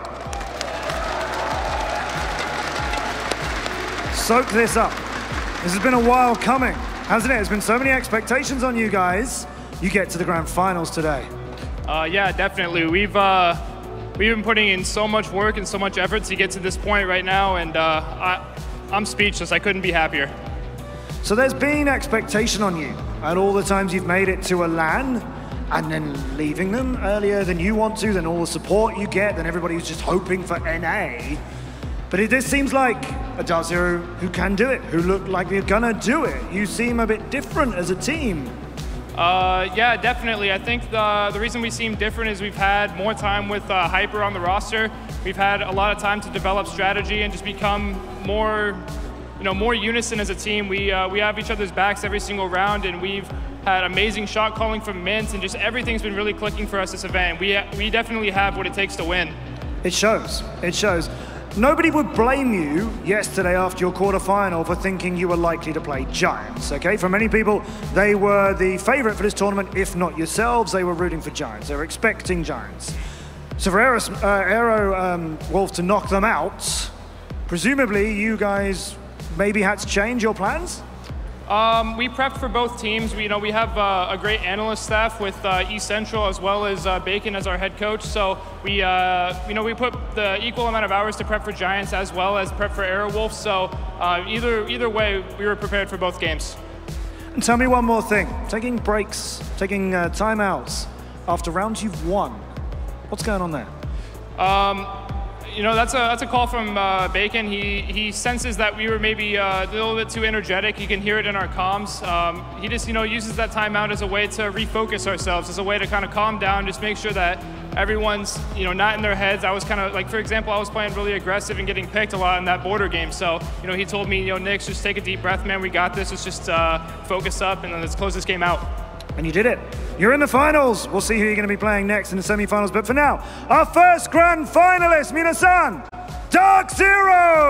Soak this up. This has been a while coming, hasn't it? There's been so many expectations on you guys. You get to the grand finals today. Yeah, definitely. We've been putting in so much work and so much effort to get to this point right now, and I'm speechless. I couldn't be happier. So there's been expectation on you at all the times you've made it to a LAN, and then leaving them earlier than you want to, then all the support you get, then everybody who's just hoping for NA. But this seems like a DarkZero who can do it, who look like they're gonna do it. You seem a bit different as a team. Yeah, definitely. I think the reason we seem different is we've had more time with Hyper on the roster. We've had a lot of time to develop strategy and just become more, more unison as a team. We have each other's backs every single round, and we've had amazing shot calling from Mint, and just everything's been really clicking for us this event. We definitely have what it takes to win. It shows. It shows. Nobody would blame you yesterday after your quarterfinal for thinking you were likely to play Giants, okay? For many people, they were the favorite for this tournament, if not yourselves. They were rooting for Giants. They were expecting Giants. So for Aerowolf to knock them out, presumably you guys maybe had to change your plans? We prepped for both teams. We have a great analyst staff with East Central as well as Bacon as our head coach. So we put the equal amount of hours to prep for Giants as well as prep for Aerowolf. So either way, we were prepared for both games. And tell me one more thing. Taking breaks, taking timeouts after rounds you've won. What's going on there? You know, that's a call from Bacon. He senses that we were maybe a little bit too energetic. You can hear it in our comms. He just, uses that timeout as a way to refocus ourselves, as a way to kind of calm down, just make sure that everyone's, not in their heads. I was kind of, like, for example, I was playing really aggressive and getting picked a lot in that border game. So, he told me, Nix, just take a deep breath, man. We got this. Let's just focus up and then let's close this game out. And you did it. You're in the finals. We'll see who you're going to be playing next in the semifinals. But for now, our first grand finalist, minasan, DarkZero!